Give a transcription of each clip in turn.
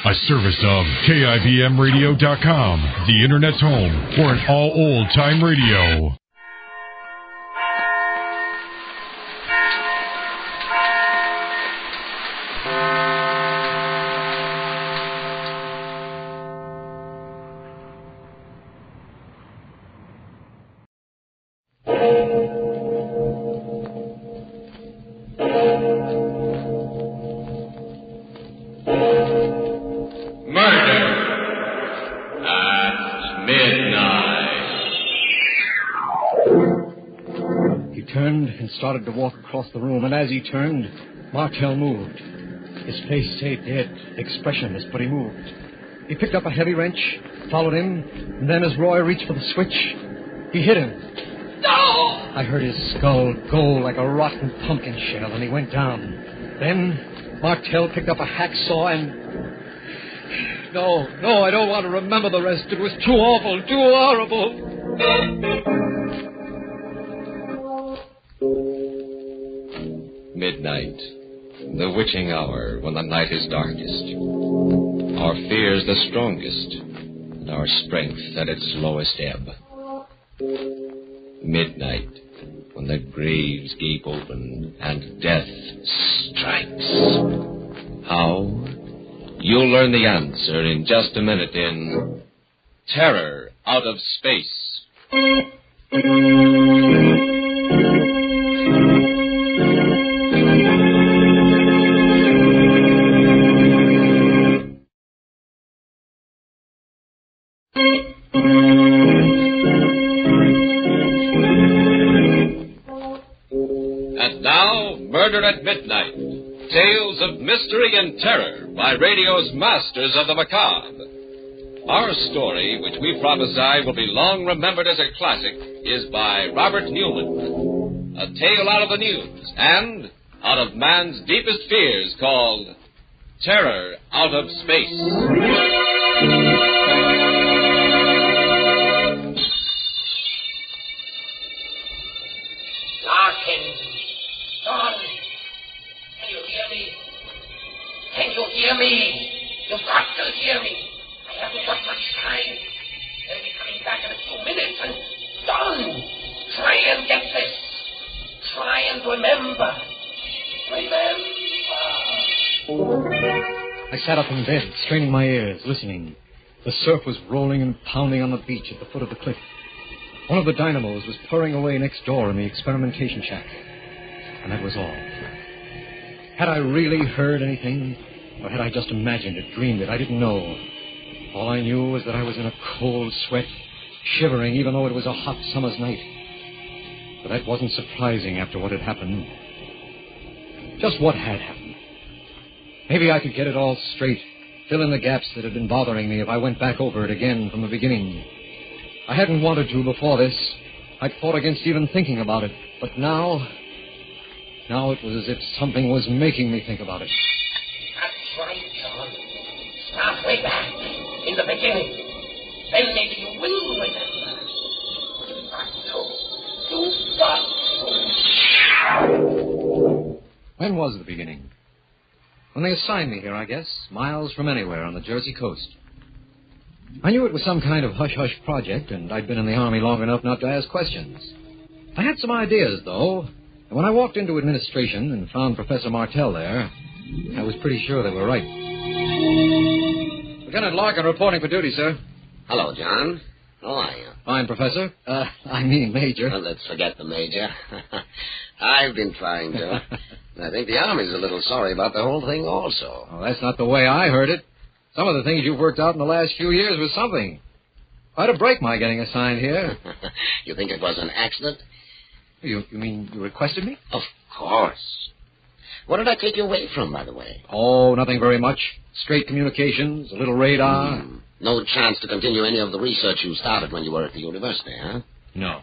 A service of KIBMradio.com, the Internet's home for an all old-time radio. Started to walk across the room, and as he turned, Martel moved. His face stayed dead, expressionless, but he moved. He picked up a heavy wrench, followed him, and then as Roy reached for the switch, he hit him. No! I heard his skull go like a rotten pumpkin shell, and he went down. Then Martel picked up a hacksaw and... No, I don't want to remember the rest. It was too awful, too horrible. Midnight, the witching hour when the night is darkest, our fears the strongest, and our strength at its lowest ebb. Midnight, when the graves gape open and death strikes. How? You'll learn the answer in just a minute in Terror Out of Space. Murder at Midnight, Tales of Mystery and Terror by radio's masters of the macabre. Our story, which we prophesy will be long remembered as a classic, is by Robert Newman. A tale out of the news and out of man's deepest fears called Terror Out of Space. Hear me. You've got to hear me. I haven't got much time. They'll be coming back in a few minutes and done. Try and get this. Try and remember. I sat up in bed, straining my ears, listening. The surf was rolling and pounding on the beach at the foot of the cliff. One of the dynamos was purring away next door in the experimentation shack. And that was all. Had I really heard anything? Or had I just imagined it, dreamed it? I didn't know. All I knew was that I was in a cold sweat, shivering even though it was a hot summer's night. But that wasn't surprising after what had happened. Just what had happened. Maybe I could get it all straight, fill in the gaps that had been bothering me if I went back over it again from the beginning. I hadn't wanted to before this. I'd fought against even thinking about it. But now it was as if something was making me think about it. That's right, John. Start way back, in the beginning. Then maybe you will remember. You've got to. When was the beginning? When they assigned me here, I guess, miles from anywhere on the Jersey coast. I knew it was some kind of hush-hush project, and I'd been in the Army long enough not to ask questions. I had some ideas, though, and when I walked into administration and found Professor Martel there, I was pretty sure they were right. Lieutenant Larkin reporting for duty, sir. Hello, John. How are you? Fine, Professor. Major. Well, let's forget the Major. I've been trying to. I think the Army's a little sorry about the whole thing also. Oh, that's not the way I heard it. Some of the things you've worked out in the last few years was something. Quite a break, my getting assigned here. You think it was an accident? You mean you requested me? Of course. What did I take you away from, by the way? Oh, nothing very much. Straight communications, a little radar. No chance to continue any of the research you started when you were at the university, huh? No.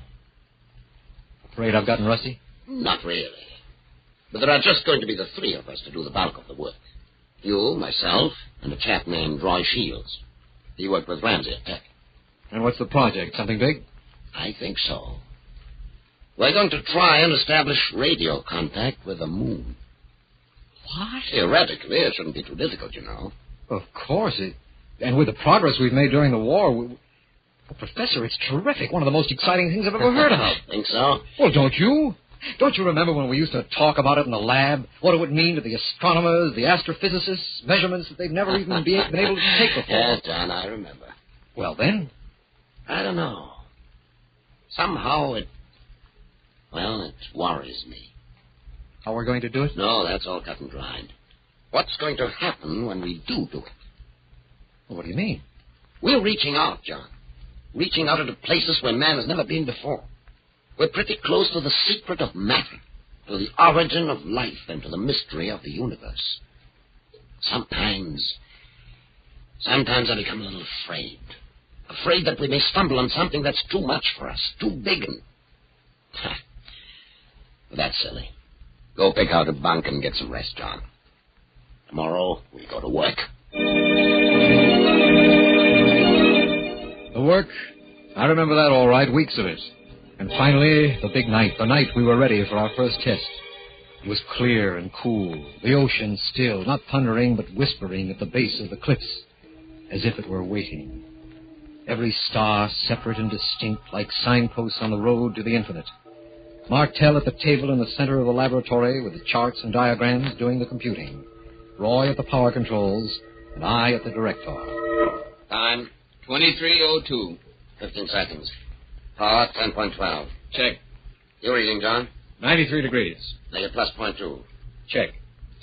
Afraid I've gotten rusty? Not really. But there are just going to be the three of us to do the bulk of the work. You, myself, and a chap named Roy Shields. He worked with Ramsey at Tech. And what's the project? Something big? I think so. We're going to try and establish radio contact with the moon. What? Theoretically, it shouldn't be too difficult, you know. Of course. And with the progress we've made during the war... Well, Professor, it's terrific. One of the most exciting things I've ever heard of. Think so? Well, don't you? Don't you remember when we used to talk about it in the lab? What it would mean to the astronomers, the astrophysicists, measurements that they've never even been able to take before. Yes, John, I remember. Well, then? I don't know. Somehow it worries me. How we're going to do it? No, that's all cut and dried. What's going to happen when we do it? Well, what do you mean? We're reaching out, John. Reaching out into places where man has never been before. We're pretty close to the secret of matter, to the origin of life, and to the mystery of the universe. Sometimes I become a little afraid. Afraid that we may stumble on something that's too much for us, too big and... But that's silly. Go pick out a bunk and get some rest, John. Tomorrow, we go to work. The work? I remember that all right, weeks of it. And finally, the big night, the night we were ready for our first test. It was clear and cool, the ocean still, not thundering but whispering at the base of the cliffs, as if it were waiting. Every star separate and distinct, like signposts on the road to the infinite. Martel at the table in the center of the laboratory with the charts and diagrams doing the computing. Roy at the power controls, and I at the director. Time? 23:02. 15 seconds. Power, 10.12. Check. Your reading, John? 93 degrees. Negative plus 0.2. Check.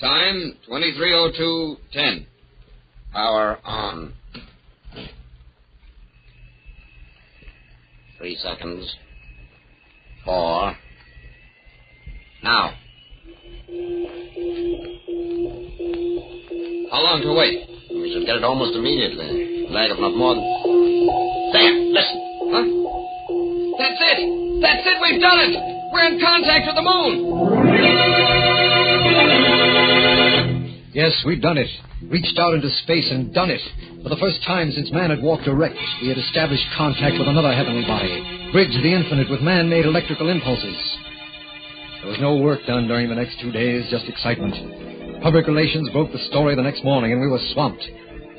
Time 23:02:10. Power on. 3 seconds. 4. Now. How long to wait? We should get it almost immediately. Lag of not more than... There, listen. Huh? That's it! That's it! We've done it! We're in contact with the moon! Yes, we'd done it. Reached out into space and done it. For the first time since man had walked erect, we had established contact with another heavenly body, bridged the infinite with man-made electrical impulses. There was no work done during the next 2 days, just excitement. Public relations broke the story the next morning, and we were swamped.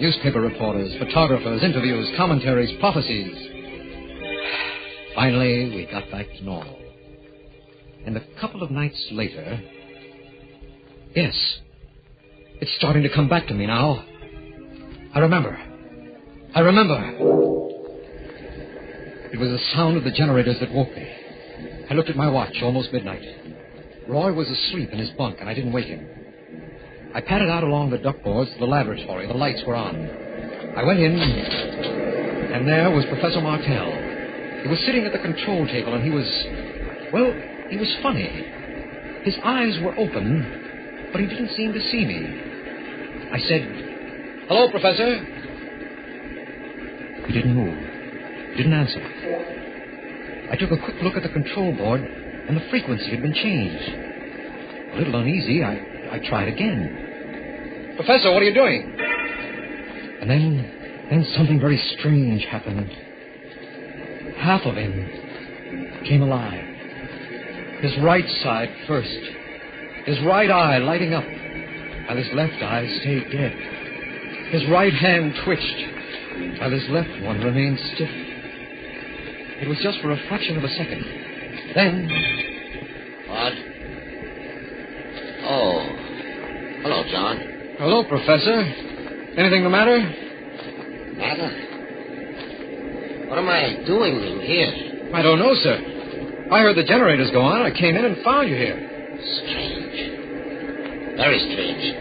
Newspaper reporters, photographers, interviews, commentaries, prophecies. Finally, we got back to normal. And a couple of nights later... Yes, it's starting to come back to me now. I remember. It was the sound of the generators that woke me. I looked at my watch, almost midnight. Roy was asleep in his bunk, and I didn't wake him. I padded out along the duckboards to the laboratory. The lights were on. I went in, and there was Professor Martel. He was sitting at the control table, and he was funny. His eyes were open, but he didn't seem to see me. I said, "Hello, Professor." He didn't move. Didn't answer. I took a quick look at the control board, and the frequency had been changed. A little uneasy, I tried again. "Professor, what are you doing?" And then something very strange happened. Half of him came alive. His right side first. His right eye lighting up, while his left eye stayed dead. His right hand twitched, while his left one remained stiff. It was just for a fraction of a second. Then... What? Oh. Hello, John. Hello, Professor. Anything the matter? Matter? What am I doing in here? I don't know, sir. I heard the generators go on. I came in and found you here. Strange. Very strange.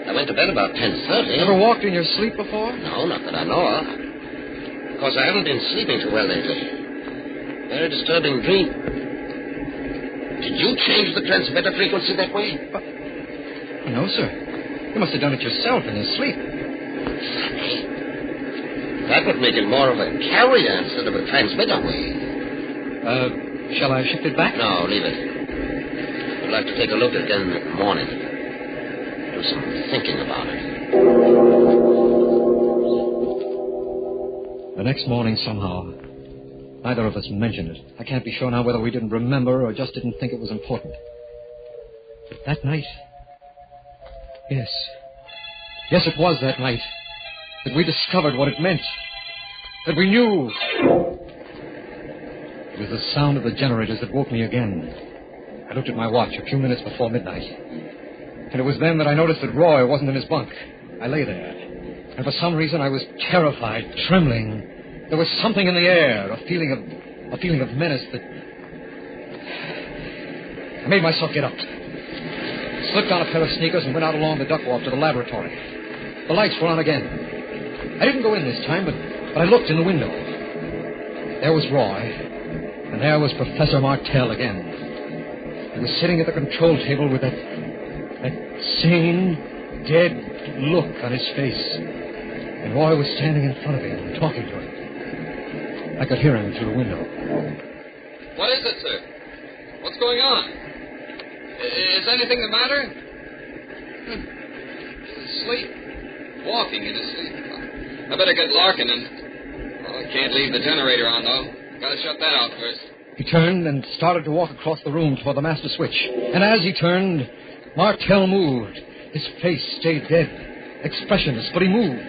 I went to bed about 10:30. Ever walked in your sleep before? No, not that I know of. Of course, I haven't been sleeping too well lately. Very disturbing dream. Did you change the transmitter frequency that way? No, sir. You must have done it yourself in your sleep. Funny. That would make it more of a carrier instead of a transmitter wave. Shall I shift it back? No, leave it. I'd like to take a look again in the morning. Do some thinking about it. The next morning, somehow, neither of us mentioned it. I can't be sure now whether we didn't remember or just didn't think it was important. But that night... Yes, it was that night. That we discovered what it meant. That we knew. It was the sound of the generators that woke me again. I looked at my watch a few minutes before midnight. And it was then that I noticed that Roy wasn't in his bunk. I lay there. And for some reason I was terrified, trembling. There was something in the air, a feeling of menace that... I made myself get up. Slipped on a pair of sneakers and went out along the duck walk to the laboratory. The lights were on again. I didn't go in this time, but I looked in the window. There was Roy, and there was Professor Martell again. He was sitting at the control table with that sane, dead look on his face. And Roy was standing in front of him, talking to him. I could hear him through the window. What is it, sir? What's going on? Is anything the matter? Sleep. Walking in his sleep. I better get Larkin in. Well, I can't leave the generator on, though. Gotta shut that out first. He turned and started to walk across the room toward the master switch. And as he turned, Martell moved. His face stayed dead, expressionless, but he moved.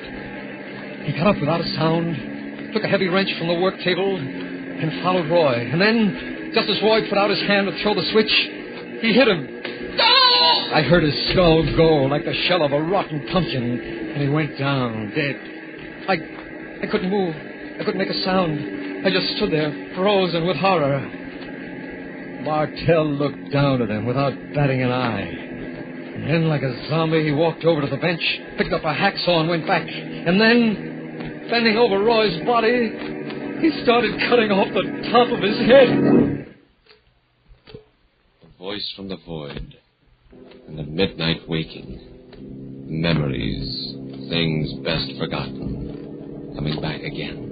He got up without a sound, took a heavy wrench from the work table, and followed Roy. And then, just as Roy put out his hand to throw the switch, he hit him. No! I heard his skull go like the shell of a rotten pumpkin, and he went down, dead. I couldn't move. I couldn't make a sound. I just stood there, frozen with horror. Martell looked down at him without batting an eye. And then, like a zombie, he walked over to the bench, picked up a hacksaw and went back. And then, bending over Roy's body, he started cutting off the top of his head. A voice from the void, and the midnight waking. Memories, things best forgotten, coming back again.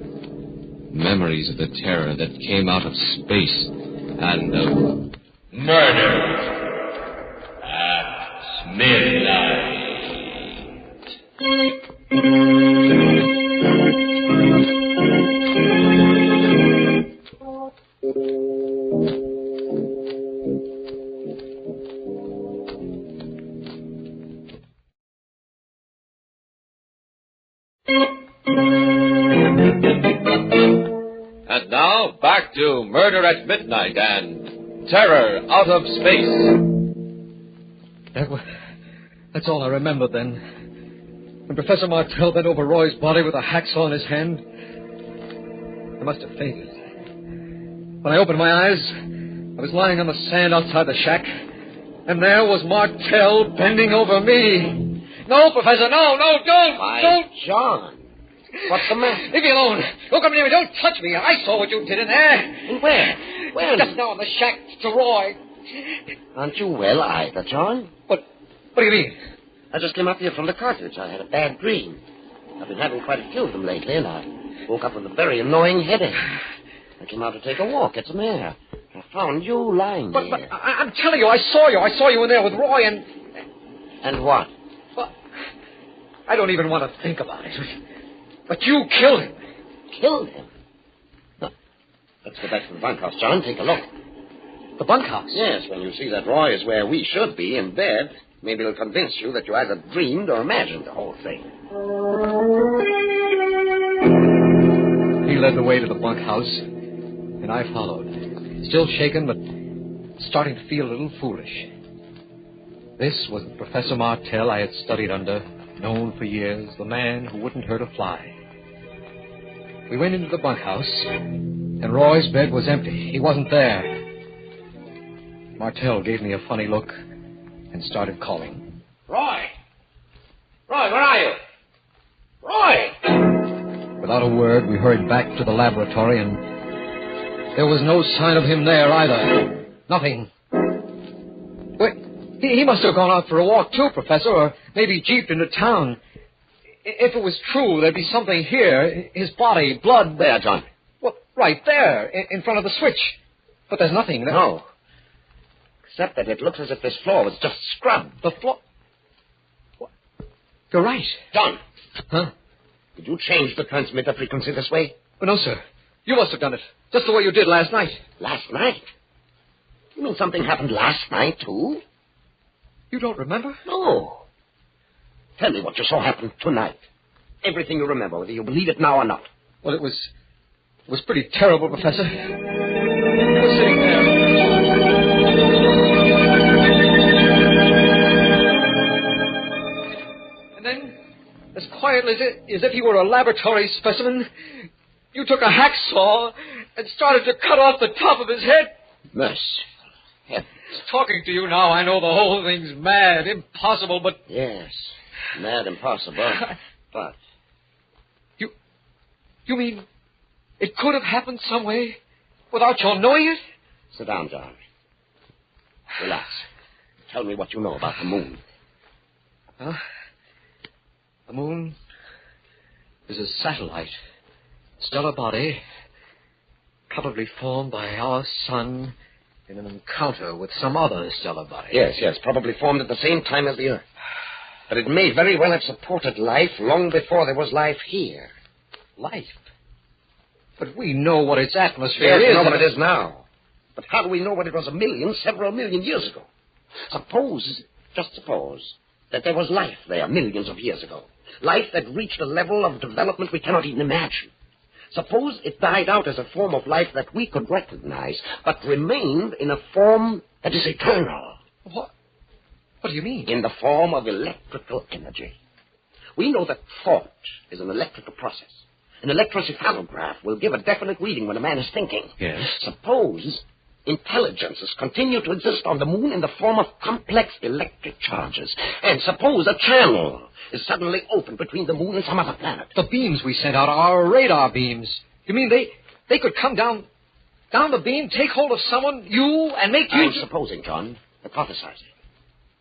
Memories of the terror that came out of space and of murder at midnight. And now, back to Murder at Midnight and Terror Out of Space. That's all I remember then. When Professor Martell bent over Roy's body with a hacksaw in his hand, I must have fainted. When I opened my eyes, I was lying on the sand outside the shack, and there was Martell bending over me. No, Professor, no, don't! Why, Don't! John, what's the matter? Leave me alone. Don't come near me. Don't touch me. I saw what you did in there. And where? Where? Just now in the shack to Roy. Aren't you well either, John? What do you mean? I just came up here from the cottage. I had a bad dream. I've been having quite a few of them lately, and I woke up with a very annoying headache. I came out to take a walk, get some air. I found you lying there. But I'm telling you, I saw you. I saw you in there with Roy and... And what? Well, I don't even want to think about it. But you killed him. Killed him? No. Let's go back to the bunkhouse, John. Take a look. The bunkhouse? Yes, when you see that Roy is where we should be, in bed, maybe it'll convince you that you either dreamed or imagined the whole thing. He led the way to the bunkhouse, and I followed. Still shaken, but starting to feel a little foolish. This was Professor Martell I had studied under, known for years, the man who wouldn't hurt a fly. We went into the bunkhouse, and Roy's bed was empty. He wasn't there. Martell gave me a funny look and started calling. Roy! Roy, where are you? Roy! Without a word, we hurried back to the laboratory, and there was no sign of him there either. Nothing. Wait, he must have gone out for a walk too, Professor, or maybe jeeped into town. If it was true, there'd be something here. His body, blood. There, John. Well, right there, in front of the switch. But there's nothing there. No. Except that it looks as if this floor was just scrubbed. The floor... What? You're right. John. Huh? Did you change the transmitter frequency this way? Oh, no, sir. You must have done it. Just the way you did last night. Last night? You mean something happened last night, too? You don't remember? No. Tell me what you saw happen tonight. everything you remember, whether you believe it now or not. Well, it was pretty terrible, Professor. I was sitting there. And then, as quietly as if he were a laboratory specimen, you took a hacksaw and started to cut off the top of his head. Merciful heavens. Talking to you now, I know the whole thing's mad, impossible, but... Yes, mad, impossible, but... You mean it could have happened some way without your knowing it? Sit down, John. Relax. Tell me what you know about the moon. Huh? The moon is a satellite, stellar body, probably formed by our sun in an encounter with some other stellar body. Yes, probably formed at the same time as the Earth. But it may very well have supported life long before there was life here. Life? But we know what its atmosphere is. Yes, we know what it is now. But how do we know what it was several million years ago? Just suppose, that there was life there millions of years ago. Life that reached a level of development we cannot even imagine. Suppose it died out as a form of life that we could recognize, but remained in a form that is eternal. What do you mean? In the form of electrical energy. We know that thought is an electrical process. An electroencephalograph will give a definite reading when a man is thinking. Yes. Suppose intelligences continue to exist on the moon in the form of complex electric charges. And suppose a channel is suddenly opened between the moon and some other planet. The beams we sent out are our radar beams. You mean they could come down the beam, take hold of someone, you, and make you... I'm supposing, John, hypothesizing.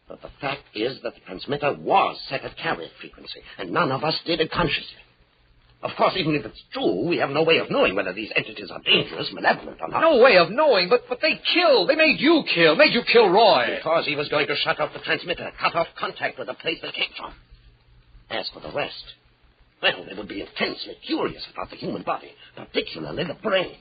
But the fact is that the transmitter was set at carrier frequency, and none of us did it consciously. Of course, even if it's true, we have no way of knowing whether these entities are dangerous, malevolent, or not. No way of knowing, but they killed. They made you kill Roy. Because he was going to shut off the transmitter, cut off contact with the place they came from. As for the rest, well, they would be intensely curious about the human body, particularly the brain.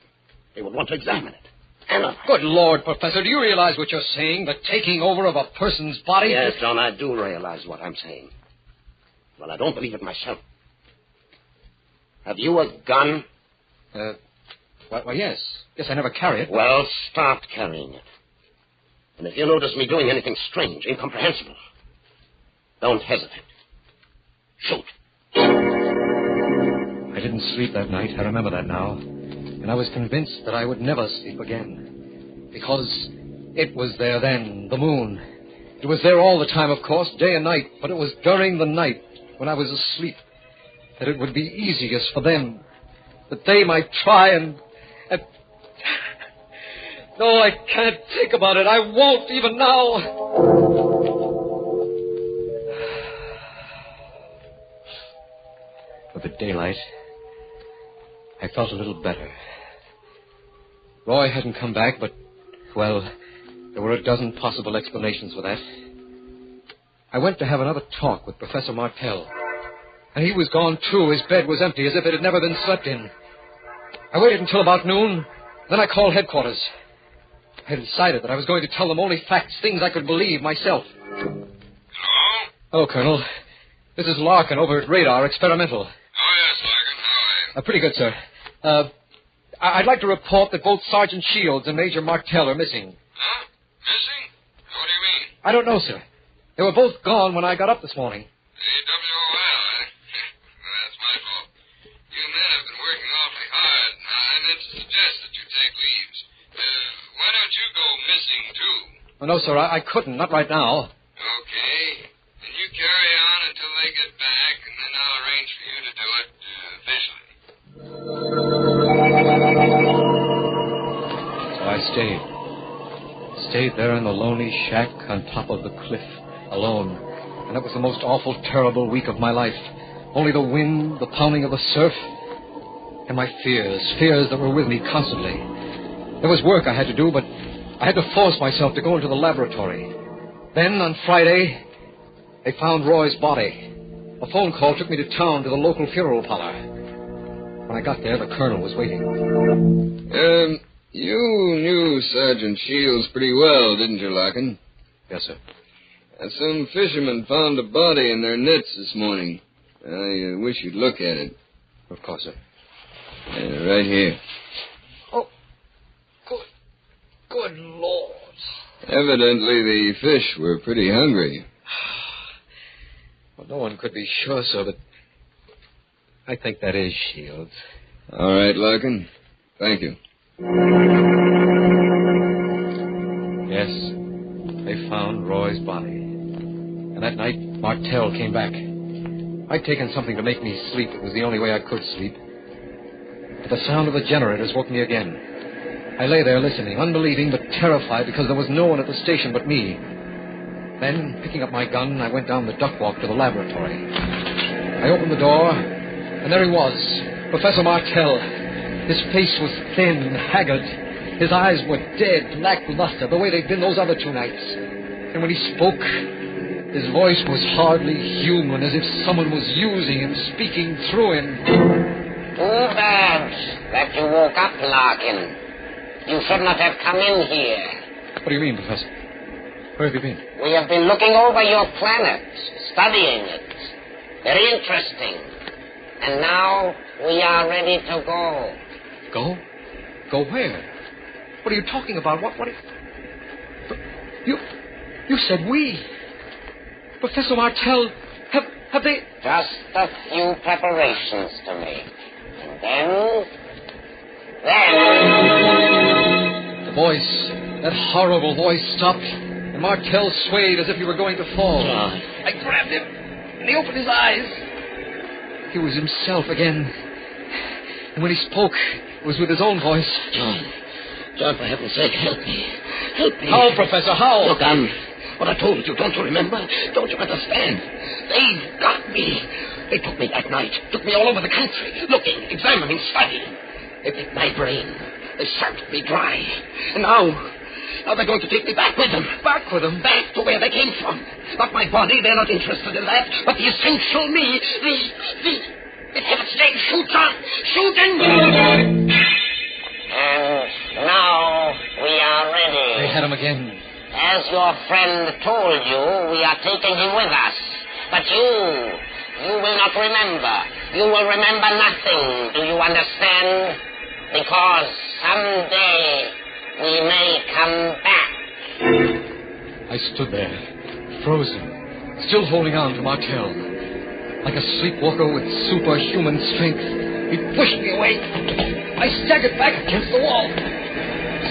They would want to examine it. Analyze. Good Lord, Professor, do you realize what you're saying? The taking over of a person's body? Yes, John, I do realize what I'm saying. Well, I don't believe it myself. Have you a gun? Well, yes. Yes, I never carry it. Well, start carrying it. And if you notice me doing anything strange, incomprehensible, don't hesitate. Shoot. I didn't sleep that night. I remember that now. And I was convinced that I would never sleep again. Because it was there then, the moon. It was there all the time, of course, day and night. But it was during the night, when I was asleep, that it would be easiest for them, that they might try and... No, I can't think about it. I won't, even now. With the daylight, I felt a little better. Roy hadn't come back, but, well, there were a dozen possible explanations for that. I went to have another talk with Professor Martell. And he was gone, too. His bed was empty, as if it had never been slept in. I waited until about noon. Then I called headquarters. I had decided that I was going to tell them only facts, things I could believe myself. Hello? Hello, Colonel. This is Larkin over at Radar Experimental. Oh, yes, Larkin. How are you? Pretty good, sir. I'd like to report that both Sergeant Shields and Major Martell are missing. Huh? Missing? What do you mean? I don't know, sir. They were both gone when I got up this morning. AWOL, eh? That's my fault. You men have been working awfully hard. I meant to suggest that you take leaves. Why don't you go missing, too? Oh, no, sir, I couldn't. Not right now. Okay. Then you carry on until they get back, and then I'll arrange for you to do it officially. So I stayed. Stayed there in the lonely shack on top of the cliff, alone. And it was the most awful, terrible week of my life. Only the wind, the pounding of the surf, and my fears that were with me constantly. There was work I had to do, but I had to force myself to go into the laboratory. Then, on Friday, they found Roy's body. A phone call took me to town to the local funeral parlor. When I got there, the colonel was waiting. You knew Sergeant Shields pretty well, didn't you, Larkin? Yes, sir. Some fishermen found a body in their nets this morning. I wish you'd look at it. Of course, sir. Right here. Oh, good Lord. Evidently, the fish were pretty hungry. Well, no one could be sure, sir, but I think that is Shields. All right, Larkin. Thank you. Yes, they found Roy's body. And that night, Martell came back. I'd taken something to make me sleep. It was the only way I could sleep. But the sound of the generators woke me again. I lay there listening, unbelieving but terrified because there was no one at the station but me. Then, picking up my gun, I went down the duck walk to the laboratory. I opened the door, and there he was, Professor Martell. His face was thin, haggard. His eyes were dead, lackluster, the way they'd been those other 2 nights. And when he spoke, his voice was hardly human, as if someone was using him, speaking through him. Too bad that you woke up, Larkin. You should not have come in here. What do you mean, Professor? Where have you been? We have been looking over your planet, studying it. Very interesting. And now we are ready to go. Go? Go where? What are you talking about? What You said we. Professor Martell, have they... Just a few preparations to make. And then... The voice, that horrible voice, stopped, and Martell swayed as if he were going to fall. I grabbed him, and he opened his eyes. He was himself again. And when he spoke, it was with his own voice. John, for heaven's sake, help me. Help me. How, Professor, how? Look, what I told you, don't you remember? Don't you understand? They've got me. They took me that night, took me all over the country, looking, examining, studying. They picked my brain. They sucked me dry. And now they're going to take me back with them. Back with them? Back to where they came from. Not my body, they're not interested in that, but the essential me, the heaven's name, shoot, John, shoot in. And now we are ready. They had him again. As your friend told you, we are taking him with us. But you will not remember. You will remember nothing. Do you understand? Because someday we may come back. I stood there, frozen, still holding on to Martell. Like a sleepwalker with superhuman strength, he pushed me away. I staggered back against the wall.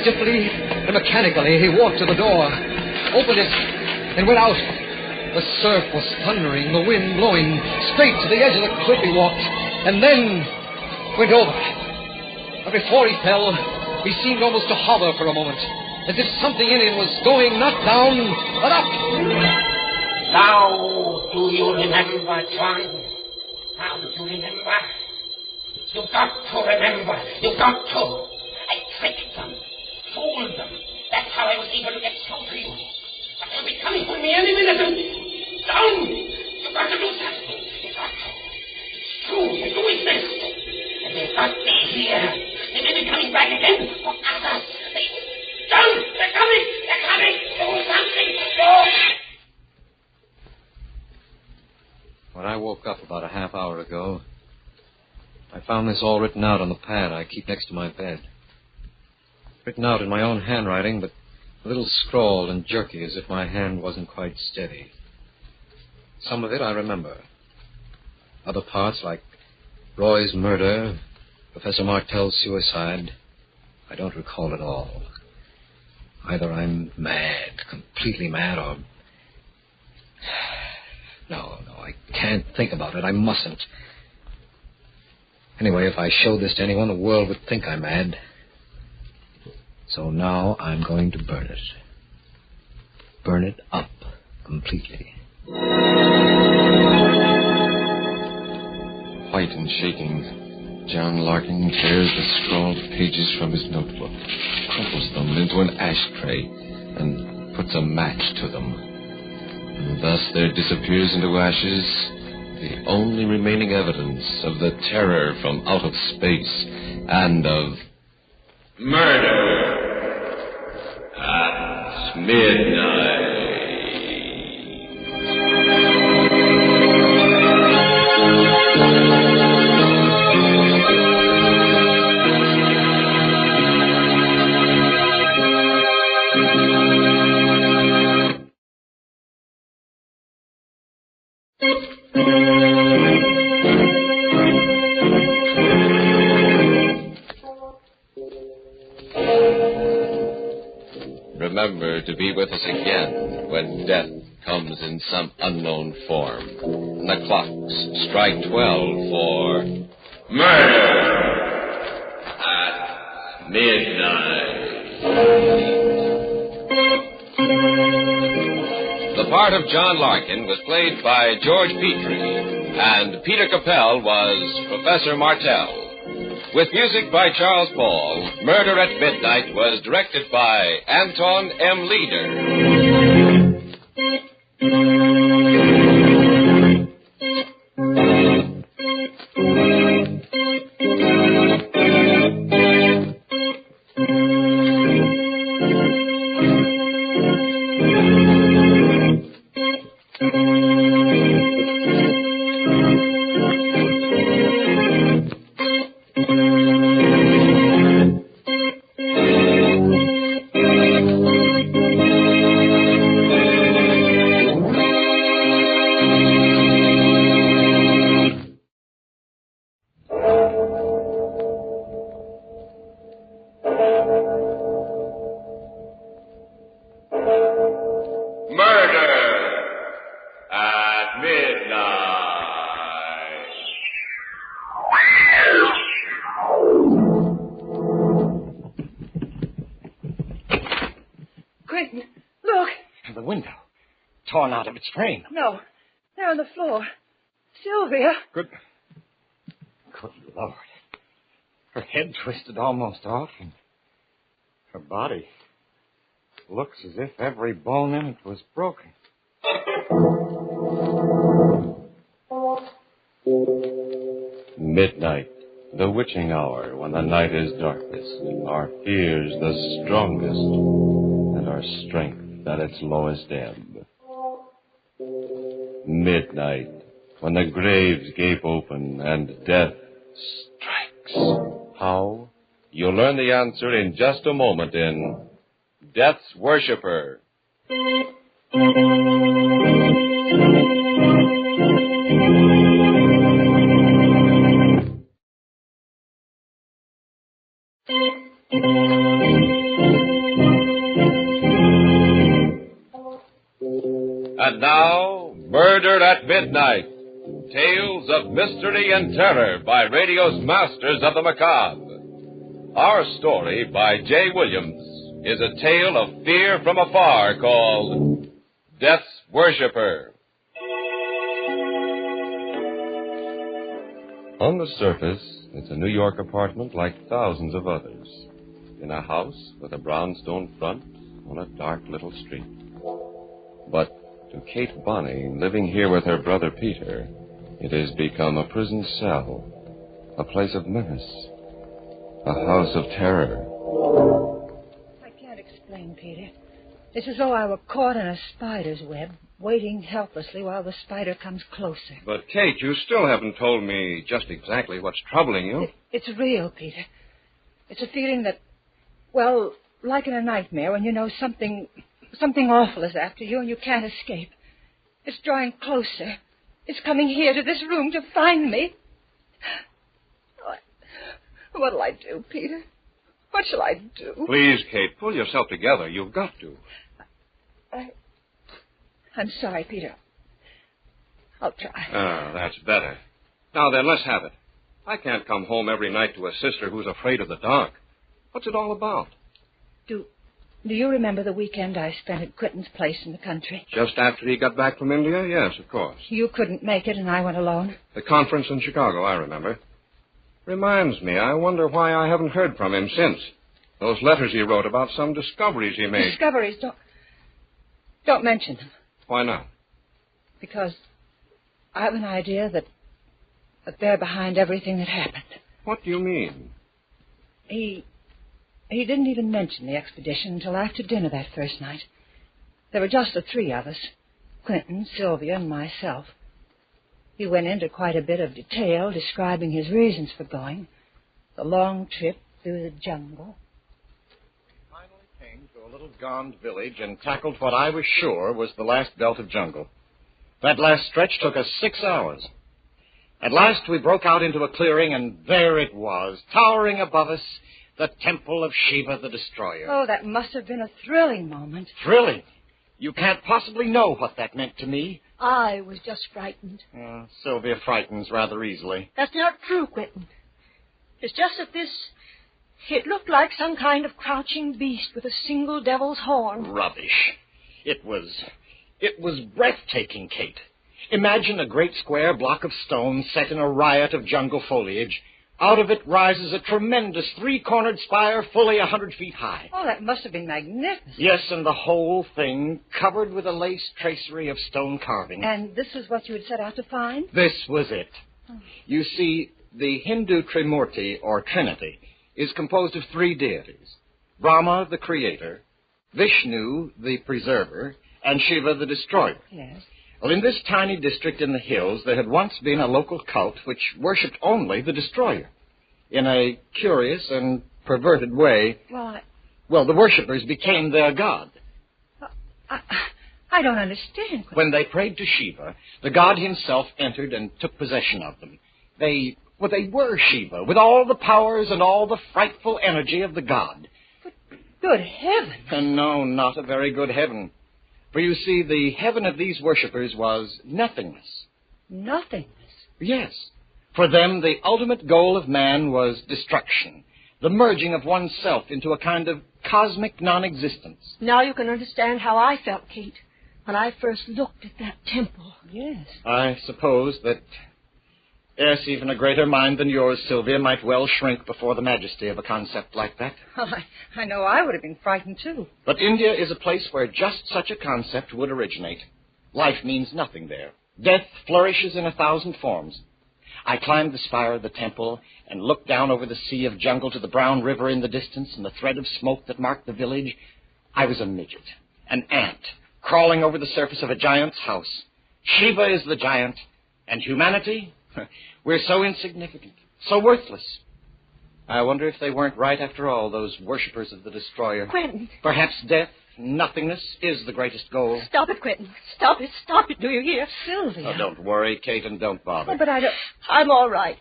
Stiffly and mechanically, he walked to the door, opened it, and went out. The surf was thundering, the wind blowing. Straight to the edge of the cliff he walked, and then went over. But before he fell, he seemed almost to hover for a moment, as if something in him was going not down, but up. Now, do you remember, John? Now, do you remember? You've got to remember. You've got to. I tricked them, fooled them. That's how I was able to get through to you. But they'll be coming for me any minute. Down! You've got to do something. You've got to. It's true. They do exist. And they've got me here. They may be coming back again for others. Down! They're coming! They're coming! Do something! Go! When I woke up about a half hour ago, I found this all written out on the pad I keep next to my bed. Written out in my own handwriting, but a little scrawled and jerky, as if my hand wasn't quite steady. Some of it I remember. Other parts, like Roy's murder, Professor Martell's suicide, I don't recall at all. Either I'm mad, completely mad, or... No, I can't think about it. I mustn't. Anyway, if I showed this to anyone, the world would think I'm mad. So now I'm going to burn it. Burn it up completely. White and shaking, John Larkin tears the scrawled pages from his notebook, crumples them into an ashtray, and puts a match to them. And thus there disappears into ashes the only remaining evidence of the terror from out of space and of murder at midnight. to be with us again when death comes in some unknown form. And the clocks strike 12 for Murder at Midnight. The part of John Larkin was played by George Petrie, and Peter Capell was Professor Martell. With music by Charles Paul, Murder at Midnight was directed by Anton M. Torn out of its frame. No, they're on the floor. Sylvia. Good Lord. Her head twisted almost off, and her body looks as if every bone in it was broken. Midnight, the witching hour, when the night is darkest, our fears the strongest, and our strength at its lowest ebb. Midnight, when the graves gape open and death strikes. How? You'll learn the answer in just a moment in Death's Worshippper. And now, Murder at Midnight. Tales of mystery and terror by radio's masters of the macabre. Our story by J. Williams is a tale of fear from afar called Death's Worshippper. On the surface, it's a New York apartment like thousands of others. In a house with a brownstone front on a dark little street. But to Kate Bonney, living here with her brother Peter, it has become a prison cell, a place of menace, a house of terror. I can't explain, Peter. It's as though I were caught in a spider's web, waiting helplessly while the spider comes closer. But, Kate, you still haven't told me just exactly what's troubling you. It's real, Peter. It's a feeling that, well, like in a nightmare when you know something awful is after you and you can't escape. It's drawing closer. It's coming here to this room to find me. What'll I do, Peter? What shall I do? Please, Kate, pull yourself together. You've got to. I'm sorry, Peter. I'll try. Ah, that's better. Now then, let's have it. I can't come home every night to a sister who's afraid of the dark. What's it all about? Do you remember the weekend I spent at Quentin's place in the country? Just after he got back from India? Yes, of course. You couldn't make it and I went alone? The conference in Chicago, I remember. Reminds me, I wonder why I haven't heard from him since. Those letters he wrote about some discoveries he made. Discoveries? Don't mention them. Why not? Because I have an idea that they're behind everything that happened. What do you mean? He didn't even mention the expedition until after dinner that first night. There were just the three of us, Quentin, Sylvia, and myself. He went into quite a bit of detail describing his reasons for going, the long trip through the jungle. We finally came to a little gond village and tackled what I was sure was the last belt of jungle. That last stretch took us 6 hours. At last we broke out into a clearing, and there it was, towering above us, the temple of Shiva the Destroyer. Oh, that must have been a thrilling moment. Thrilling? You can't possibly know what that meant to me. I was just frightened. Sylvia frightens rather easily. That's not true, Quentin. It's just that it looked like some kind of crouching beast with a single devil's horn. Rubbish. It was breathtaking, Kate. Imagine a great square block of stone set in a riot of jungle foliage. Out of it rises a tremendous three-cornered spire fully 100 feet high. Oh, that must have been magnificent. Yes, and the whole thing covered with a lace tracery of stone carving. And this is what you had set out to find? This was it. Oh. You see, the Hindu Trimurti, or Trinity, is composed of three deities. Brahma, the creator, Vishnu, the preserver, and Shiva, the destroyer. Yes. Well, in this tiny district in the hills, there had once been a local cult which worshipped only the destroyer. In a curious and perverted way, the worshippers became their god. I don't understand. When they prayed to Shiva, the god himself entered and took possession of them. They were Shiva, with all the powers and all the frightful energy of the god. But good heaven! No, not a very good heaven. For you see, the heaven of these worshippers was nothingness. Nothingness? Yes. For them, the ultimate goal of man was destruction, the merging of oneself into a kind of cosmic non-existence. Now you can understand how I felt, Kate, when I first looked at that temple. Yes. I suppose that, yes, even a greater mind than yours, Sylvia, might well shrink before the majesty of a concept like that. Oh, I know I would have been frightened, too. But India is a place where just such a concept would originate. Life means nothing there. Death flourishes in 1,000 forms. I climbed the spire of the temple and looked down over the sea of jungle to the brown river in the distance and the thread of smoke that marked the village. I was a midget, an ant, crawling over the surface of a giant's house. Shiva is the giant, and humanity? We're so insignificant, so worthless. I wonder if they weren't right after all, those worshippers of the destroyer. Quentin. Perhaps death, nothingness, is the greatest goal. Stop it, Quentin. Stop it, do you hear? Sylvia. Oh, don't worry, Kate, and don't bother. Oh, but I don't... I'm all right.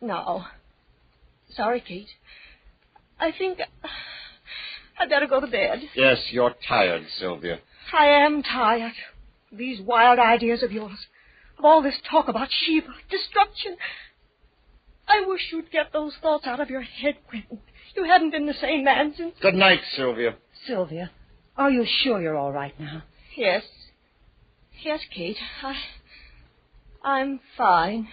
No. Sorry, Kate. I think I'd better go to bed. Yes, you're tired, Sylvia. I am tired. These wild ideas of yours. Of all this talk about Shiva, destruction. I wish you'd get those thoughts out of your head, Quentin. You haven't been the same man since... Good night, Sylvia. Sylvia, are you sure you're all right now? Yes. Yes, Kate. I'm fine.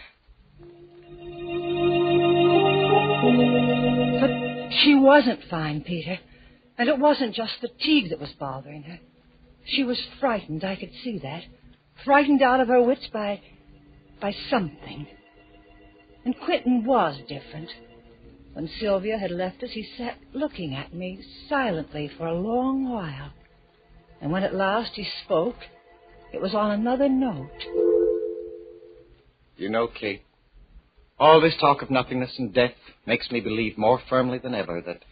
But she wasn't fine, Peter. And it wasn't just fatigue that was bothering her. She was frightened, I could see that. Frightened out of her wits by something. And Quentin was different. When Sylvia had left us, he sat looking at me silently for a long while. And when at last he spoke, it was on another note. You know, Kate, all this talk of nothingness and death makes me believe more firmly than ever that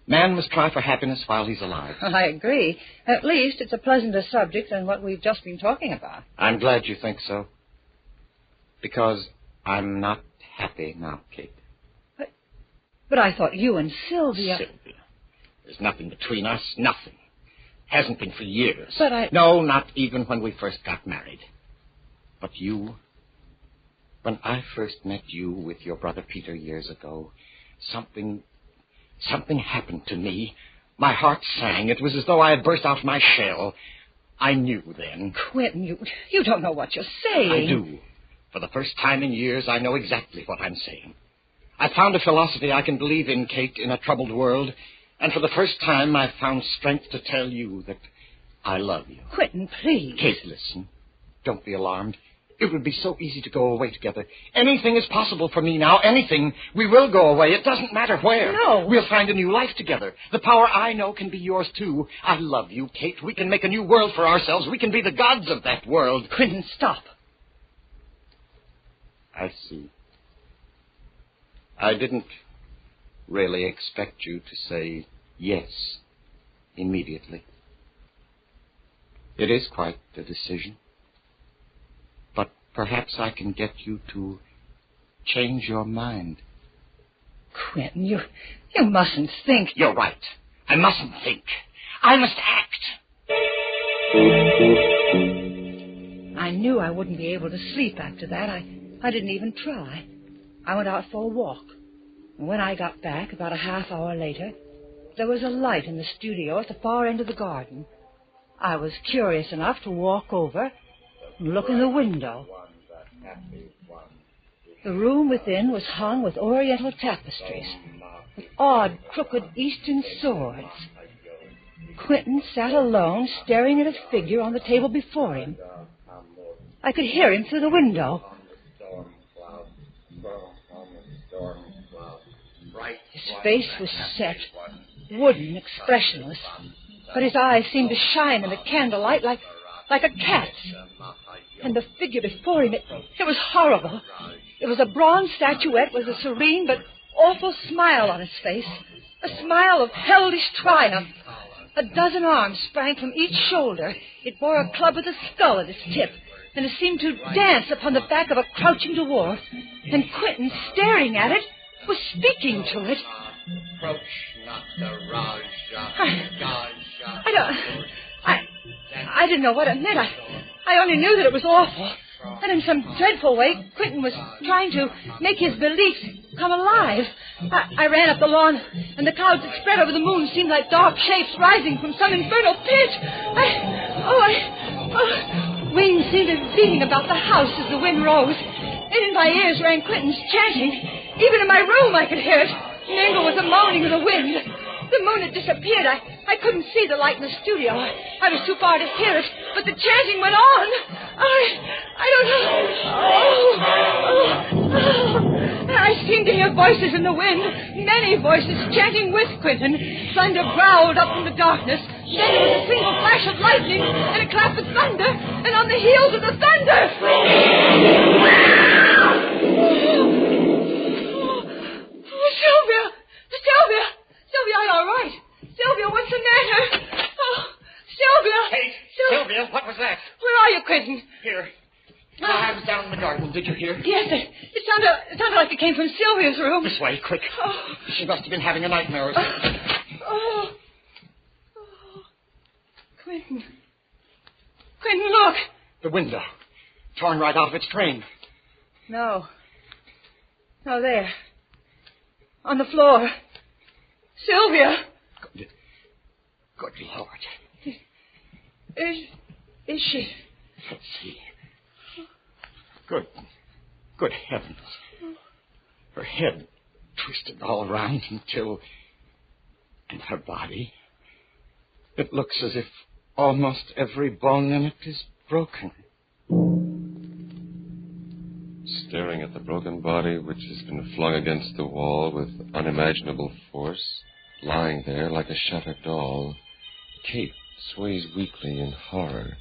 man must try for happiness while he's alive. I agree. At least it's a pleasanter subject than what we've just been talking about. I'm glad you think so. Because I'm not happy now, Kate. But I thought you and Sylvia... Sylvia. There's nothing between us, nothing. Hasn't been for years. But No, not even when we first got married. But you... When I first met you with your brother Peter years ago, something happened to me. My heart sang. It was as though I had burst out of my shell. I knew then. Quentin, you don't know what you're saying. I do. For the first time in years, I know exactly what I'm saying. I found a philosophy I can believe in, Kate, in a troubled world. And for the first time, I've found strength to tell you that I love you. Quentin, please. Kate, listen. Don't be alarmed. It would be so easy to go away together. Anything is possible for me now. Anything. We will go away. It doesn't matter where. No. We'll find a new life together. The power I know can be yours, too. I love you, Kate. We can make a new world for ourselves. We can be the gods of that world. Quentin, stop. I see. I didn't really expect you to say yes immediately. It is quite a decision. But perhaps I can get you to change your mind. Quentin, you mustn't think... You're right. I mustn't think. I must act. I knew I wouldn't be able to sleep after that. I didn't even try. I went out for a walk. And when I got back, about a half hour later, there was a light in the studio at the far end of the garden. I was curious enough to walk over and look in the window. The room within was hung with oriental tapestries, with odd, crooked Eastern swords. Quentin sat alone, staring at a figure on the table before him. I could hear him through the window. His face was set, wooden, expressionless, but his eyes seemed to shine in the candlelight like a cat's. And the figure before him, it was horrible. It was a bronze statuette with a serene but awful smile on his face, a smile of hellish triumph. A dozen arms sprang from each shoulder. It bore a club with a skull at its tip, and it seemed to dance upon the back of a crouching dwarf. And Quentin, staring at it, was speaking to it. Approach not the Raja. I didn't know what it meant. I only knew that it was awful. And in some dreadful way, Quentin was trying to make his beliefs come alive. I ran up the lawn, and the clouds that spread over the moon seemed like dark shapes rising from some infernal pit. Wings seemed to be beating about the house as the wind rose. And in my ears rang Quentin's chanting. Even in my room I could hear it, mingled with the moaning of the wind. The moon had disappeared. I couldn't see the light in the studio. I was too far to hear it, but the chanting went on. I don't know. I seemed to hear voices in the wind, many voices chanting with Quentin. Thunder growled up from the darkness. Then there was a single flash of lightning and a clap of thunder, and on the heels of the thunder... Sylvia, are you all right? Sylvia, what's the matter? Oh, Sylvia! Kate! Sylvia, what was that? Where are you, Quentin? Here. I was down in the garden. Did you hear? Yes, it sounded like it came from Sylvia's room. This way, quick. Oh. She must have been having a nightmare or something. Quentin, look! The window. Torn right out of its frame. No, there. On the floor. Sylvia! Good Lord. Is she? Let's see. Good heavens. Her head twisted all around until... And her body... It looks as if almost every bone in it is broken. Staring at the broken body, which has been flung against the wall with unimaginable force, lying there like a shattered doll, Kate sways weakly in horror.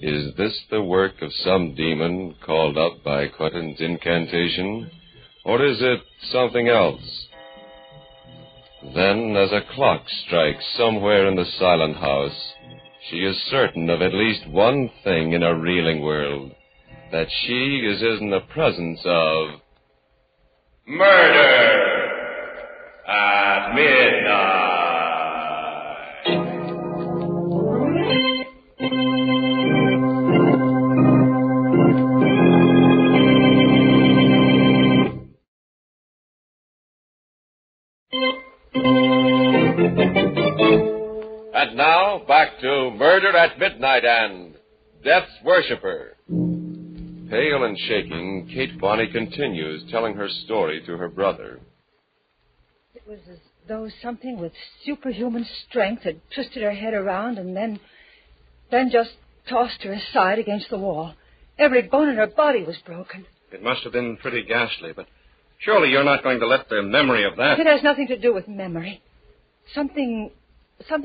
Is this the work of some demon called up by Quentin's incantation, or is it something else? Then, as a clock strikes somewhere in the silent house, she is certain of at least one thing in a reeling world, that she is in the presence of murder at midnight. And now, back to Murder at Midnight and Death's Worshippper. Pale and shaking, Kate Bonney continues telling her story to her brother. It was as though something with superhuman strength had twisted her head around and then just tossed her aside against the wall. Every bone in her body was broken. It must have been pretty ghastly, but surely you're not going to let the memory of that... It has nothing to do with memory. Something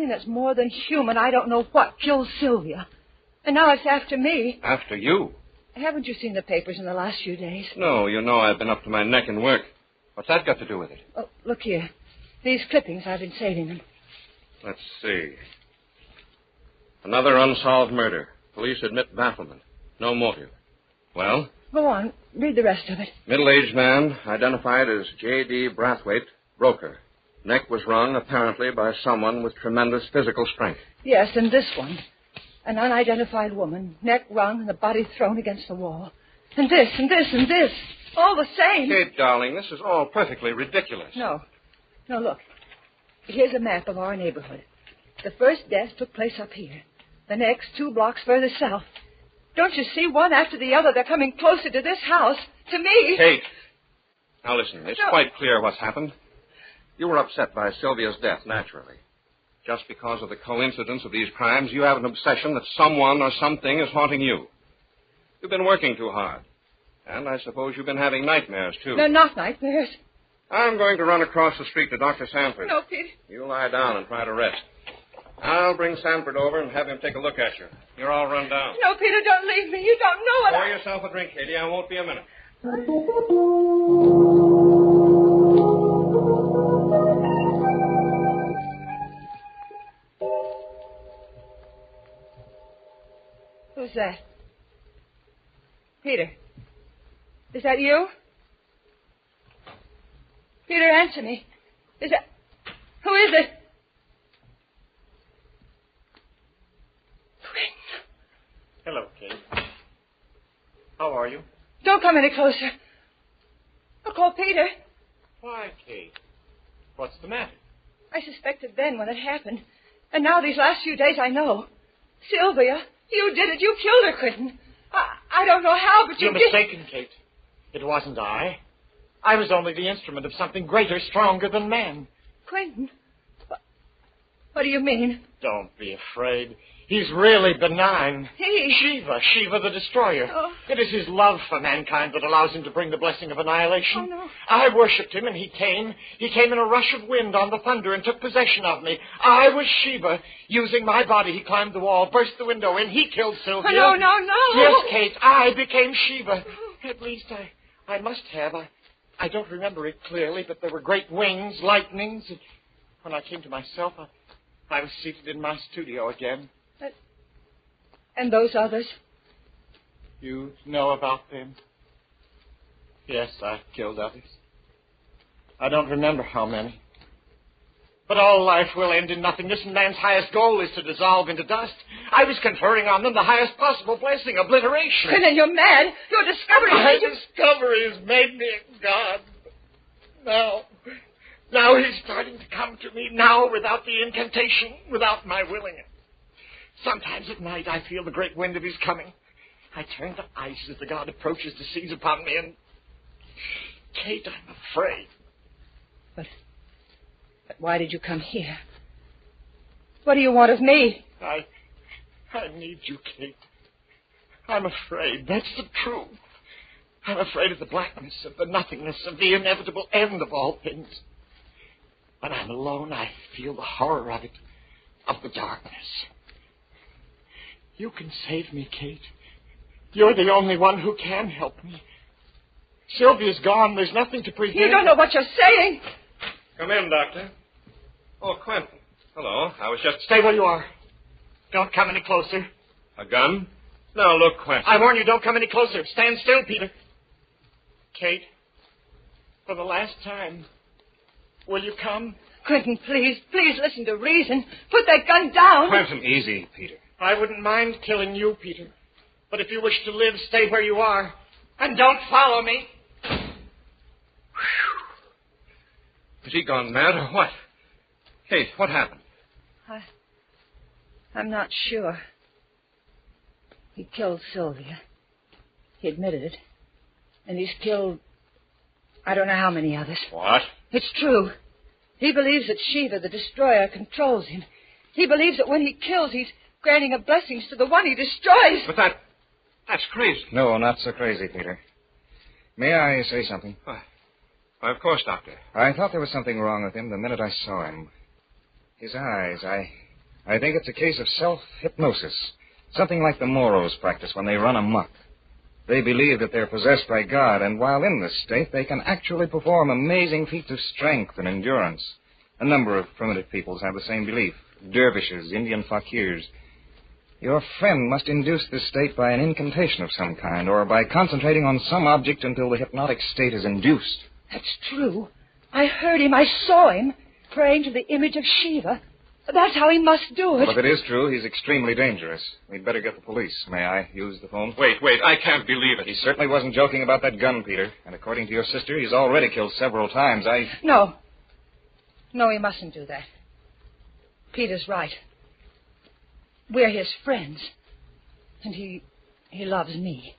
that's more than human, I don't know what, killed Sylvia. And now it's after me. After you? Haven't you seen the papers in the last few days? No, you know I've been up to my neck in work. What's that got to do with it? Oh, look here. These clippings, I've been saving them. Let's see. Another unsolved murder. Police admit bafflement. No motive. Well? Go on. Read the rest of it. Middle-aged man, identified as J.D. Brathwaite, broker. Neck was wrung, apparently, by someone with tremendous physical strength. Yes, and this one. An unidentified woman, neck wrung and the body thrown against the wall. And this, and this, and this. All the same. Kate, darling, this is all perfectly ridiculous. No, look. Here's a map of our neighborhood. The first death took place up here. The next, 2 blocks further south. Don't you see? One after the other, they're coming closer to this house. To me. Kate. Now listen, it's quite clear what's happened. You were upset by Sylvia's death, naturally. Just because of the coincidence of these crimes, you have an obsession that someone or something is haunting you. You've been working too hard. And I suppose you've been having nightmares, too. They're not nightmares. I'm going to run across the street to Dr. Sanford. No, Peter. You lie down and try to rest. I'll bring Sanford over and have him take a look at you. You're all run down. No, Peter, don't leave me. You don't know what Pour yourself a drink, Katie. I won't be a minute. Who's that? Peter. Is that you? Peter, answer me. Is that... Who is it? Hello, Kate. How are you? Don't come any closer. I'll call Peter. Why, Kate? What's the matter? I suspected then when it happened. And now these last few days I know. Sylvia, you did it. You killed her, Quentin. I don't know how, but You're mistaken, Kate. It wasn't I. I was only the instrument of something greater, stronger than man. Quentin? What do you mean? Don't be afraid. He's really benign. He? Shiva the Destroyer. Oh. It is his love for mankind that allows him to bring the blessing of annihilation. Oh, no. I worshipped him, and he came. He came in a rush of wind on the thunder and took possession of me. I was Shiva. Using my body, he climbed the wall, burst the window in. He killed Sylvia. Oh, no. Yes, Kate, I became Shiva. At least I must have. I don't remember it clearly, but there were great wings, lightnings. And when I came to myself, I was seated in my studio again. And those others? You know about them? Yes, I killed others. I don't remember how many. But all life will end in nothingness, and man's highest goal is to dissolve into dust. I was conferring on them the highest possible blessing, obliteration. And then you're mad. Your discovery... My discovery has made me a god. Now he's starting to come to me, now without the incantation, without my willing it. Sometimes at night I feel the great wind of his coming. I turn to ice as the god approaches to seize upon me, and... Kate, I'm afraid. But why did you come here? What do you want of me? I need you, Kate. I'm afraid. That's the truth. I'm afraid of the blackness, of the nothingness, of the inevitable end of all things. When I'm alone, I feel the horror of it, of the darkness. You can save me, Kate. You're the only one who can help me. Sylvia's gone. There's nothing to prevent... You don't know what you're saying. Come in, Doctor. Oh, Quentin. Hello. I was just... Stay where you are. Don't come any closer. A gun? Now, look, Quentin. I warn you, don't come any closer. Stand still, Peter. Kate, for the last time, will you come? Quentin, please listen to reason. Put that gun down. Quentin, easy, Peter. I wouldn't mind killing you, Peter. But if you wish to live, stay where you are. And don't follow me. Has he gone mad or what? Kate, what happened? I'm not sure. He killed Sylvia. He admitted it. And he's killed... I don't know how many others. What? It's true. He believes that Shiva, the Destroyer, controls him. He believes that when he kills, he's granting a blessings to the one he destroys. But that's crazy. No, not so crazy, Peter. May I say something? Why, of course, Doctor. I thought there was something wrong with him the minute I saw him. His eyes, I think it's a case of self-hypnosis. Something like the Moros practice when they run amok. They believe that they're possessed by God, and while in this state, they can actually perform amazing feats of strength and endurance. A number of primitive peoples have the same belief. Dervishes, Indian fakirs. Your friend must induce this state by an incantation of some kind, or by concentrating on some object until the hypnotic state is induced. That's true. I heard him. I saw him praying to the image of Shiva. That's how he must do it. Well, if it is true, he's extremely dangerous. We'd better get the police. May I use the phone? Wait. I can't believe it. He certainly wasn't joking about that gun, Peter. And according to your sister, he's already killed several times. No. No, he mustn't do that. Peter's right. We're his friends. And he loves me.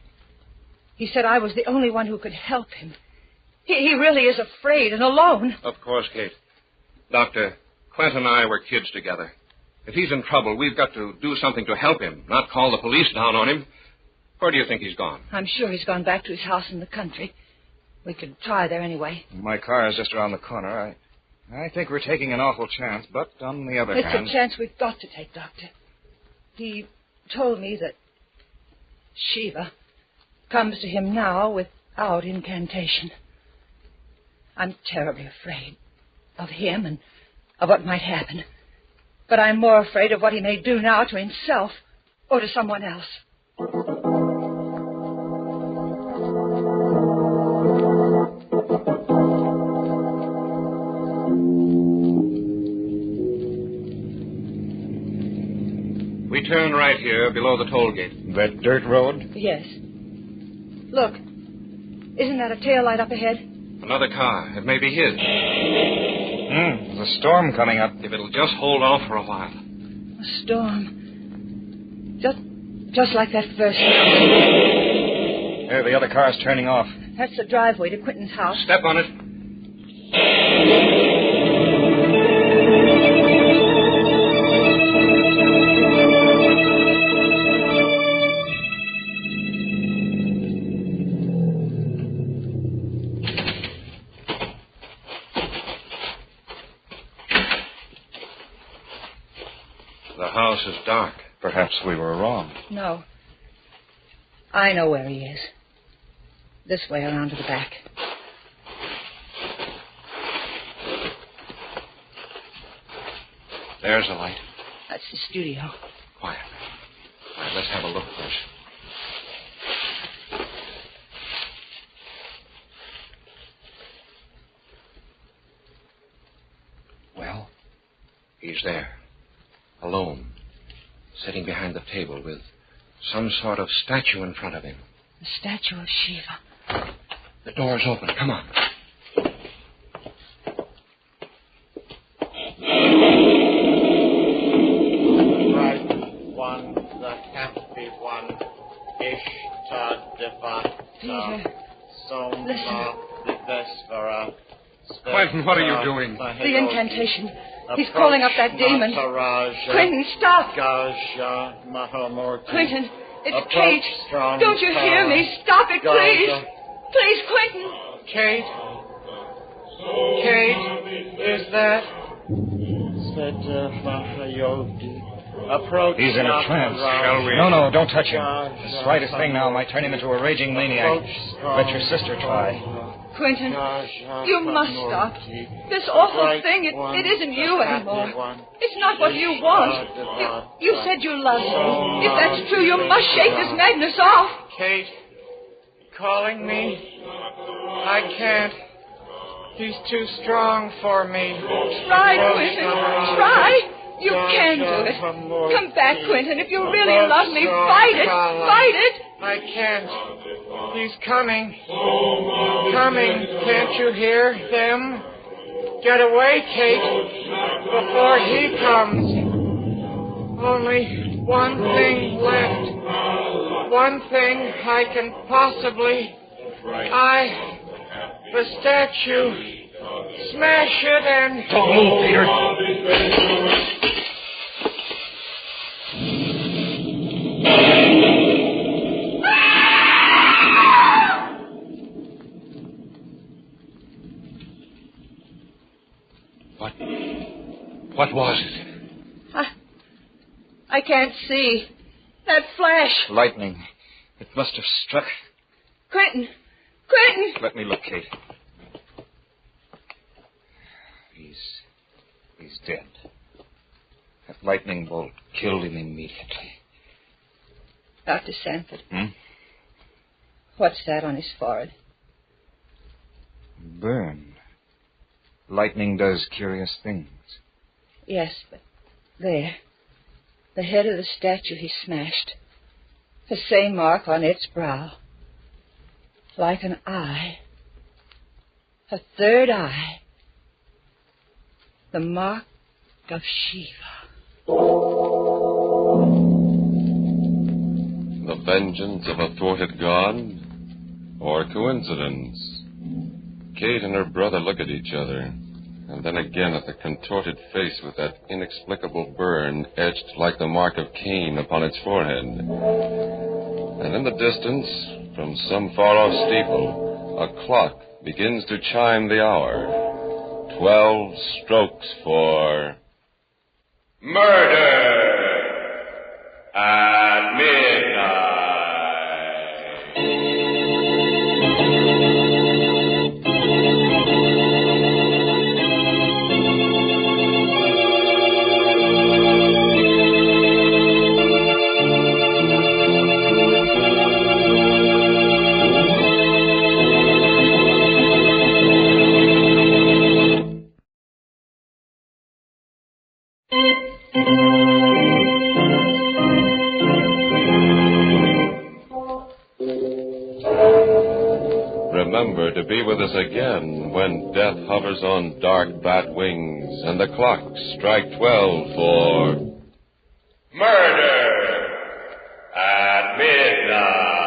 He said I was the only one who could help him. He really is afraid and alone. Of course, Kate. Doctor, Quint and I were kids together. If he's in trouble, we've got to do something to help him, not call the police down on him. Where do you think he's gone? I'm sure he's gone back to his house in the country. We could try there anyway. My car is just around the corner. I think we're taking an awful chance, but on the other hand... It's a chance we've got to take, Doctor. He told me that Shiva comes to him now without incantation. I'm terribly afraid of him and of what might happen. But I'm more afraid of what he may do now to himself or to someone else. We turn right here below the toll gate. That dirt road? Yes. Look, isn't that a tail light up ahead? Another car. It may be his. There's a storm coming up. If it'll just hold off for a while. A storm. Just like that first night. There, the other car's turning off. That's the driveway to Quentin's house. Step on it. The house is dark. Perhaps we were wrong. No. I know where he is. This way around to the back. There's a light. That's the studio. Quiet. All right, let's have a look first. Well, he's there. Alone. Sitting behind the table with some sort of statue in front of him. The statue of Shiva. The door's open. Come on. Right one, the happy one, Ishtadevata, Peter, Soma, Vivesvara. Quentin, what are you doing? The incantation. He's calling up that demon. Quentin, stop. Quentin, it's Kate. Don't you hear me? Stop it, please. Please, Quentin. Kate? Kate, is that? Approach. He's in a trance. Shall we? No, don't touch him. The slightest thing now might turn him into a raging maniac. Let your sister try. Quentin, you must stop. This awful thing, it isn't you anymore. It's not what you want. You said you loved me. If that's true, you must shake this madness off. Kate, calling me? I can't. He's too strong for me. Try, Quentin. Try. You can do it. Come back, Quentin. If you really love me, fight it. Fight it. I can't. He's coming. Coming. Can't you hear them? Get away, Kate, before he comes. Only one thing left. One thing I can possibly... the statue. Smash it and... Don't move, Peter. What was it? I can't see. That flash. Lightning. It must have struck. Quentin. Quentin. Let me look, Kate. He's dead. That lightning bolt killed him immediately. Dr. Sanford. What's that on his forehead? Burn. Lightning does curious things. Yes, but there. The head of the statue he smashed. The same mark on its brow. Like an eye. A third eye. The mark of Shiva. The vengeance of a thwarted god? Or coincidence? Kate and her brother look at each other, and then again at the contorted face with that inexplicable burn etched like the mark of Cain upon its forehead. And in the distance, from some far-off steeple, a clock begins to chime the hour. 12 strokes for... Murder at midnight. Remember to be with us again when death hovers on dark bat wings and the clocks strike 12 for... Murder at midnight.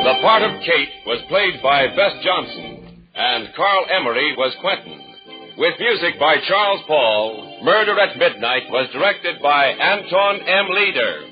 The part of Kate was played by Bess Johnson, and Carl Emery was Quentin. With music by Charles Paul, Murder at Midnight was directed by Anton M. Leader.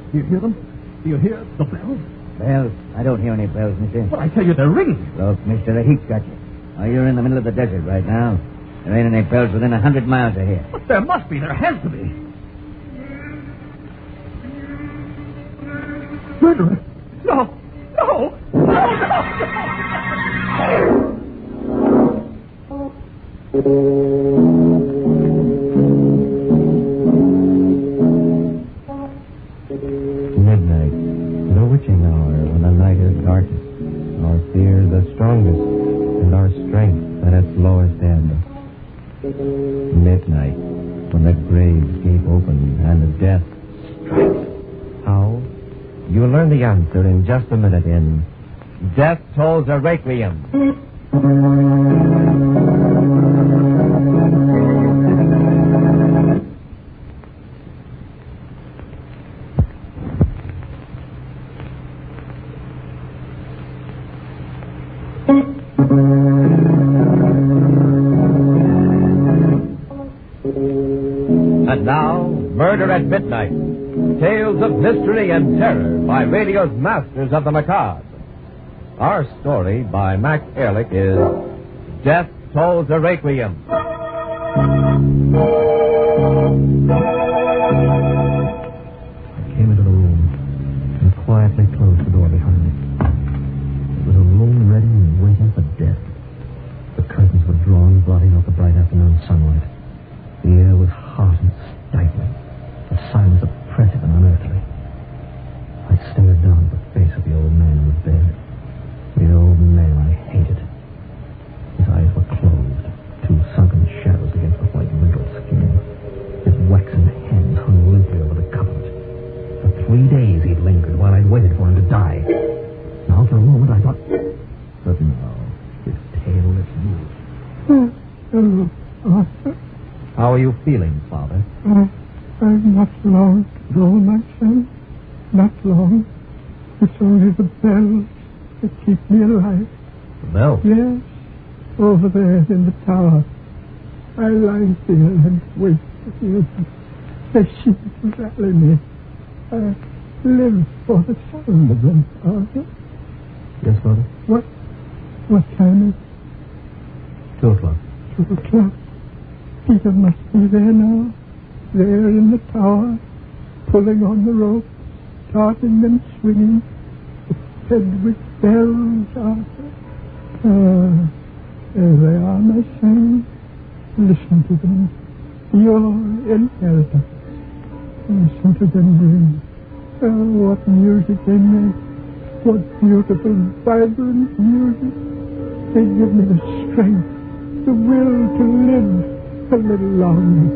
Do you hear them? Do you hear the bells? Bells? I don't hear any bells, mister. But I tell you, they're ringing. Look, mister, the heat's got you. Oh, you're in the middle of the desert right now. There ain't any bells within 100 miles of here. But there must be. There has to be. Murderer! No! No! No! Midnight, the witching hour when the night is darkest, our fear the strongest, and our strength at its lowest ebb. Midnight, when the graves gape open and the death strikes. How? You'll learn the answer in just a minute in Death Tolls a Requiem. And now, Murder at Midnight. Tales of mystery and terror by radio's masters of the macabre. Our story by Max Ehrlich is Death Tolls a Requiem. I came into the room and quietly closed the door behind me. It was alone, ready and waiting for death. The curtains were drawn, blotting out the bright afternoon sunlight. The air was hot and stifling. The silence oppressive and unearthly. I stared down at the face of the old man in the bed. The old man I hated. His eyes were closed, two sunken shadows against the white wrinkled skin. His waxen hands hung limply over the coverlet. For 3 days he'd lingered while I'd waited for him to die. Now for a moment I thought How are you feeling, Father? I've not long to go, my son. Not long. It's only the bells that keep me alive. The bells? Yes. Over there in the tower. I lie still and wait for you. They seem to rally me. I live for the sound of them, Father. Yes, Father? What time is it? 2 o'clock. 2 o'clock. Peter must be there now. There in the tower, pulling on the rope, starting them swinging. The Pedwick bells, Arthur. There they are, my son. Listen to them. Your inheritance. Listen to them ring. Oh, what music they make. What beautiful, vibrant music. They give me the strength, the will to live a little longer.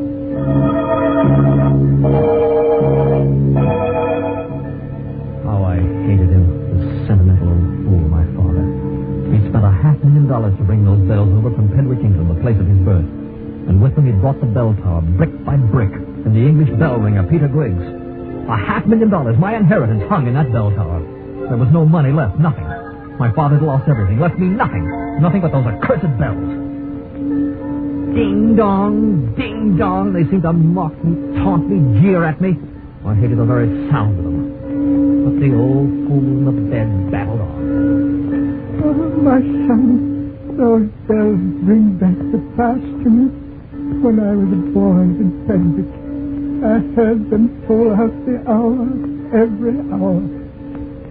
How I hated him, the sentimental old fool, my father. He'd spent $500,000 to bring those bells over from Pedwick, England, the place of his birth. And with them he'd bought the bell tower, brick by brick, and the English bell ringer, Peter Griggs. $500,000, my inheritance, hung in that bell tower. There was no money left, nothing. My father'd lost everything, left me nothing. Nothing but those accursed bells. Ding dong, ding dong. They seemed to mock me, taunt me, jeer at me. I hated the very sound of them. But the old fool in the bed babbled on. Oh, my son, those bells bring back the past to me. When I was a boy in Pedwick, I heard them pull out the hour, every hour.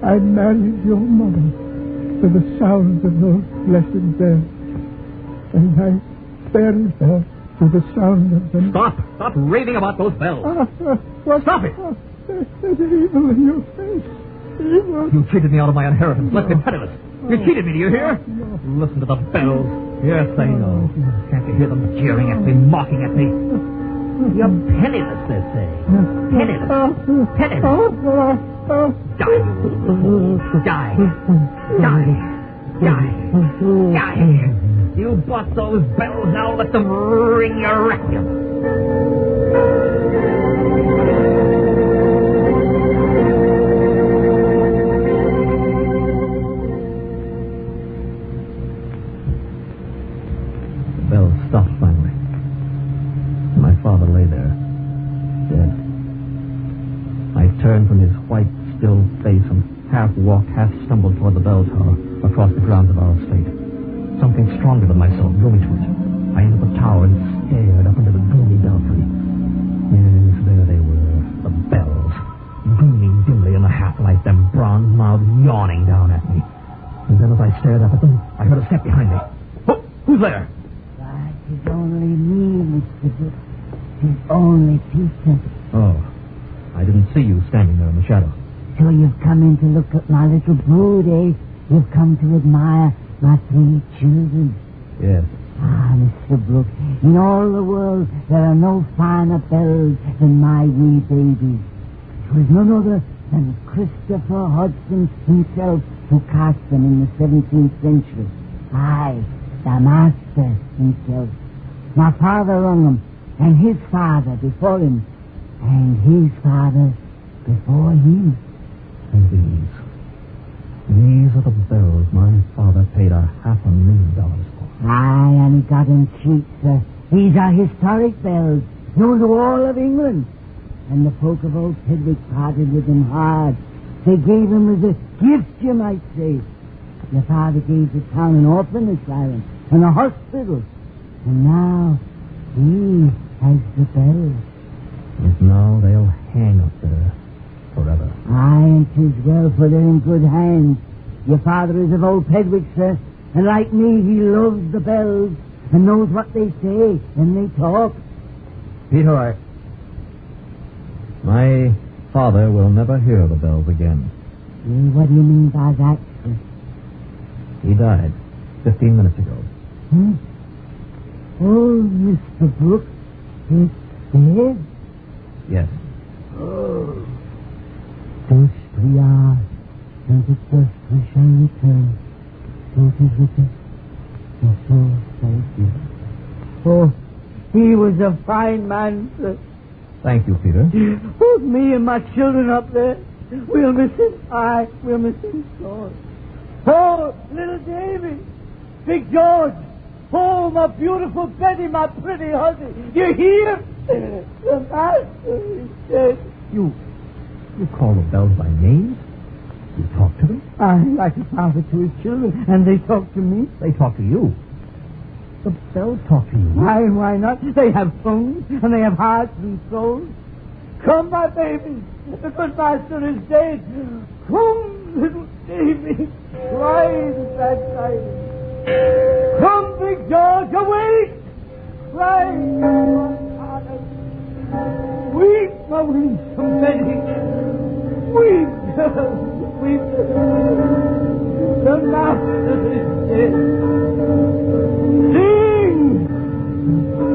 I married your mother to the sound of those blessed bells. And I buried her to the sound of them. Stop raving about those bells. Stop it. There's evil in your face. Evil. You cheated me out of my inheritance, left me penniless. You cheated me, do you hear? Listen to the bells. Yes, I know. Can't you hear them jeering at me, mocking at me? You're penniless, they say. Penniless. Penniless. Die, you fool. Die. You bought those bells, now let them ring your requiem. Stopped finally. My father lay there, dead. I turned from his white, still face and half walked, half stumbled toward the bell tower across the grounds of our estate. Something stronger than myself drew me to it. I entered the tower and stared up into the gloomy belfry. Yes, there they were, the bells, gleaming dimly in the half-light, them bronze mouths yawning down at me. And then as I stared up at them, I heard a step behind me. Oh, who's there? It's only me, Mr. Brooks. It's only Peter. Oh, I didn't see you standing there in the shadow. So you've come in to look at my little brood, eh? You've come to admire my 3 children. Yes. Ah, Mr. Brooks, in all the world there are no finer bells than my wee babies. It was none other than Christopher Hodgson himself who cast them in the 17th century. Aye, the master himself. My father rung him, and his father before him, and his father before him. And these are the bells my father paid $500,000 for. Aye, and he got him cheap, sir. These are historic bells, known to all of England. And the folk of old Pedwick parted with them hard. They gave him as a gift, you might say. Your father gave the town an orphan asylum and a hospital. And now he has the bells. And now they'll hang up there forever. Aye, and 'tis well, for they're in good hands. Your father is of old Pedwick, sir, and like me, he loves the bells and knows what they say and they talk. Peter, my father will never hear the bells again. What do you mean by that, sir? He died 15 minutes ago. Hmm? Oh, Mr. Brooks, he's dead? Yes. Oh. Dust we are, and to dust we shall return. So it is written, your soul shall be. Oh, He was a fine man, sir. Thank you, Peter. Put me and my children up there. We'll miss him. We'll miss him so. Oh, little Davy. Big George. Oh, my beautiful Betty, my pretty husband. You hear? The master is dead. You call the bells by name? You talk to them? I like a father to his children, and they talk to me. They talk to you. The bells talk to you. Why not? They have phones, and they have hearts and souls. Come, my babies. The good master is dead. Come, little Davy. Cry that night. Come, Big George, awake. Cry, my father. Weep, my winsome Betty. Weep, weep. The master is dead.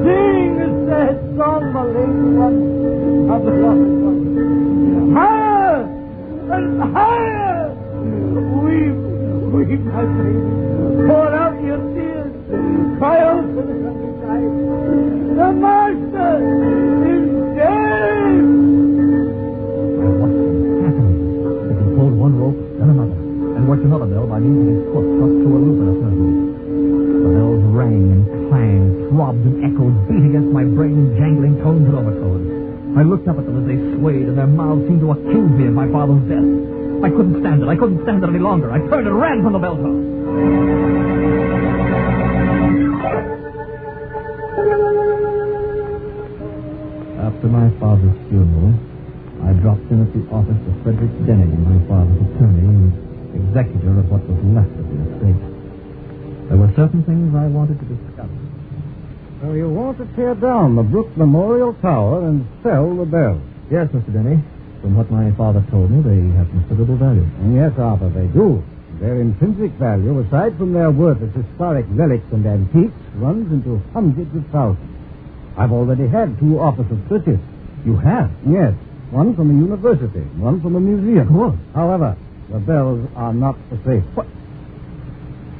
Sing a sad song, my lady one of the lovely one. Higher and higher. Weep, weep, my baby. Pour out your tears. Cry out to the countryside. The master is dead. I watched him fascinated. As he pulled one rope, then another, and worked another bell by means of his foot thrust through a loop in a circle. The bells rang and clanged, throbbed and echoed, beat against my brain, jangling tones and overtones. I looked up at them as they swayed, and their mouths seemed to accuse me of my father's death. I couldn't stand it. I couldn't stand it any longer. I turned and ran from the bell tower. After my father's funeral, I dropped in at the office of Frederick Denny, my father's attorney and executor of what was left of the estate. There were certain things I wanted to discuss. So you want to tear down the Brooks Memorial Tower and sell the bells? Yes, Mr. Denny. From what my father told me, they have considerable value. Yes, Arthur, they do. Their intrinsic value, aside from their worth as historic relics and antiques, runs into hundreds of thousands. I've already had 2 offers of purchase. You have? Yes. One from the university, one from a museum. Good. However, the bells are not for sale. What?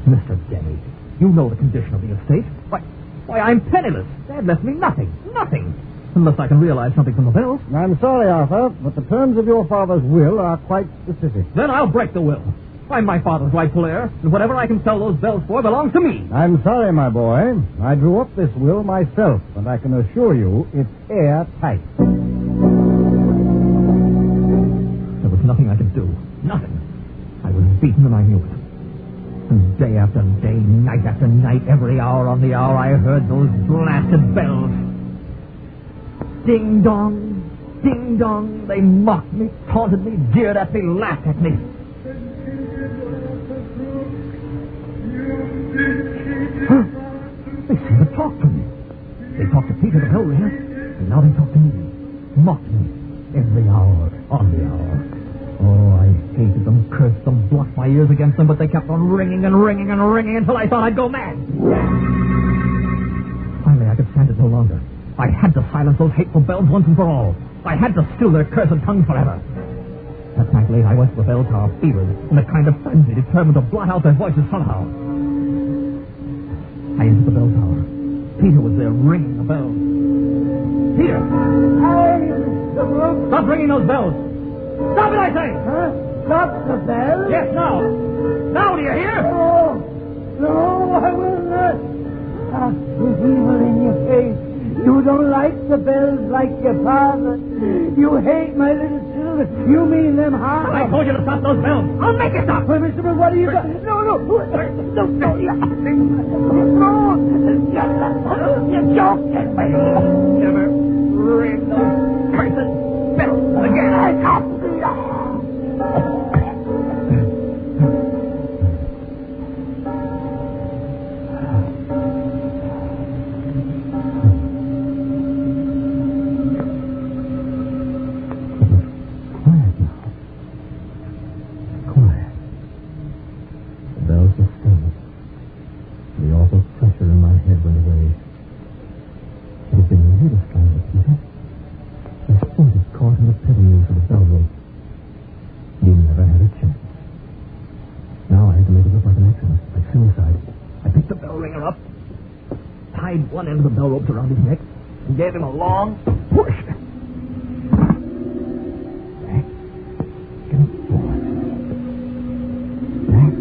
Mr. Denny, you know the condition of the estate. Why, I'm penniless. Dad left me nothing. Nothing. Unless I can realize something from the bells. I'm sorry, Arthur, but the terms of your father's will are quite specific. Then I'll break the will. I'm my father's rightful heir, and whatever I can sell those bells for belongs to me. I'm sorry, my boy. I drew up this will myself, and I can assure you it's airtight. There was nothing I could do. Nothing. I was beaten and I knew it. And day after day, night after night, every hour on the hour, I heard those blasted bells. Ding dong, ding dong. They mocked me, taunted me, jeered at me, laughed at me. They seem to talk to me. They talked to Peter the bell ringer, and now they talk to me. Mocked me every hour on the hour. Oh, I hated them, cursed them, blocked my ears against them, but they kept on ringing and ringing and ringing until I thought I'd go mad. Finally, I could stand it no longer. I had to silence those hateful bells once and for all. I had to still their cursed tongues forever. That night late, I went to the bell tower, fevered, in a kind of frenzy, determined to blot out their voices somehow. I entered the bell tower. Peter was there, ringing the bells. Peter! Stop ringing those bells! Stop it, I say! Huh? Stop the bells? Yes, now! Now, do you hear? No, I will not. There's evil in your face. You don't like the bells like your father. You hate my little children. You mean them harm. I told you to stop those bells. I'll make you stop. Wait, Mr. Bill, what are you doing? No. No. You're joking me. Never ring those cursed bells again. One end of the bell rope around his neck, gave him a long push. Back and forth. Back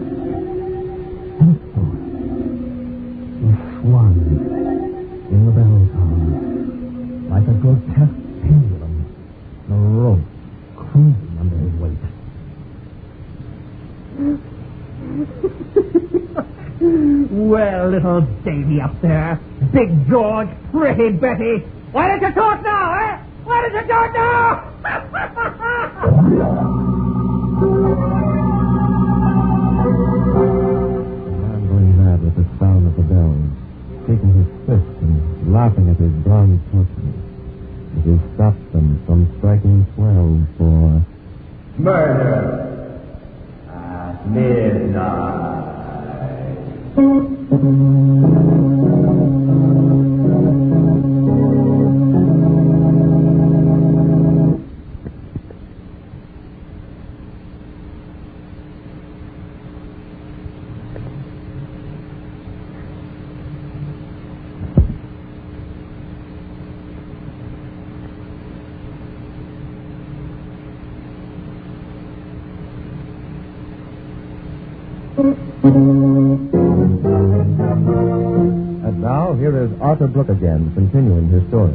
and forth. He swung in the bell tower like a grotesque pendulum, the rope cruising under his weight. Well, little Davy up there, Big George, pretty Betty, why don't you talk now, eh? Why don't you talk now? The man going mad with the sound of the bells, shaking his fist and laughing at his bronze horsemen, as he stopped them from striking 12 for Murder at midnight. And now, here is Arthur Brooke again, continuing his story.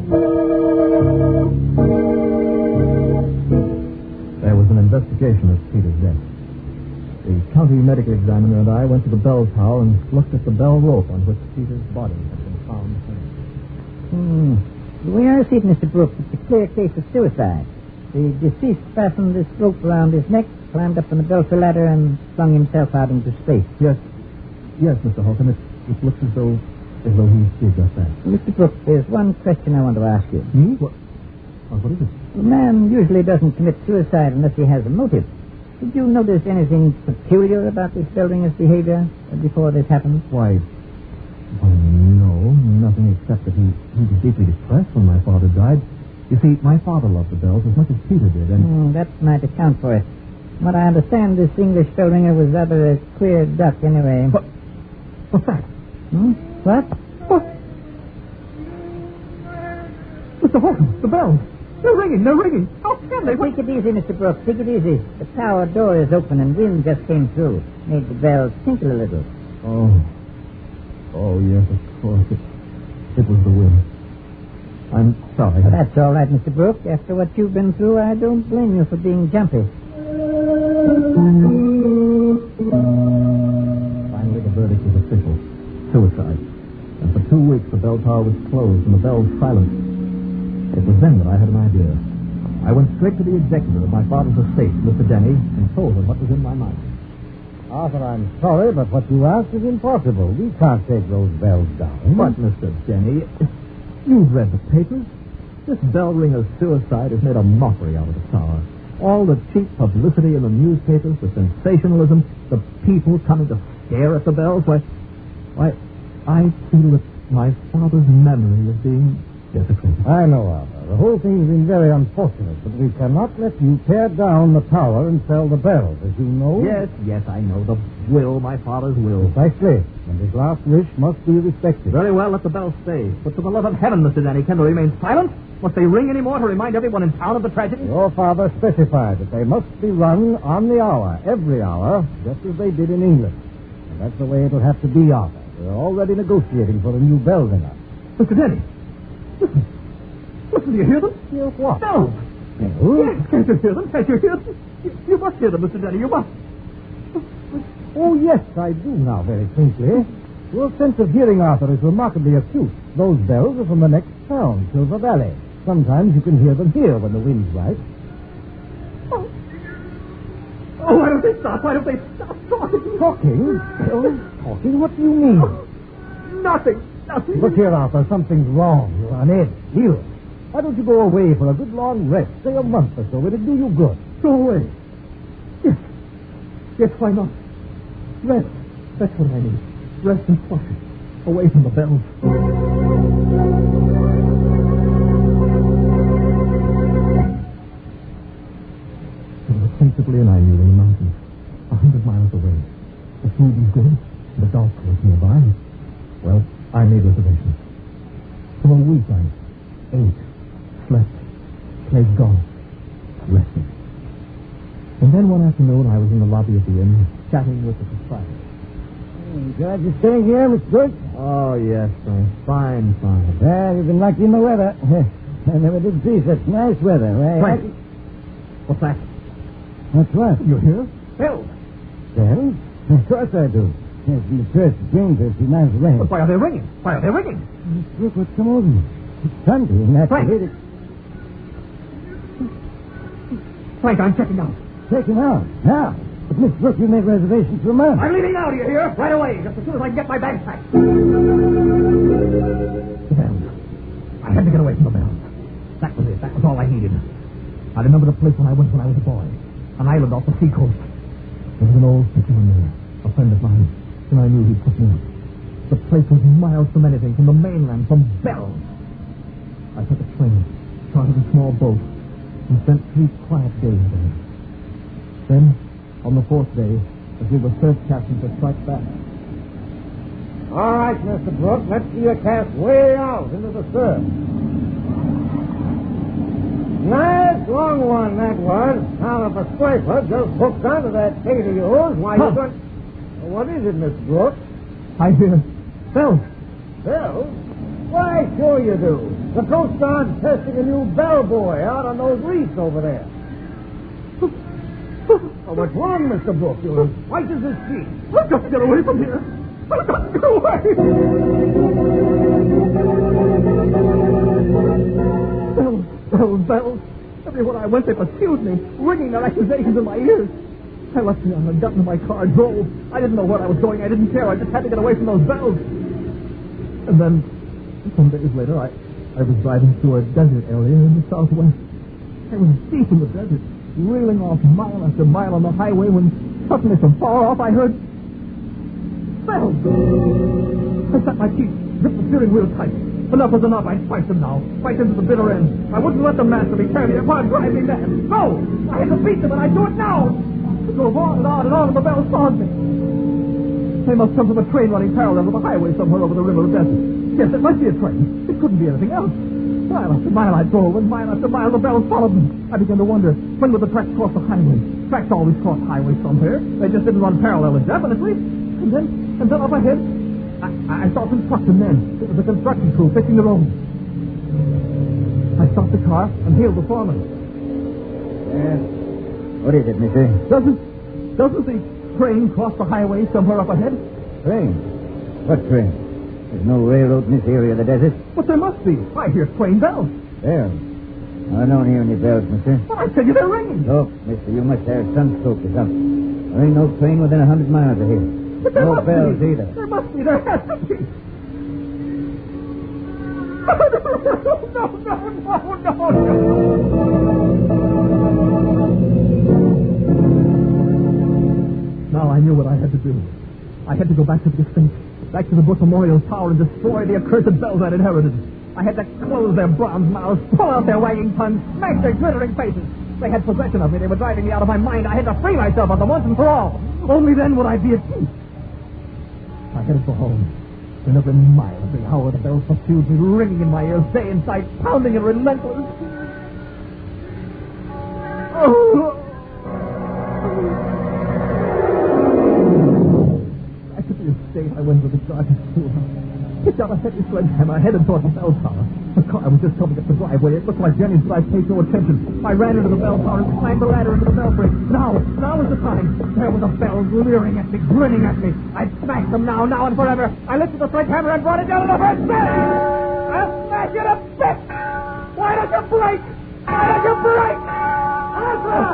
There was an investigation of Peter's death. The county medical examiner and I went to the bell tower and looked at the bell rope on which Peter's body had been found. The way I see it, Mr. Brooks, it's a clear case of suicide. The deceased fastened this rope around his neck, climbed up on the belfry ladder, and flung himself out into space. Yes, Mr. Holcomb, it looks as though he did just that. Mr. Brooks, there's one question I want to ask you. What is it? A man usually doesn't commit suicide unless he has a motive. Did you notice anything peculiar about this bell ringer's behavior before this happened? Why, no, nothing except that he was deeply depressed when my father died. You see, my father loved the bells as much as Peter did, and... that might account for it. From what I understand, this English bell ringer was rather a queer duck anyway. What's that? What? Mr. Holcomb, the bells. They're ringing. How can they? Take it easy, Mr. Brooks. Take it easy. The tower door is open and wind just came through. Made the bells tinkle a little. Oh, yes, of course. It was the wind. I'm sorry. Well, that's all right, Mr. Brooks. After what you've been through, I don't blame you for being jumpy. Finally, the verdict was official. Suicide. And for 2 weeks, the bell tower was closed and the bells silent. It was then that I had an idea. I went straight to the executor of my father's estate, Mr. Denny, and told him what was in my mind. Arthur, I'm sorry, but what you asked is impossible. We can't take those bells down. But, Mr. Denny, you've read the papers. This bell ringer's suicide has made a mockery out of the tower. All the cheap publicity in the newspapers, the sensationalism, the people coming to stare at the bells. Why, I feel that my father's memory is being desecrated. I know, Arthur. The whole thing's been very unfortunate, but we cannot let you tear down the tower and sell the bells, as you know. Yes, I know. The will, my father's will. Precisely. And his last wish must be respected. Very well, let the bells stay. But for the love of heaven, Mr. Denny, can they remain silent? Must they ring any more to remind everyone in town of the tragedy? Your father specified that they must be rung on the hour, every hour, just as they did in England. And that's the way it'll have to be, Arthur. We're already negotiating for a new bell ringer. Mr. Denny, listen, do you hear them? Hear what? Bells. No. Yes, can't you hear them? Can't you hear them? You must hear them, Mr. Denny, you must. Oh, yes, I do now, very faintly. Your sense of hearing, Arthur, is remarkably acute. Those bells are from the next town, Silver Valley. Sometimes you can hear them here when the wind's right. Oh, why don't they stop? Why don't they stop talking? Talking? Talking? What do you mean? Nothing. Look here, Arthur, something's wrong. You're on edge. Here. Why don't you go away for a good long rest? Say a month or so. It'd do you good. Go away? Yes, why not? Rest. That's what I need. Rest and quiet. Away from the bells. There was a principally and I knew in the mountains, 100 miles away. The food was good, and the golf course nearby. Well, I made reservations. For a week, ate, slept, played golf, rested. And then one afternoon I was in the lobby of the inn, chatting with the proprietor. Glad you're staying here, Mr. Brooks. Oh, yes, sir. Fine. Well, you've been lucky in the weather. I never did see such nice weather. Frank, what's that? What's what? You hear? Bells. Bells? Of course I do. Yes, in the church, the Greenfield, see nice rain. But why are they ringing? Look what's come over me. It's thundering. Frank, I'm checking out. Checking out? Now? But, Miss Brooks, you made reservations for a month. I'm leaving now, do you hear? Right away, just as soon as I can get my bags packed. The bells. I had to get away from the bells. That was it. That was all I needed. I remember the place when I went when I was a boy. An island off the seacoast. There was an old fisherman there, a friend of mine, and I knew he'd put me up. The place was miles from anything, from the mainland, from bells. I took a train, started a small boat, and spent 3 quiet days there. Then, on the 4th day, as we were surf casting to strike back. All right, Mr. Brooks, let's see you cast way out into the surf. Nice long one that was. Now, if a striper just hooks onto that bait of yours, why, you're going... What is it, Miss Brooks? I hear bells. Bells? Why, sure you do. The Coast Guard's testing a new bellboy out on those reefs over there. Oh, what's wrong, Mr. Brooks? You're as white as a sheet. I've got to get away from here. I've got to get away. Bells. Everywhere I went, they pursued me, ringing their accusations in my ears. I left the island, got into my car, drove. I didn't know where I was going. I didn't care. I just had to get away from those bells. And then, some days later, I was driving through a desert area in the southwest. I was deep in the desert, reeling off mile after mile on the highway when suddenly from far off I heard bells. I set my teeth, gripped the steering wheel tight. Enough was enough. I'd fight them now. Fight them to the bitter end. I wouldn't let them master me, tear me apart, drive me mad. No! I had to beat them, and I'd do it now! I drove on, and the bells followed me. They must come from a train running parallel to the highway somewhere over the river of desert. Yes, it must be a train. It couldn't be anything else. Mile after mile I drove, and mile after mile the bells followed me. I began to wonder, when would the tracks cross the highway? Tracks always cross highways somewhere. They just didn't run parallel indefinitely. And then up ahead, I saw some trucks and men. It was a construction crew fixing the road. I stopped the car and hailed the foreman. What is it, mister? Doesn't the train cross the highway somewhere up ahead? Train? What train? There's no railroad in this area of the desert. But there must be. I hear train bells. Bells? I don't hear any bells, mister. Well, I tell you, they're ringing. Look, mister, you must have sunstroke or something. There ain't no train within 100 miles of here. But there no must bells be. either. There must be. There has to be. No. Now I knew what I had to do. I had to go back to the estate, back to the Bush Memorial Tower, and destroy the accursed bells I'd inherited. I had to close their bronze mouths, pull out their wagging tongues, smash their glittering faces. They had possession of me. They were driving me out of my mind. I had to free myself of them once and for all. Only then would I be at peace. I headed for home. And every mile, every hour, the bells pursued me, ringing in my ears, day and night, pounding and relentless. Back at the estate, I went to the garden schoolhouse, picked out a heavy sledgehammer, headed toward the bell tower. The car was just coming up the driveway. It looked like Jenny's, but I paid no attention. I ran into the bell tower and climbed the ladder into the belfry. Now was the time. There were the bells leering at me, grinning at me. I'd smash them now and forever. I lifted the sledgehammer and brought it down to the first bit. I'll smash it a bit. Why don't you break? Why don't you break? Arthur!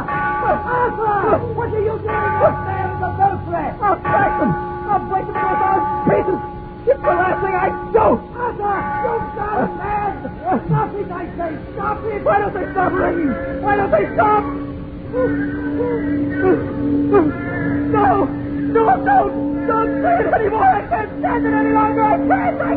What are you doing upstairs in the belfry? I'll smash them. I'll break them into 1,000 pieces. It's the last thing I do! Arthur! Don't stop, man! Stop it, I say! Stop it! Why don't they stop ringing? Why don't they stop? No! Don't say it anymore! I can't stand it any longer! I can't!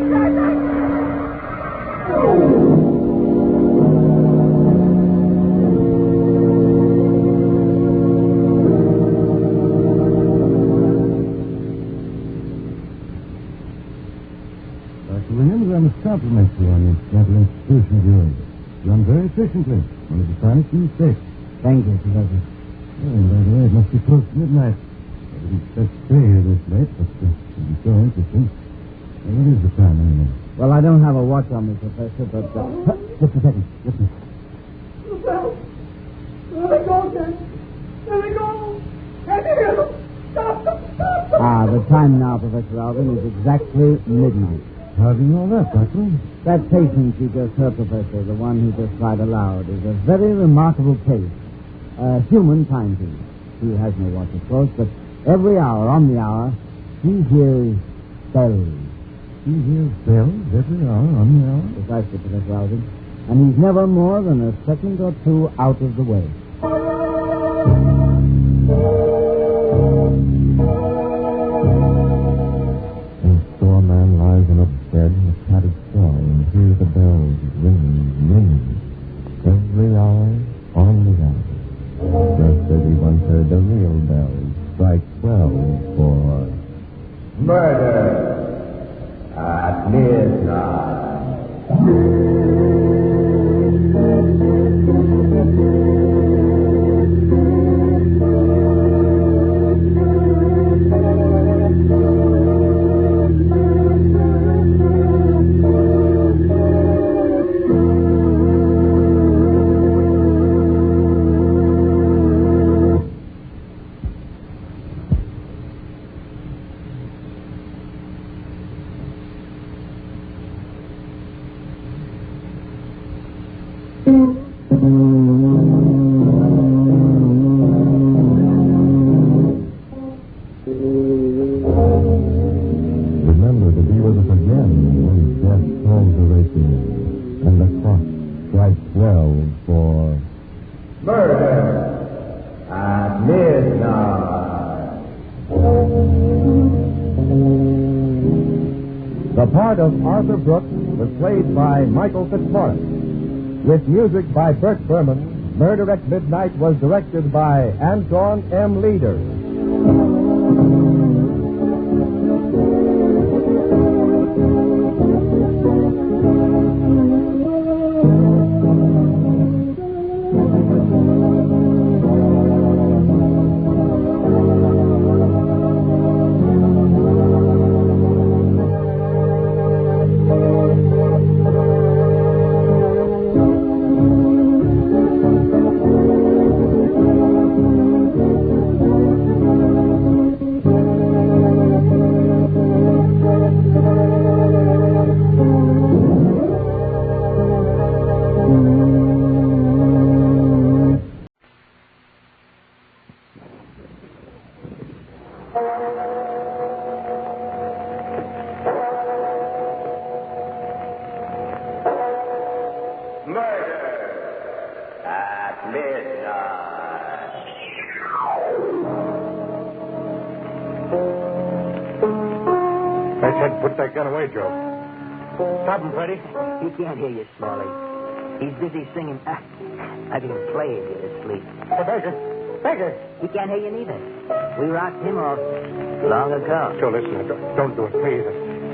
Remember, I must compliment you on this gentle institution of yours. very efficiently. One of the finest in the state. Thank you, Professor. Oh, and by the way, it must be close to midnight. I didn't expect to stay here this late, but it'll be so interesting. What is the time, anyway? Well, I don't have a watch on me, Professor, but... just a second. Listen. There they go again. There they go. Can't hear them. Stop them. Stop them. The time now, Professor Alvin, is exactly midnight. How do you know that, Doctor? That patient you just heard, Professor, the one who just cried aloud, is a very remarkable case. A human timepiece. He has no watch, of course, but every hour, on the hour, he hears bells. He hears bells every hour, on the hour? Precisely, Professor Alvin. And he's never more than a second or two out of the way. On a bed in a padded cell and hear the bells ringing. Every hour, on the hour. Just as he once heard the real bells strike 12 for... Murder at midnight. Remember to be with us again when death calls the Requiem and the clock strikes 12 for... Murder at midnight. The part of Arthur Brooks was played by Michael Fitzmaurice. With music by Bert Berman, Murder at Midnight was directed by Anton M. Leader. I said put that gun away, Joe. Stop him, Freddie. He can't hear you, Smalley. He's busy singing. I can play if you're asleep. Beggar. He can't hear you neither. We rocked him off long ago. Joe, listen, don't do it, please.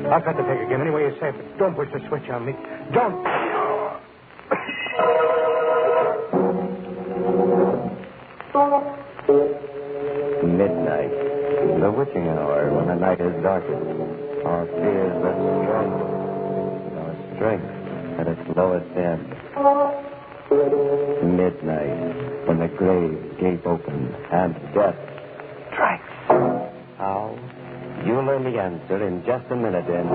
I'll cut the peg again any way you say it, but don't push the switch on me. Don't. Midnight, the witching hour when the night is darkest. Our fears are strongest, our strength at its lowest ebb. Midnight, when the grave gape opens and death strikes. How? You'll learn the answer in just a minute in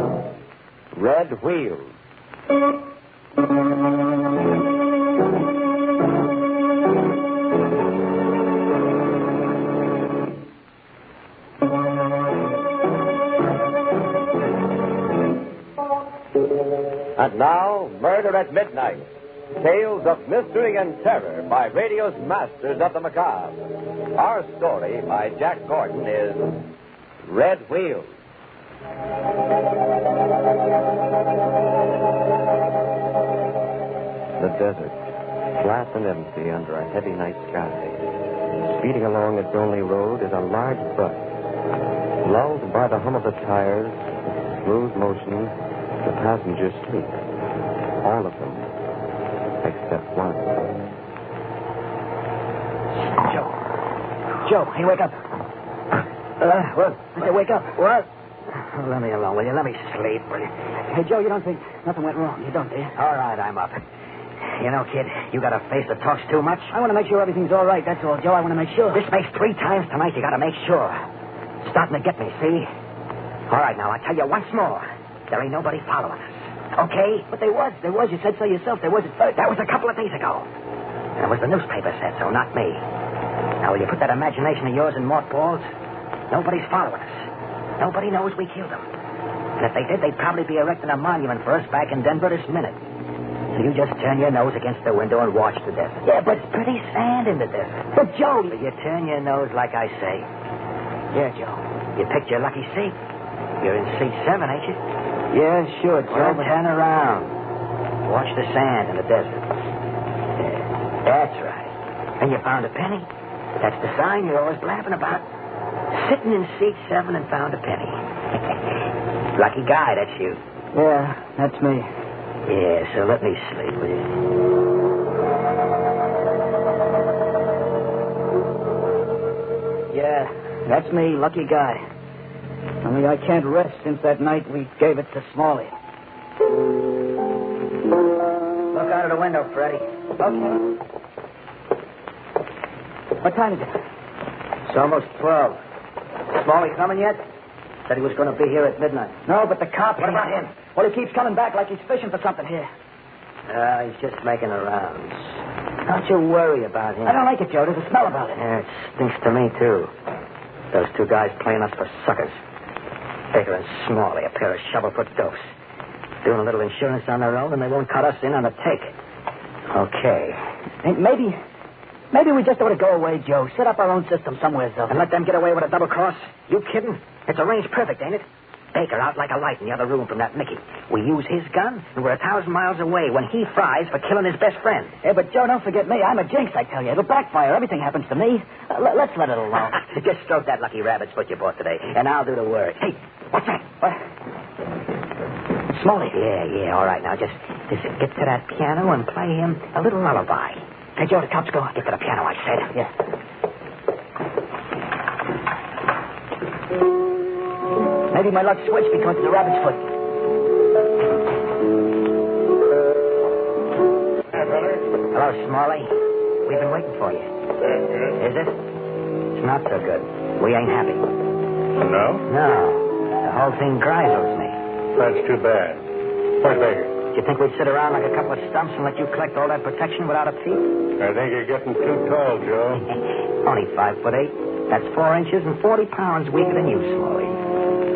Red Wheels. And now, Murder at Midnight. Tales of mystery and terror by radio's masters of the macabre. Our story by Jack Gordon is Red Wheels. The desert, flat and empty under a heavy night sky. Speeding along its only road is a large bus. Lulled by the hum of the tires, its smooth motion, the passengers sleep. All of them, except Joe, hey, wake up. What? I said, wake up. What? Oh, let me alone, will you? Let me sleep, will you? Hey, Joe, you don't think nothing went wrong? You don't, do you? All right, I'm up. You know, kid, you got a face that talks too much. I want to make sure everything's all right, that's all, Joe. I want to make sure. This makes 3 times tonight. You got to make sure. Starting to get me, see? All right, now, I'll tell you once more. There ain't nobody following us. Okay? But there was. You said so yourself. There was at first. That was a couple of days ago. And it was the newspaper said so, not me. Now, will you put that imagination of yours in mothballs? Nobody's following us. Nobody knows we killed them. And if they did, they'd probably be erecting a monument for us back in Denver this minute. So you just turn your nose against the window and watch the desert. Yeah, but it's pretty sand in the desert. But, Joe... So you turn your nose like I say. Yeah, Joe. You picked your lucky seat. You're in seat 7, ain't you? Yeah, sure, Joe. Well, turn around. Watch the sand in the desert. Yeah, that's right. And you found a penny. That's the sign you're always blabbing about. Sitting in seat 7 and found a penny. Lucky guy, that's you. Yeah, that's me. Yeah, so let me sleep, will you? Yeah, that's me, lucky guy. Only I can't rest since that night we gave it to Smalley. Look out of the window, Freddie. Okay. What time is it? It's almost 12. Smalley coming yet? Said he was going to be here at midnight. No, but the cop... What about him? Well, he keeps coming back like he's fishing for something here. He's just making the rounds. Don't you worry about him. I don't like it, Joe. There's a smell about it. Yeah, it stinks to me, too. Those 2 guys playing us for suckers. Baker and Smalley, a pair of shovel-foot dopes. Doing a little insurance on their own, and they won't cut us in on the take. Okay. Maybe we just ought to go away, Joe. Set up our own system somewhere, though. And let them get away with a double cross? You kidding? It's arranged perfect, ain't it? Baker out like a light in the other room from that Mickey. We use his gun, and we're 1,000 miles away when he fries for killing his best friend. Yeah, but, Joe, don't forget me. I'm a jinx, I tell you. It'll backfire. Everything happens to me. Let's let it alone. Just stroke that lucky rabbit's foot you bought today, and I'll do the work. Hey, what's that? What? Smalley. Yeah, all right. Now, just get to that piano and play him a little lullaby. Hey, Joe, the cops go. Get to the piano, I said. Yeah. Maybe my luck switched because of the rabbit's foot. Hey, brother. Hello, Smalley. We've been waiting for you. That's good. Is it? It's not so good. We ain't happy. No? No. The whole thing grisels me. That's too bad. Where's Baker? Do you think we'd sit around like a couple of stumps and let you collect all that protection without a peep? I think you're getting too tall, Joe. Only 5'8". That's 4 inches and 40 pounds weaker than you, Smalley.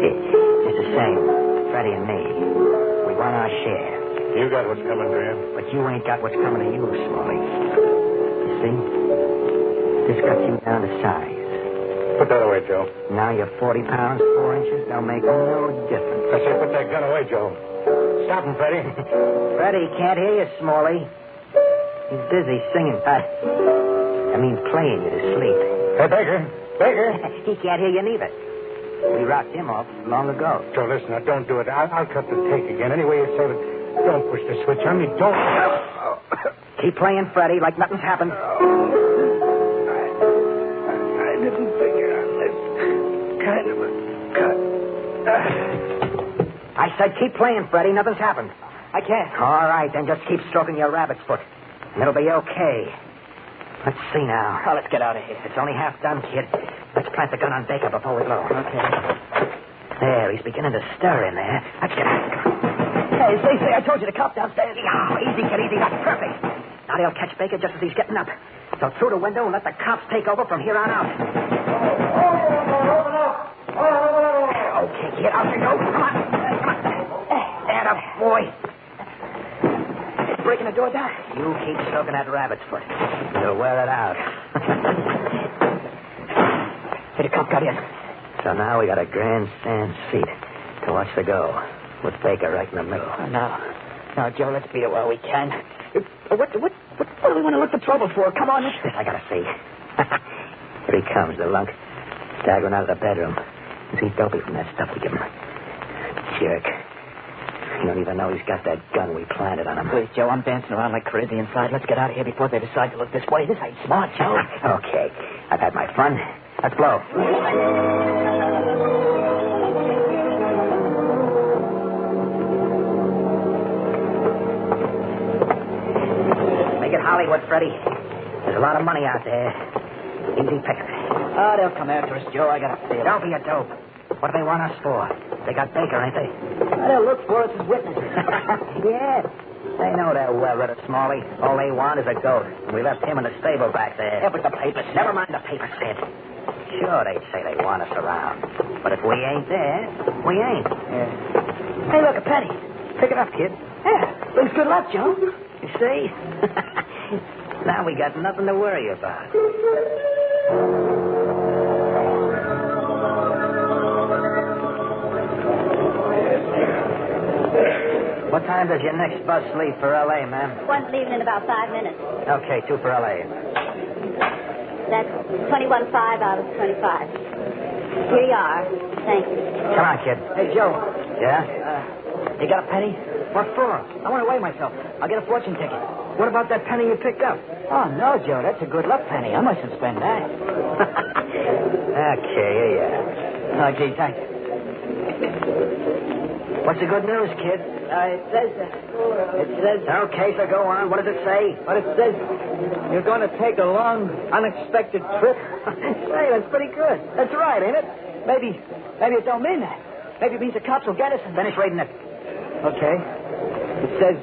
It's the same. Freddie and me. We want our share. You got what's coming to you. But you ain't got what's coming to you, Smalley. You see? This cuts you down to size. Put that away, Joe. Now you're 40 pounds, 4 inches. They'll make no difference. I say, put that gun away, Joe. Stop him, Freddie. Freddie can't hear you, Smalley. He's busy singing. I mean, playing you to sleep. Hey, Baker. Baker. He can't hear you neither. We rocked him off long ago. Joe, listen, now, don't do it. I'll cut the take again. Any way you say it. Don't push the switch on me. Don't. Keep playing, Freddie, like nothing's happened. I didn't figure on this kind of a cut. I said keep playing, Freddie. Nothing's happened. I can't. All right, then just keep stroking your rabbit's foot. And it'll be okay. Let's see now. Oh, let's get out of here. It's only half done, kid. Let's plant the gun on Baker before we blow. Okay. There, he's beginning to stir in there. Let's get out. Hey, say, I told you the cop downstairs. Oh, easy, kid, easy. That's perfect. Now they'll catch Baker just as he's getting up. So through the window and let the cops take over from here on out. Okay, kid, out you go. Come on. Atta boy. Breaking the door down. You keep stroking that rabbit's foot. You'll wear it out. Hey, the cop got in. So now we got a grandstand seat to watch the go, with Baker right in the middle. Now, Joe, let's beat it while we can. What do we want to look for trouble for? Come on. This I gotta see. Here he comes, the lunk. Staggering out of the bedroom. Is he dopey from that stuff we give him? Jerk. You don't even know he's got that gun we planted on him. Please, Joe, I'm dancing around like Caribbean side. Let's get out of here before they decide to look this way. This ain't smart, Joe. Okay. I've had my fun. Let's blow. Make it Hollywood, Freddie. There's a lot of money out there. Easy pick. Oh, they'll come after us, Joe. I got a feeling. Don't be a dope. What do they want us for? They got Baker, ain't they? They'll look for us as witnesses. Yeah. They know they're well rid of Smalley. All they want is a goat. We left him in the stable back there. Yeah, but the papers. Never mind the papers, Sid. Sure, they'd say they want us around. But if we ain't there, we ain't. Yeah. Hey, look, a penny. Pick it up, kid. Yeah. Brings good luck, Joe. You see? Now we got nothing to worry about. What time does your next bus leave for L.A., ma'am? One's leaving in about 5 minutes. Okay, 2 for L.A. That's 21.5 out of 25. Here you are. Thank you. Come on, kid. Hey, Joe. Yeah? You got a penny? What for? I want to weigh myself. I'll get a fortune ticket. What about that penny you picked up? Oh, no, Joe. That's a good luck penny. I mustn't spend that. Okay, yeah. Oh, gee, thanks. What's the good news, kid? It says... Okay, so go on. What does it say? What it says, you're going to take a long, unexpected trip. Say, that's pretty good. That's right, ain't it? Maybe it don't mean that. Maybe it means the cops will get us and... Finish reading it. Okay. It says,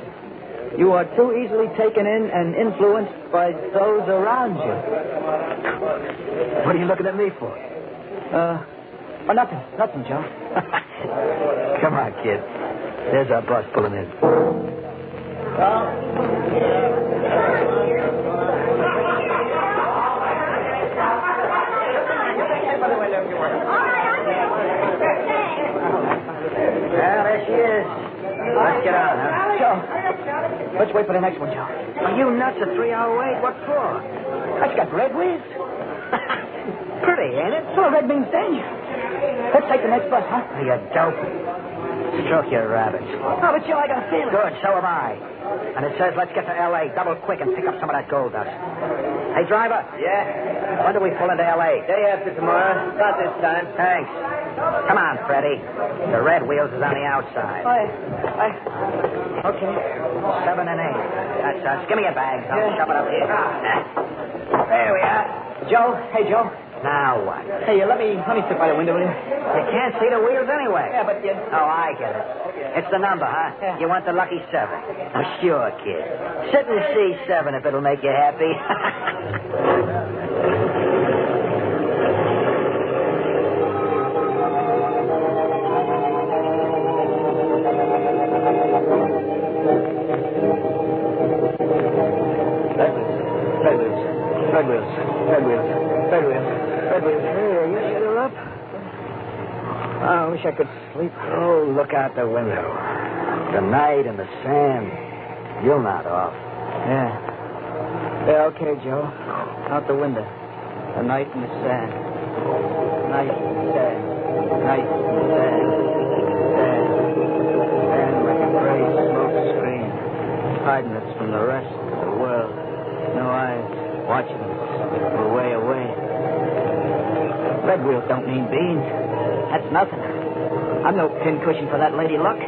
you are too easily taken in and influenced by those around you. What are you looking at me for? Oh, nothing, Joe. Come on, kid. There's our bus pulling in. Well, there she is. Let's get on, huh? Joe, let's wait for the next one, Joe. Are you nuts? A 3-hour wait? What for? That's got red wheels. Pretty, ain't it? So red means danger. Let's take the next bus, huh? You dope. Stroke your rabbits. Oh, but Joe, I got a feeling. Good, so have I. And it says let's get to L.A. double quick and pick up some of that gold dust. Hey, driver. Yeah? When do we pull into L.A.? Day after tomorrow. About this time. Thanks. Come on, Freddie. The red wheels is on the outside. Okay. 7 and 8. That's us. Give me your bags. I'll shove it up here. There we are. Joe. Hey, Joe. Now what? Hey, let me sit by the window, will you? You can't see the wheels anyway. Yeah, but you... Oh, I get it. It's the number, huh? Yeah. You want the lucky 7. Oh, sure, kid. Sit and see 7 if it'll make you happy. Red wheels. Hey, you still up? I wish I could sleep. Oh, look out the window. The night and the sand. You're not off. Yeah, okay, Joe. Out the window. The night and the sand. Night and the sand. Night and the sand. Sand. Sand like a gray smoke screen. Hiding us from the rest of the world. No eyes watching us. We're way away. Red wheels don't mean beans. That's nothing. I'm no pincushion for that lady Luck.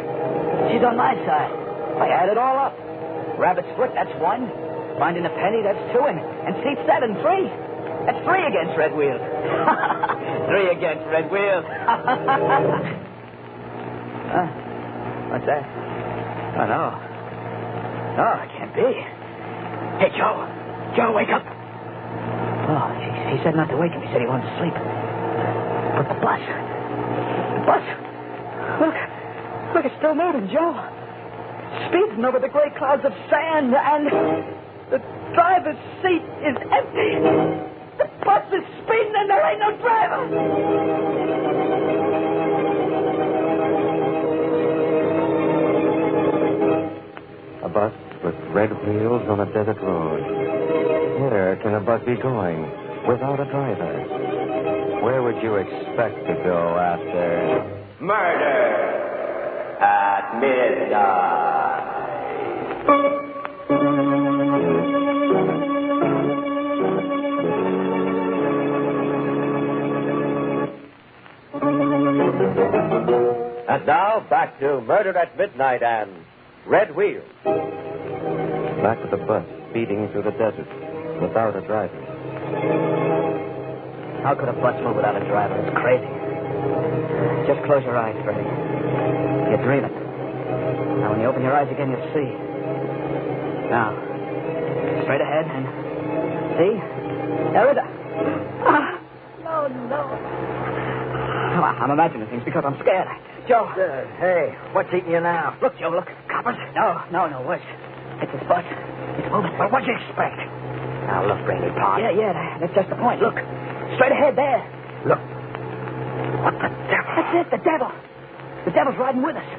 She's on my side. I add it all up. Rabbit's foot, that's 1. Finding a penny, that's 2. And seat 7, 3. That's 3 against red wheels. 3 against red wheels. What's that? Oh, no. No, it can't be. Hey, Joe. Joe, wake up. Oh, he said not to wake him. He said he wanted to sleep. But the bus. Look, it's still moving, Joe. Speeding over the gray clouds of sand, and the driver's seat is empty. The bus is speeding, and there ain't no driver. A bus with red wheels on a desert road. Where can a bus be going without a driver? Where would you expect to go after... Murder at midnight. now back to Murder at Midnight and Red Wheel. Back with the bus, speeding through the desert, without a driver. How could a bus move without a driver? It's crazy. Just close your eyes, Freddie. You're dreaming. Now, when you open your eyes again, you'll see. Now, straight ahead and... See? There it is. No. I'm imagining things because I'm scared. Joe. Hey, what's eating you now? Look, Joe, look. Coppers? No, worse. It's this bus. It's moving. Well, what'd you expect? Now, look, Brainy Pond. Yeah, that's just the point. Look. Straight ahead there. Look. What the devil? That's it, the devil. The devil's riding with us.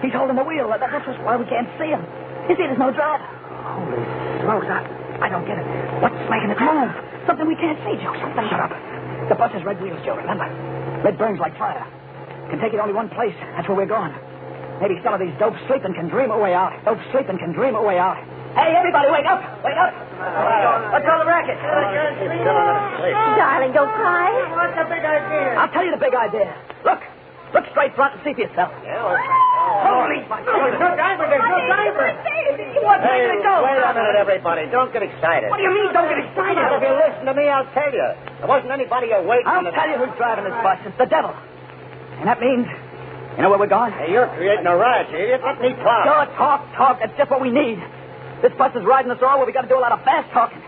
He's holding the wheel. That's why we can't see him. You see, there's no driver. Holy smokes, I don't get it. What's making it move? Something we can't see, Joe. Something. Shut up. The bus has red wheels, Joe, remember? Red burns like fire. Can take it only one place. That's where we're going. Maybe some of these dopes sleeping can dream a way out. Hey, everybody, wake up! Wake up! What's all the racket? Darling, don't cry. What's the big idea? I'll tell you the big idea. Look straight front and see for yourself. Holy There's no driver. What's making it go? Wait a minute, everybody. Don't get excited. What do you mean, don't get excited? If you listen to me, I'll tell you. There wasn't anybody awake. I'll tell you who's driving this bus. It's the devil. And that means, you know where we're going? Hey, you're creating a riot, you idiot. Let me talk. Sure, talk. That's just what we need. This bus is riding us all where we got to do a lot of fast talking.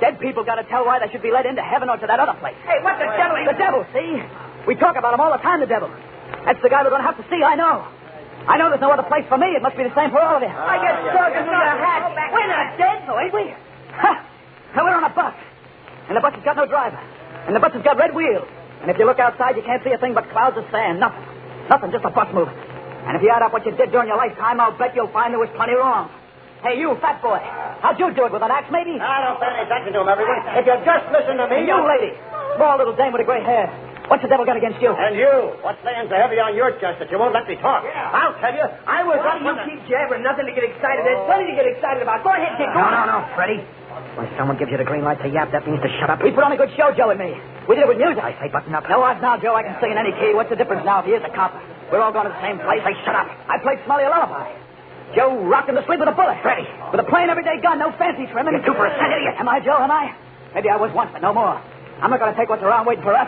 Dead people got to tell why they should be led into heaven or to that other place. Hey, what the devil? The devil, see? We talk about him all the time, the devil. That's the guy we're going to have to see, I know. I know there's no other place for me. It must be the same for all of you. I get talking through your hat. We're not dead, so ain't we? Now we're on a bus. And the bus has got no driver. And the bus has got red wheels. And if you look outside, you can't see a thing but clouds of sand. Nothing, just a bus moving. And if you add up what you did during your lifetime, I'll bet you'll find there was plenty wrong. Hey, you, fat boy. How'd you do it, with an axe, maybe? I don't pay any attention to him, everyone. If you just listen to me... And you, lady. Small little dame with a gray hair. What's the devil got against you? And you. What's laying so heavy on your chest that you won't let me talk? Yeah. I'll tell you. I was... Why do you keep jabbering? Nothing to get excited. There's plenty to get excited about. Go ahead, kid. Go on. No, Freddie. When someone gives you the green light to yap, that means to shut up. We put on a good show, Joe and me. We did it with music. I say button up. No odds now, Joe. I can sing in any key. What's the difference now if he is a cop? We're all going to the same place. I say shut up. I played Smiley a lullaby. Joe rocked him to sleep with a bullet. Freddie. With a plain everyday gun, no fancy trimming. You're 2% idiot. Am I, Joe? Am I? Maybe I was once, but no more. I'm not going to take what's around waiting for us.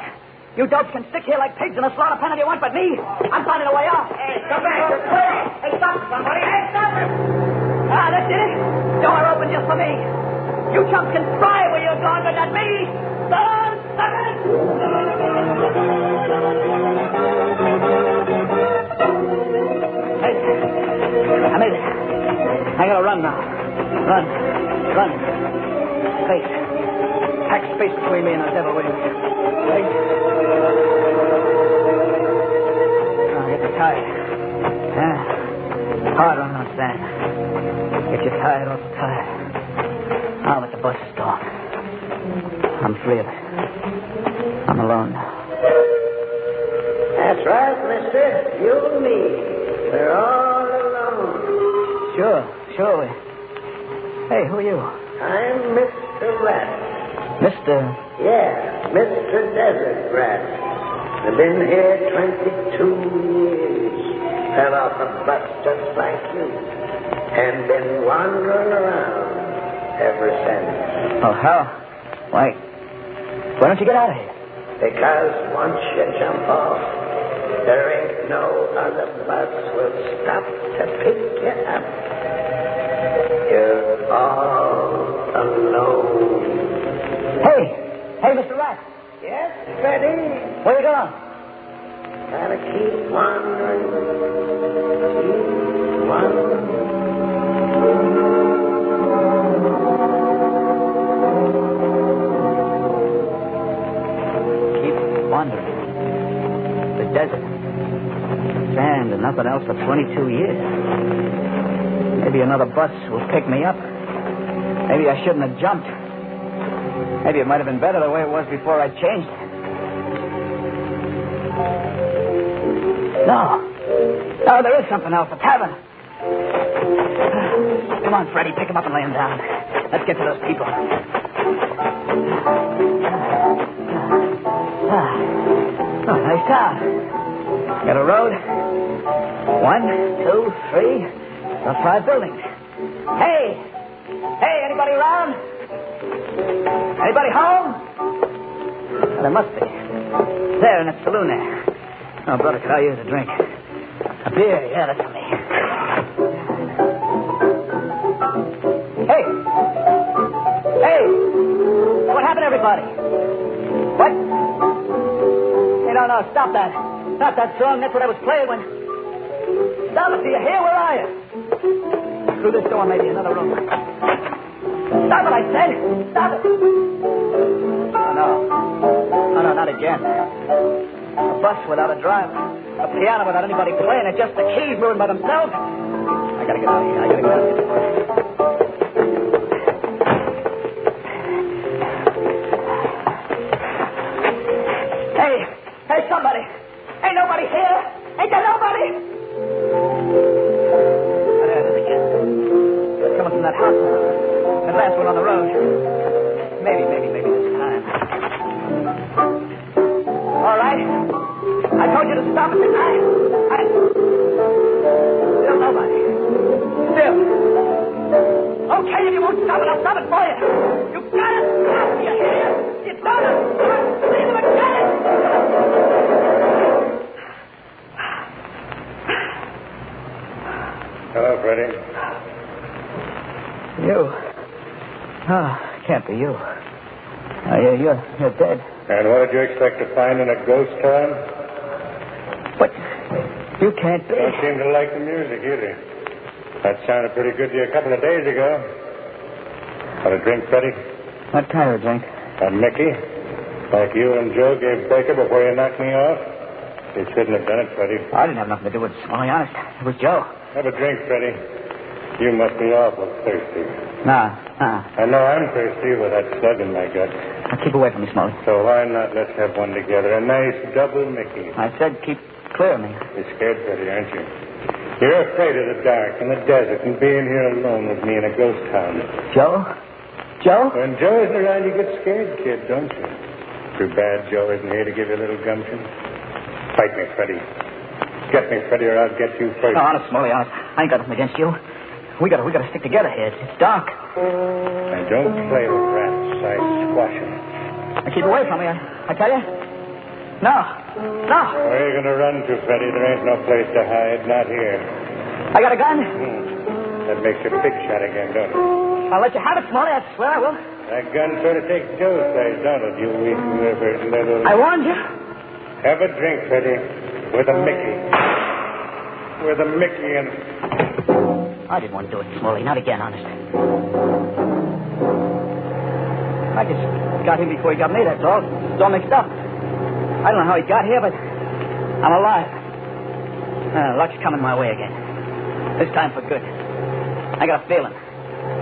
You dopes can stick here like pigs in a slaughter pen if you want, but me, I'm finding a way out. Hey, come back. You're clear. Hey, stop it, somebody. Hey, stop it. That's it. Door open just for me. You chumps can fry where you're going, but not me. Stop it. Hey, I made it. I gotta run now. Run. Space. Pack space between me and the devil wings. Wait. Oh, get you tired. Yeah. Hard running on sand. Get you tired, also tired. Oh, but the bus is gone. I'm free of it. I'm alone now. That's right, mister. You and me. We're all alone. Sure. Hey, who are you? I'm Mr. Rat. Mr. Yeah, Mr. Desert Rat. I've been here 22 years. Fell off a bus just like you. And been wandering around ever since. Oh, how? Why don't you get out of here? Because once you jump off, there ain't no other bus will stop to pick you up. You're all alone. Hey, Mr. Rat. Yes, Freddie? Where you going? Gotta keep wandering. Keep wandering. The desert. Sand and nothing else for 22 years. Maybe another bus will pick me up. Maybe I shouldn't have jumped. Maybe it might have been better the way it was before I changed it. No, there is something else. A tavern. Come on, Freddie. Pick him up and lay him down. Let's get to those people. Oh, nice town. Got a road. 1, 2, 3. Those 5 buildings. Hey! Hey, anybody around? Anybody home? Well, there must be. There in that saloon there. Oh, brother, could I use a drink? A beer, yeah, that's for me. Hey! Hey! What happened, everybody? What? Hey, no, stop that. Stop that song. That's what I was playing when... Stop it, do you hear? Where are you? Through this door, maybe another room. Stop it, I said! Stop it! Oh, no, not again. A bus without a driver. A piano without anybody playing it. Just the keys moving by themselves. I gotta get out of here. Hey, somebody! Ain't nobody here! Ain't there nobody? There it is again. It's coming from that house now. That last one on the road. Maybe this time. All right. I told you to stop it, didn't I? Still nobody. Still. Okay, if you won't stop it, I'll stop it for you. You got it. You hear? You done it. Leave him again. Hello, Freddie. You? Oh, can't be you. You're dead. And what did you expect to find in a ghost town? What? You can't be. You don't seem to like the music either. That sounded pretty good to you a couple of days ago. Want a drink, Freddie? What kind of drink? A Mickey? Like you and Joe gave Baker before you knocked me off? You shouldn't have done it, Freddie. I didn't have nothing to do with it, Smalley, honest. It was Joe. Have a drink, Freddie. You must be awful thirsty. Nah. I know I'm thirsty with that slug in my gut. Now keep away from me, Smalley. So why not let's have one together? A nice double Mickey. I said keep clear of me. You're scared, Freddie, aren't you? You're afraid of the dark and the desert and being here alone with me in a ghost town. Joe? When Joe isn't around, you get scared, kid, don't you? Too bad Joe isn't here to give you a little gumption. Fight me, Freddie. Get me, Freddie, or I'll get you first. No, honest, Smalley, honest. I ain't got nothing against you. We gotta stick together here. It's dark. And don't play with rats. I squash them. Now keep away from me, I tell you. No. Where are you going to run to, Freddie? There ain't no place to hide. Not here. I got a gun. That makes you a big shot again, don't it? I'll let you have it, Smalley. I swear I will. That gun sort of takes Joe's place, don't it? You weak little... I warned you. Have a drink, Freddie. With a Mickey. With a Mickey and... I didn't want to do it, Smalley. Not again, honest. I just got him before he got me, that's all. It's all mixed up. I don't know how he got here, but I'm alive. Luck's coming my way again. This time for good. I got a feeling.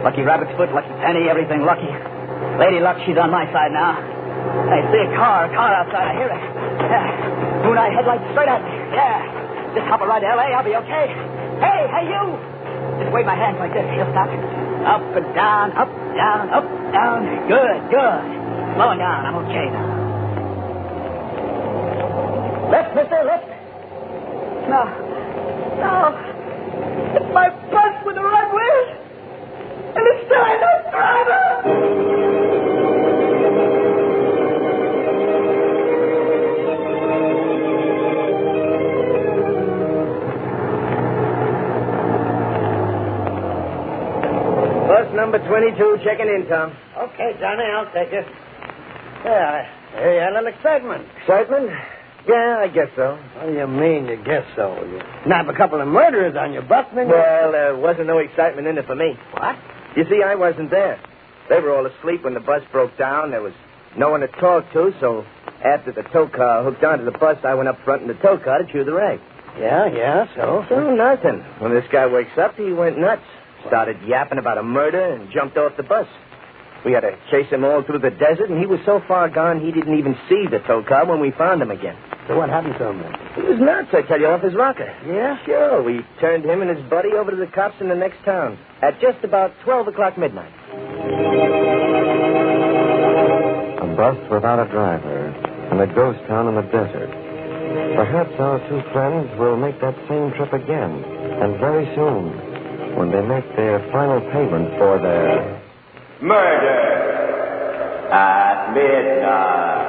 Lucky rabbit's foot, lucky penny, everything lucky. Lady Luck, she's on my side now. I see a car outside. I hear it. Yeah. Moon-eye headlights straight at me. Yeah. Just hop a ride to L.A., I'll be okay. Hey, you! Just wave my hands like this. He'll stop. Up and down, up, down, up, down. Good. Slowing down. I'm okay now. Left, mister, left. No. It's my bus with the right wheel. And it's still ain't no driver. Bus number 22, checking in, Tom. Okay, Johnny, I'll take it. Yeah, you had a little excitement. Excitement? Yeah, I guess so. What do you mean, you guess so? You nab a couple of murderers on your butt, didn't you? Well, there wasn't no excitement in it for me. What? You see, I wasn't there. They were all asleep when the bus broke down. There was no one to talk to, so after the tow car hooked onto the bus, I went up front in the tow car to chew the rag. Yeah, so? So nothing. When this guy wakes up, he went nuts. Started yapping about a murder and jumped off the bus. We had to chase him all through the desert, and he was so far gone he didn't even see the tow car when we found him again. So what happened to him then? He was nuts, I tell you, off his rocker. Yeah? Sure. We turned him and his buddy over to the cops in the next town at just about 12 o'clock midnight. A bus without a driver in a ghost town in the desert. Perhaps our two friends will make that same trip again, and very soon, when they make their final payment for their Murder at midnight.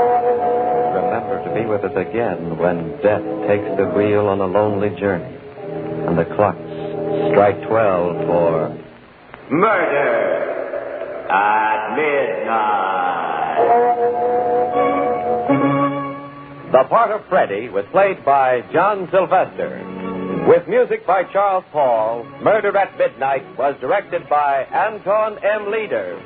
Remember to be with us again when death takes the wheel on a lonely journey and the clocks strike 12 for Murder at midnight. The part of Freddy was played by John Sylvester. With music by Charles Paul, Murder at Midnight was directed by Anton M. Leader.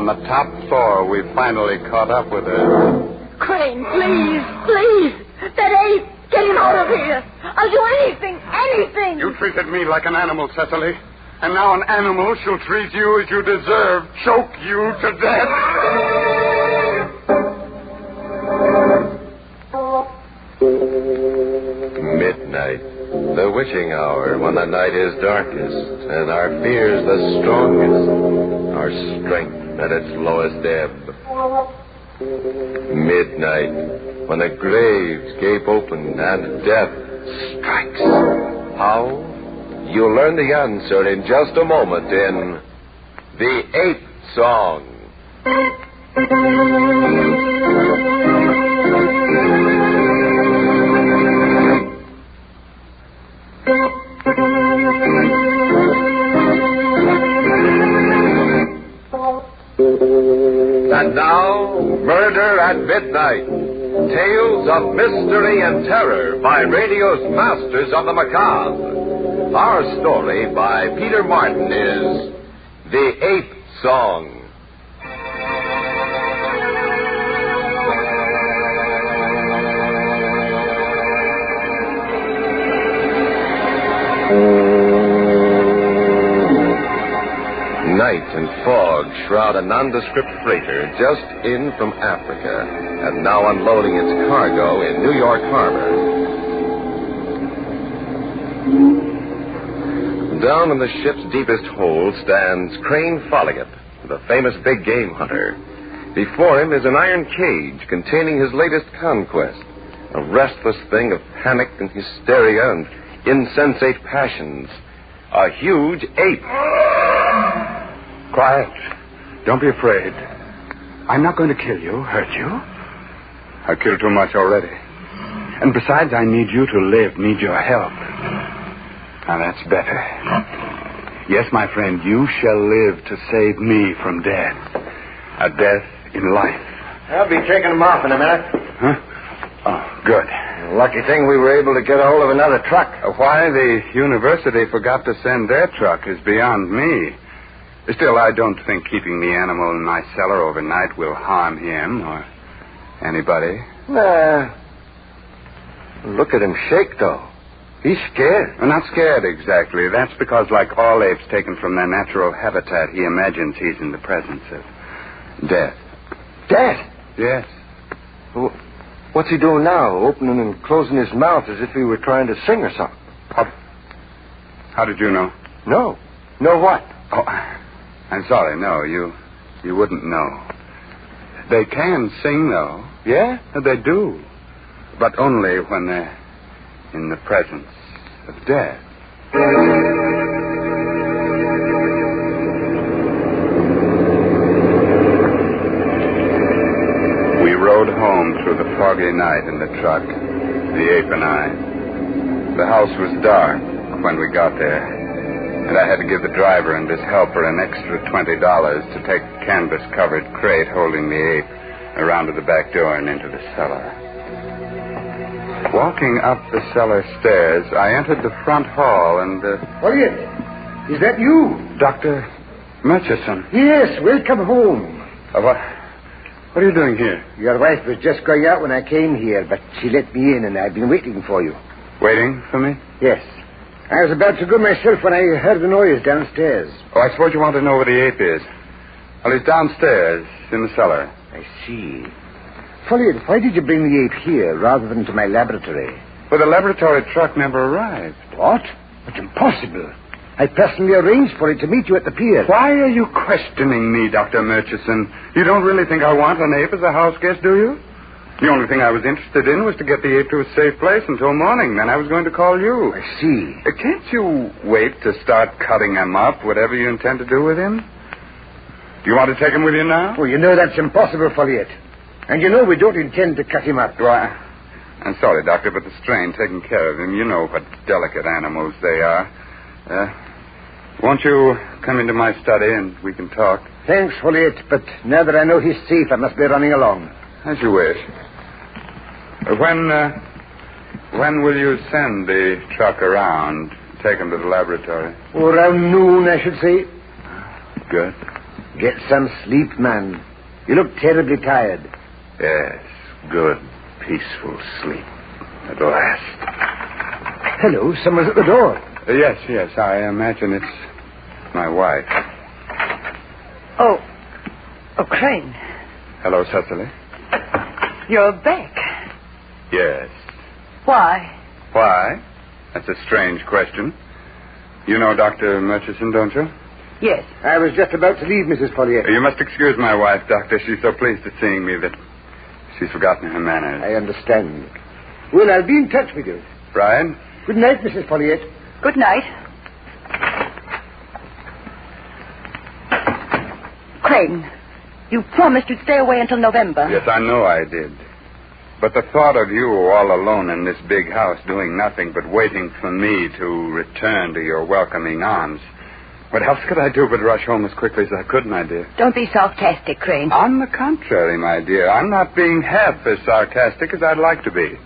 On the top floor, we finally caught up with her. Crane, please, please. That ape, get him out of here. I'll do anything. You treated me like an animal, Cecily. And now an animal shall treat you as you deserve. Choke you to death. midnight, the witching hour when the night is darkest and our fears the strongest, our strength at its lowest ebb. Midnight, when the graves gape open and death strikes. How? You'll learn the answer in just a moment in The Ape Song. And now, Murder at Midnight. Tales of Mystery and Terror by radio's Masters of the Macabre. Our story by Peter Martin is The Ape Song. Night and fog shroud a nondescript freighter just in from Africa and now unloading its cargo in New York Harbor. Down in the ship's deepest hold stands Crane Folliott, the famous big game hunter. Before him is an iron cage containing his latest conquest, a restless thing of panic and hysteria and insensate passions, a huge ape. Quiet. Don't be afraid. I'm not going to kill you, hurt you. I've killed too much already. And besides, I need you to live, need your help. Now, that's better. Yes, my friend, you shall live to save me from death. A death in life. I'll be taking them off in a minute. Huh? Oh, good. Lucky thing we were able to get a hold of another truck. Why the university forgot to send their truck is beyond me. Still, I don't think keeping the animal in my cellar overnight will harm him or anybody. Nah. Look at him shake, though. He's scared. Well, not scared exactly. That's because, like all apes taken from their natural habitat, he imagines he's in the presence of death. Death? Yes. Well, what's he doing now? Opening and closing his mouth as if he were trying to sing or something. How did you know? No. Know what? Oh, I'm sorry. No, you wouldn't know. They can sing, though. Yeah? They do. But only when they're in the presence of death. We rode home through the foggy night in the truck, the ape and I. The house was dark when we got there, and I had to give the driver and his helper an extra $20 to take a canvas-covered crate holding the ape around to the back door and into the cellar. Walking up the cellar stairs, I entered the front hall and... Elliot, is that you? Dr. Murchison. Yes, welcome home. What are you doing here? Your wife was just going out when I came here, but she let me in, and I've been waiting for you. Waiting for me? Yes. I was about to go myself when I heard the noise downstairs. Oh, I suppose you want to know where the ape is. Well, he's downstairs in the cellar. I see. Folliot, why did you bring the ape here rather than to my laboratory? Well, the laboratory truck never arrived. What? That's impossible. I personally arranged for it to meet you at the pier. Why are you questioning me, Dr. Murchison? You don't really think I want an ape as a house guest, do you? The only thing I was interested in was to get the ape to a safe place until morning. Then I was going to call you. I see. Can't you wait to start cutting him up, whatever you intend to do with him? Do you want to take him with you now? Oh, you know that's impossible, Folliot. And you know we don't intend to cut him up. Well, I'm sorry, Doctor, but the strain taking care of him, you know what delicate animals they are. Won't you come into my study and we can talk? Thanks, Folliot, but now that I know he's safe, I must be running along. As you wish. When will you send the truck around, take him to the laboratory? Oh, around noon, I should say. Good. Get some sleep, man. You look terribly tired. Yes, good, peaceful sleep at last. Hello, someone's at the door. Yes, I imagine it's my wife. Oh, Crane. Hello, Cecily. You're back. Yes. Why? Why? That's a strange question. You know Dr. Murchison, don't you? Yes. I was just about to leave, Mrs. Folliot. You must excuse my wife, Doctor. She's so pleased at seeing me that she's forgotten her manners. I understand. Well, I'll be in touch with you. Brian? Good night, Mrs. Folliot. Good night. Crane, you promised you'd stay away until November. Yes, I know I did. But the thought of you all alone in this big house doing nothing but waiting for me to return to your welcoming arms. What else could I do but rush home as quickly as I could, my dear? Don't be sarcastic, Crane. On the contrary, my dear. I'm not being half as sarcastic as I'd like to be.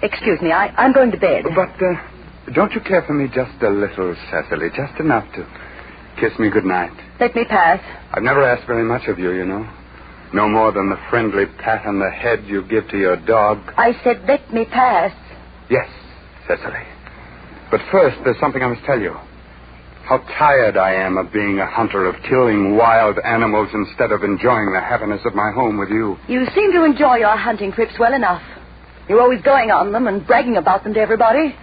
Excuse me, I'm going to bed. But don't you care for me just a little, Cecily? Just enough to kiss me goodnight? Let me pass. I've never asked very much of you, you know. No more than the friendly pat on the head you give to your dog. I said let me pass. Yes, Cecily. But first, there's something I must tell you. How tired I am of being a hunter, of killing wild animals instead of enjoying the happiness of my home with you. You seem to enjoy your hunting trips well enough. You're always going on them and bragging about them to everybody.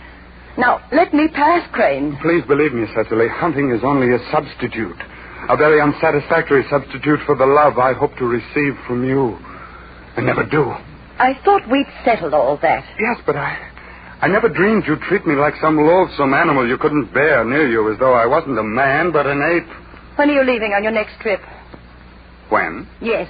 Now, let me pass, Crane. Please believe me, Cecily, hunting is only a substitute. A very unsatisfactory substitute for the love I hope to receive from you. I never do. I thought we'd settled all that. Yes, but I never dreamed you'd treat me like some loathsome animal you couldn't bear near you, as though I wasn't a man, but an ape. When are you leaving on your next trip? When? Yes.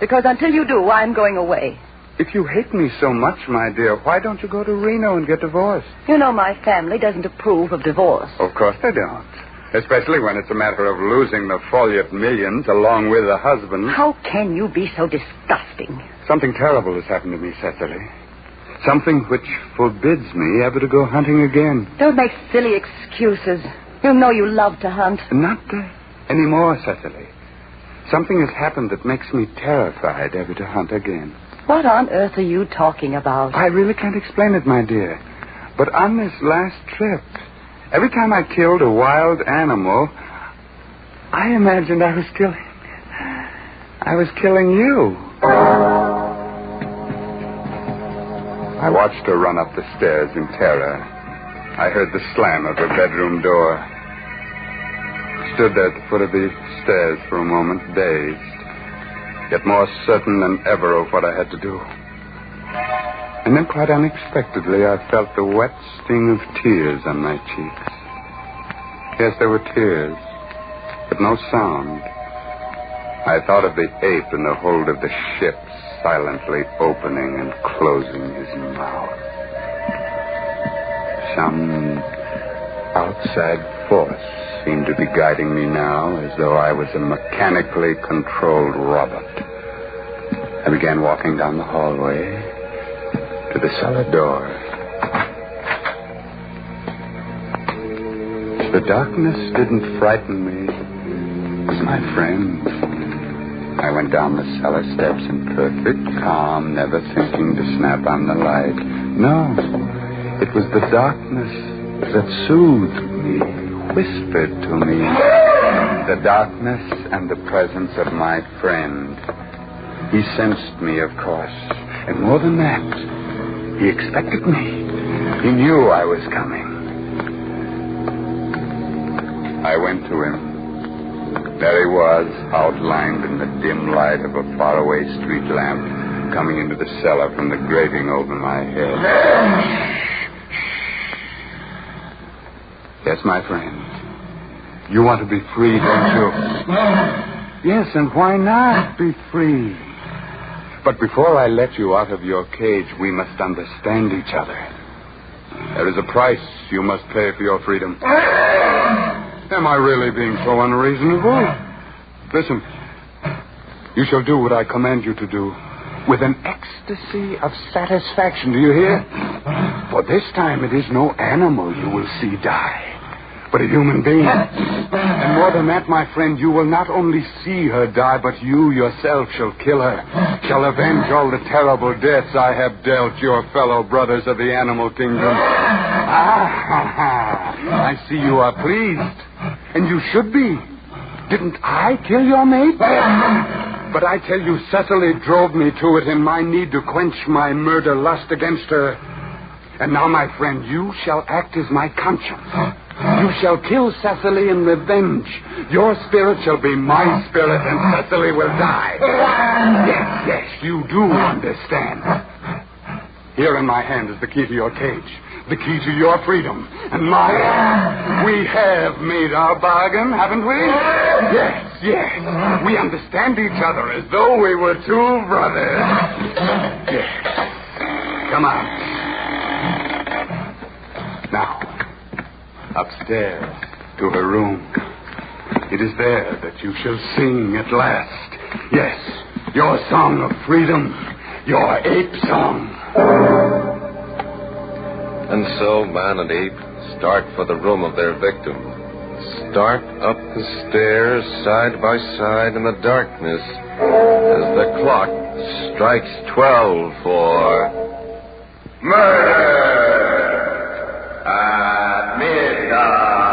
Because until you do, I'm going away. If you hate me so much, my dear, why don't you go to Reno and get divorced? You know my family doesn't approve of divorce. Of course they don't. Especially when it's a matter of losing the Folliot millions along with a husband. How can you be so disgusting? Something terrible has happened to me, Cecily. Something which forbids me ever to go hunting again. Don't make silly excuses. You know you love to hunt. Not anymore, Cecily. Something has happened that makes me terrified ever to hunt again. What on earth are you talking about? I really can't explain it, my dear. But on this last trip, every time I killed a wild animal, I imagined I was killing you. I watched her run up the stairs in terror. I heard the slam of her bedroom door. Stood there at the foot of the stairs for a moment, dazed, yet more certain than ever of what I had to do. And then, quite unexpectedly, I felt the wet sting of tears on my cheeks. Yes, there were tears, but no sound. I thought of the ape in the hold of the ship, silently opening and closing his mouth. Some outside force seemed to be guiding me now, as though I was a mechanically controlled robot. I began walking down the hallway to the cellar door. The darkness didn't frighten me. It was my friend. I went down the cellar steps in perfect calm, never thinking to snap on the light. No, it was the darkness that soothed me, whispered to me. The darkness and the presence of my friend. He sensed me, of course. And more than that, he expected me. He knew I was coming. I went to him. There he was, outlined in the dim light of a faraway street lamp, coming into the cellar from the grating over my head. Yes, my friend. You want to be free, don't you? Yes, and why not be free? But before I let you out of your cage, we must understand each other. There is a price you must pay for your freedom. Am I really being so unreasonable? Listen, you shall do what I command you to do with an ecstasy of satisfaction. Do you hear? For this time it is no animal you will see die, but a human being. And more than that, my friend, you will not only see her die, but you yourself shall kill her, shall avenge all the terrible deaths I have dealt your fellow brothers of the animal kingdom. I see you are pleased. And you should be. Didn't I kill your mate? But I tell you, Cecily drove me to it in my need to quench my murder lust against her. And now, my friend, you shall act as my conscience. You shall kill Cecily in revenge. Your spirit shall be my spirit, and Cecily will die. Yes, you do understand. Here in my hand is the key to your cage. The key to your freedom and mine. We have made our bargain, haven't we? Yes. We understand each other as though we were two brothers. Yes. Come on. Now, upstairs to her room. It is there that you shall sing at last. Yes, your song of freedom, your ape song. And so man and ape start for the room of their victim. Start up the stairs side by side in the darkness as the clock strikes 12 for murder at midnight.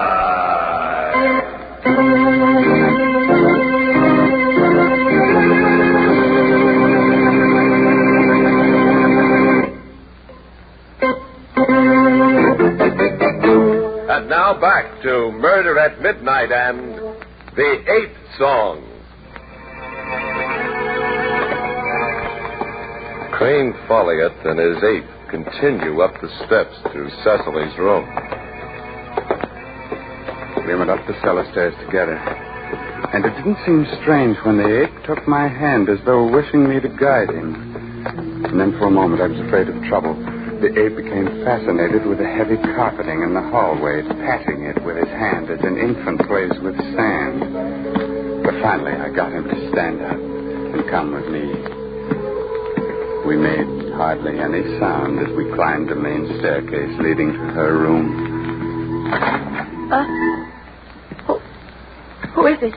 And now back to Murder at Midnight and the Ape Song. Crane Folliot and his ape continue up the steps to Cecily's room. We went up the cellar stairs together. And it didn't seem strange when the ape took my hand as though wishing me to guide him. And then for a moment I was afraid of trouble. The ape became fascinated with the heavy carpeting in the hallway, patting it with his hand as an infant plays with sand. But finally I got him to stand up and come with me. We made hardly any sound as we climbed the main staircase leading to her room. Who is it?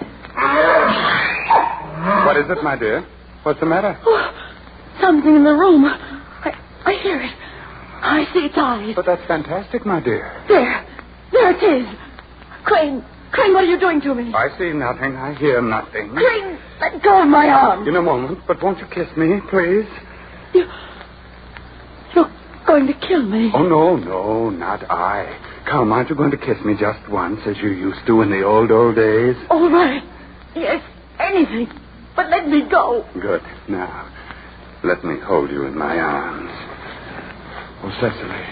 What is it, my dear? What's the matter? Oh, something in the room. I hear it. I see its outside. But that's fantastic, my dear. There it is. Crane, what are you doing to me? I see nothing. I hear nothing. Crane, let go of my arm. In a moment, but won't you kiss me, please? You're going to kill me. Oh, no, not I. Come, aren't you going to kiss me just once, as you used to in the old days? All right. Yes, anything. But let me go. Good. Now, let me hold you in my arms. Oh, Cecily,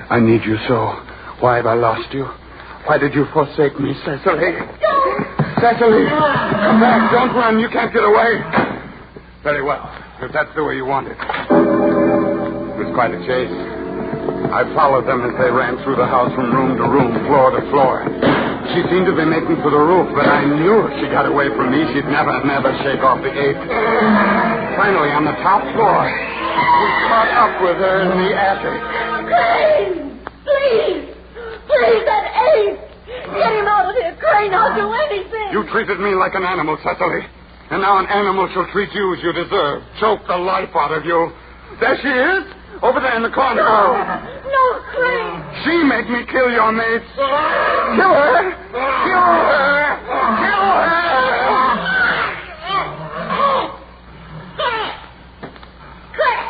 I need you so. Why have I lost you? Why did you forsake me, Cecily? No! Cecily, come back. Don't run. You can't get away. Very well, if that's the way you want it. It was quite a chase. I followed them as they ran through the house from room to room, floor to floor. She seemed to be making for the roof, but I knew if she got away from me, she'd never shake off the ape. Finally, on the top floor, we caught up with her in the attic. Crane! Please, that ape! Get him out of here, Crane. I'll do anything. You treated me like an animal, Cecily. And now an animal shall treat you as you deserve. Choke the life out of you. There she is. Over there in the corner. No, Crane. She made me kill your mates. Kill her. Kill her. Kill her. Crane.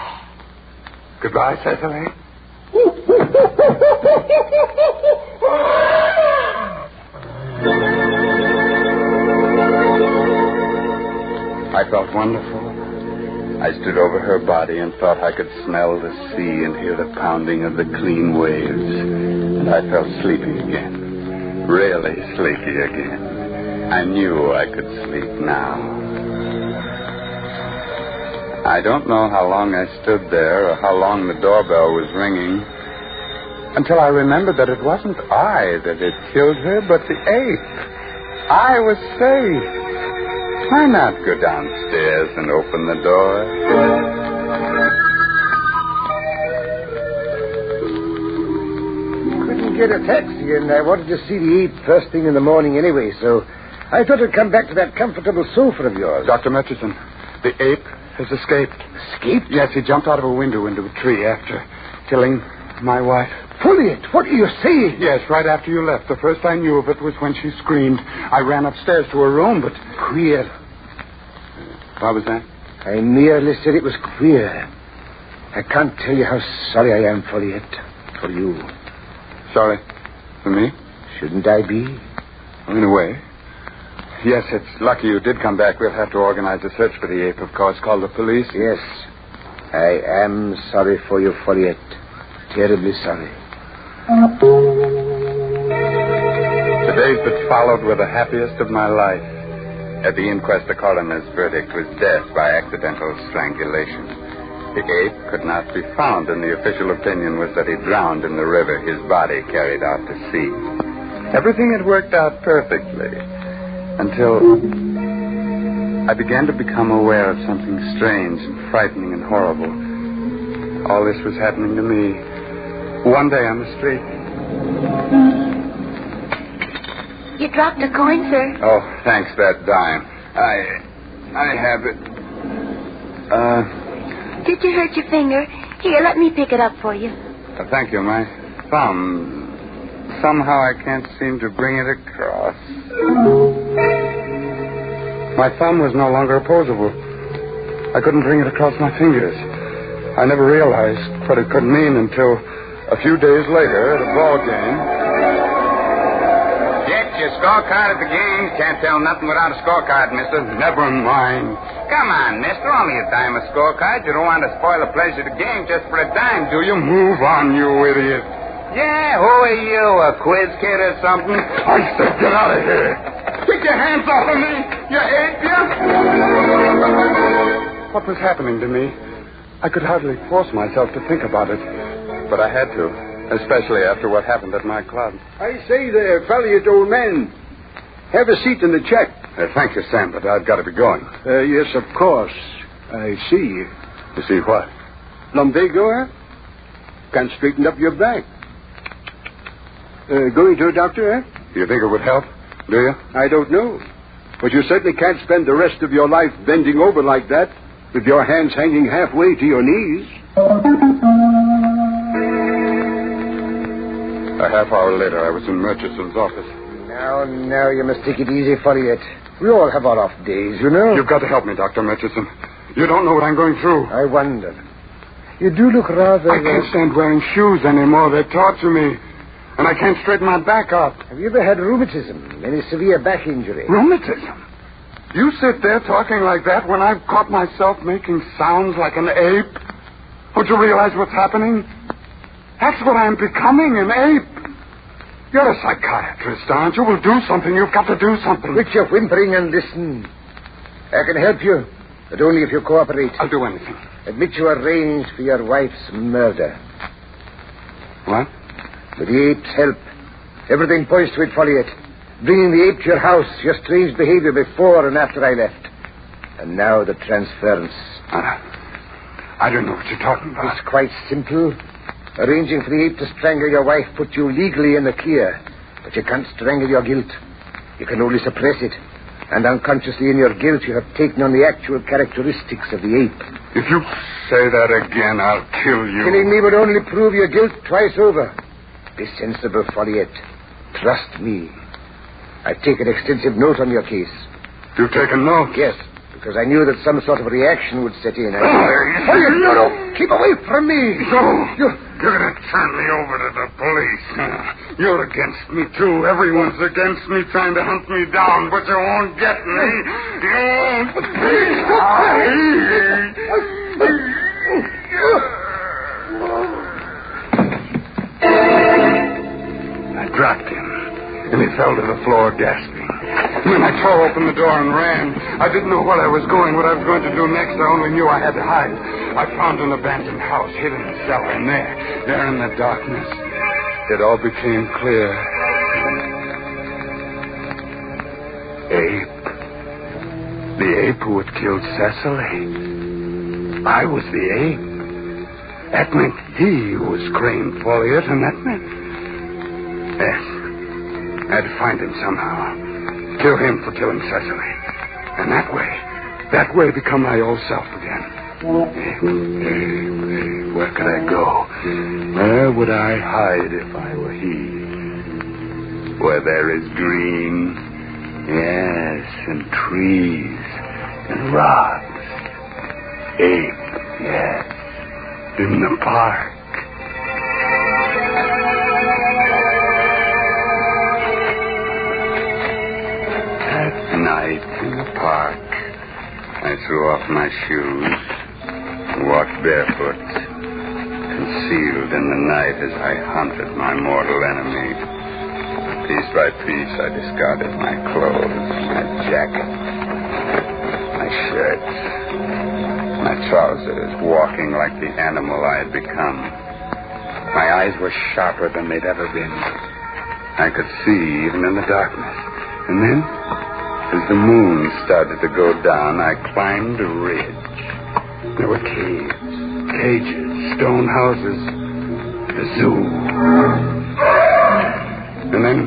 Goodbye, Cecily. I felt wonderful. I stood over her body and thought I could smell the sea and hear the pounding of the clean waves. And I felt sleepy again. Really sleepy again. I knew I could sleep now. I don't know how long I stood there or how long the doorbell was ringing until I remembered that it wasn't I that had killed her, but the ape. I was safe. Why not go downstairs and open the door? Couldn't get a taxi, and I wanted to see the ape first thing in the morning anyway, so I thought I'd come back to that comfortable sofa of yours. Dr. Murchison, the ape has escaped. Escaped? Yes, he jumped out of a window into a tree after killing my wife. Fulliet, what are you saying? Yes, right after you left. The first I knew of it was when she screamed. I ran upstairs to her room, but... Queer. What was that? I merely said it was queer. I can't tell you how sorry I am, Fulliet. For you. Sorry? For me? Shouldn't I be? In a way. Yes, it's lucky you did come back. We'll have to organize a search for the ape, of course. Call the police. Yes. I am sorry for you, Fulliet. Terribly sorry. The days that followed were the happiest of my life. At the inquest, the coroner's verdict was death by accidental strangulation. The ape could not be found, and the official opinion was that he drowned in the river, his body carried out to sea. Everything had worked out perfectly until I began to become aware of something strange and frightening and horrible. All this was happening to me one day on the street. You dropped a coin, sir. Oh, thanks, that dime. I have it. Did you hurt your finger? Here, let me pick it up for you. Thank you. My thumb. Somehow I can't seem to bring it across. My thumb was no longer opposable. I couldn't bring it across my fingers. I never realized what it could mean until a few days later at a ball game. Your scorecard at the game. Can't tell nothing without a scorecard, mister. Never mind. Come on, mister. Only a dime a scorecard. You don't want to spoil the pleasure of the game just for a dime, do you? Move on, you idiot. Yeah, who are you, a quiz kid or something? I said get out of here. Take your hands off of me, you ape, you. What was happening to me? I could hardly force myself to think about it, but I had to. Especially after what happened at my club. I say there, Folliot, old man. Have a seat in the check. Thank you, Sam, but I've got to be going. Yes, of course. I see. You see what? Lumbago, huh? Can't straighten up your back. Going to a doctor, eh? You think it would help, do you? I don't know. But you certainly can't spend the rest of your life bending over like that with your hands hanging halfway to your knees. half hour later, I was in Murchison's office. Now, you must take it easy, Folliot. We all have our off days, you know. You've got to help me, Dr. Murchison. You don't know what I'm going through. I wonder. You do look rather... I can't stand wearing shoes anymore. They torture me. And I can't straighten my back out. Have you ever had rheumatism? Any severe back injury? Rheumatism? You sit there talking like that when I've caught myself making sounds like an ape? Don't you realize what's happening? That's what I'm becoming, an ape. You're a psychiatrist, aren't you? Well, do something. You've got to do something. Quit your whimpering and listen. I can help you, but only if you cooperate. I'll do anything. Admit you arranged for your wife's murder. What? With the ape's help. Everything points to it, Folliot. Bringing the ape to your house, your strange behavior before and after I left. And now the transference. I don't know what you're talking about. It's quite simple. Arranging for the ape to strangle your wife put you legally in the clear. But you can't strangle your guilt. You can only suppress it. And unconsciously in your guilt, you have taken on the actual characteristics of the ape. If you say that again, I'll kill you. Killing me would only prove your guilt twice over. Be sensible, Folliot. Trust me. I've taken extensive note on your case. You've taken note? Yes, because I knew that some sort of reaction would set in. Folliot, no. Keep away from me. No. You're going to turn me over to the police. You're against me, too. Everyone's against me, trying to hunt me down, but you won't get me. You won't. I dropped him, and he fell to the floor gasping. And then I tore open the door and ran. I didn't know what I was going to do next. I only knew I had to hide. I found an abandoned house, hid in the cellar, and there in the darkness, it all became clear. Ape. The ape who had killed Cecily. I was the ape. That meant he was Crane Folliot, and that meant... Yes. I had to find him somehow. Kill him for killing Cecily. And that way become my old self again. Where could I go? Where would I hide if I were he? Where there is green, yes, and trees, and rocks. Ape, yes, in the park. Night in the park, I threw off my shoes, walked barefoot, concealed in the night as I hunted my mortal enemy. Piece by piece, I discarded my clothes, my jacket, my shirts, my trousers, walking like the animal I had become. My eyes were sharper than they'd ever been. I could see even in the darkness. And then, as the moon started to go down, I climbed a ridge. There were cages, stone houses, a zoo. And then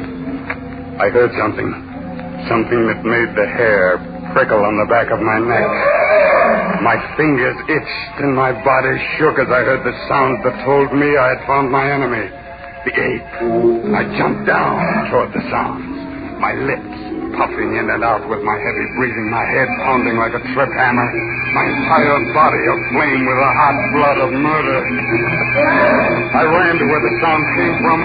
I heard something that made the hair prickle on the back of my neck. My fingers itched and my body shook as I heard the sound that told me I had found my enemy, the ape. I jumped down toward the sounds, my lips puffing in and out with my heavy breathing, my head pounding like a trip hammer, my entire body aflame with the hot blood of murder. I ran to where the sound came from,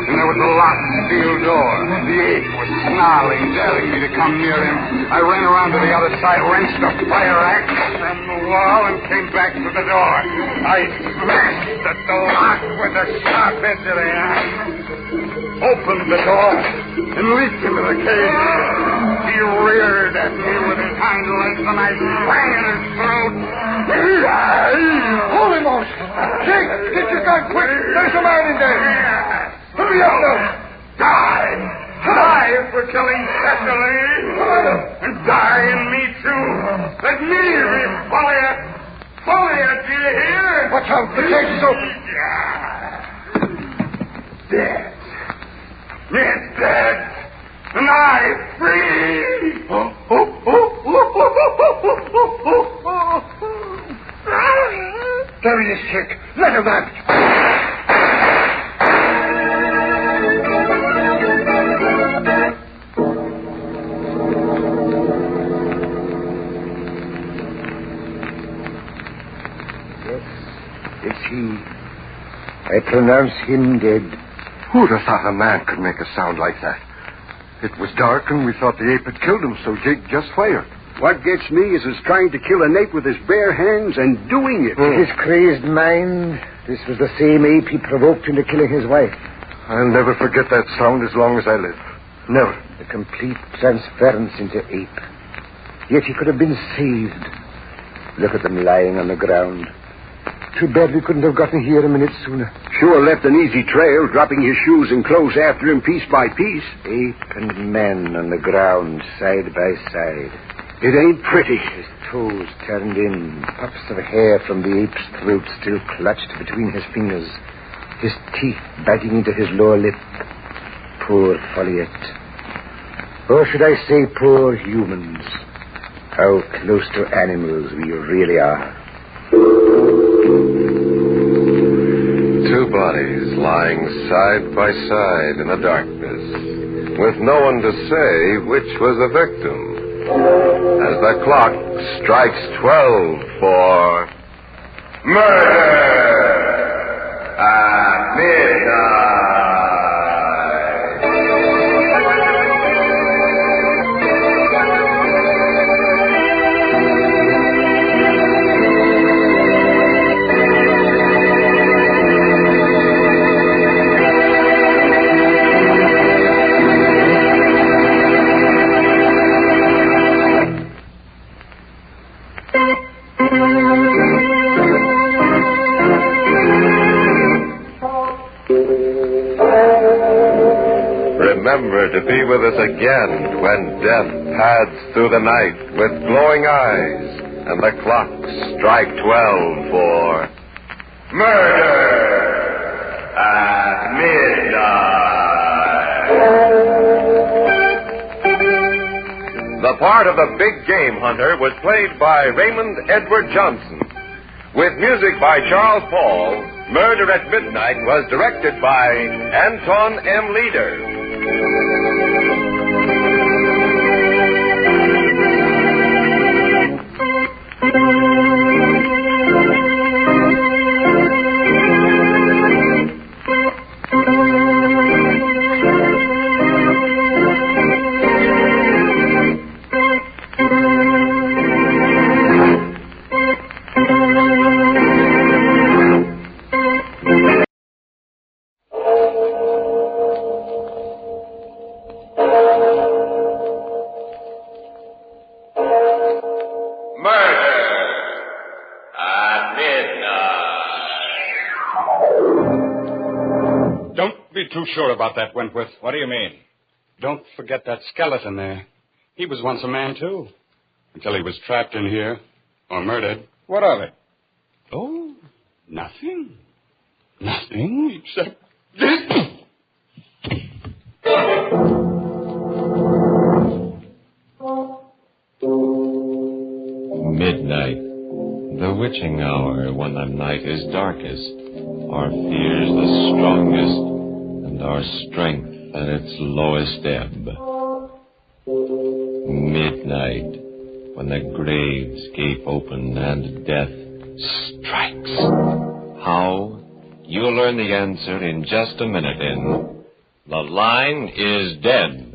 and there was a locked steel door. The ape was snarling, daring me to come near him. I ran around to the other side, wrenched a fire axe from the wall, and came back to the door. I smashed at the lock with the sharp edge of the axe, opened the door, and leaped into the cage. He reared at me with his hind legs, and I sprang at his throat. Hold him, Moss. Jake, get your gun quick. There's a man in there. Hurry up now. Die for killing Cecily. And die in me, too. Let me be Folliot. Folliot, do you hear? Watch out. The cage is open. Dead. It's dead. And I free. There he is, Chick. Let him out. I pronounce him dead. Who'd have thought a man could make a sound like that? It was dark, and we thought the ape had killed him, so Jake just fired. What gets me is his trying to kill an ape with his bare hands and doing it. In his crazed mind, this was the same ape he provoked into killing his wife. I'll never forget that sound as long as I live. Never. The complete transference into ape. Yet he could have been saved. Look at them lying on the ground. Too bad we couldn't have gotten here a minute sooner. Sure left an easy trail, dropping his shoes and clothes after him piece by piece. Ape and man on the ground, side by side. It ain't pretty. His toes turned in, puffs of hair from the ape's throat still clutched between his fingers, his teeth biting into his lower lip. Poor Folliette. Or should I say poor humans? How close to animals we really are. Two bodies lying side by side in the darkness, with no one to say which was the victim. As the clock strikes 12 for murder at midnight. Remember to be with us again when death pads through the night with glowing eyes and the clocks strike 12 for murder at midnight. The part of the big game hunter was played by Raymond Edward Johnson. With music by Charles Paul, Murder at Midnight was directed by Anton M. Leader. Too sure about that, Wentworth. What do you mean? Don't forget that skeleton there. He was once a man, too. Until he was trapped in here. Or murdered. What of it? Oh, nothing. Nothing except this. Midnight. The witching hour when the night is darkest. Our fears the strongest. And our strength at its lowest ebb. Midnight, when the graves gape open and death strikes. How? You'll learn the answer in just a minute in The Line is Dead.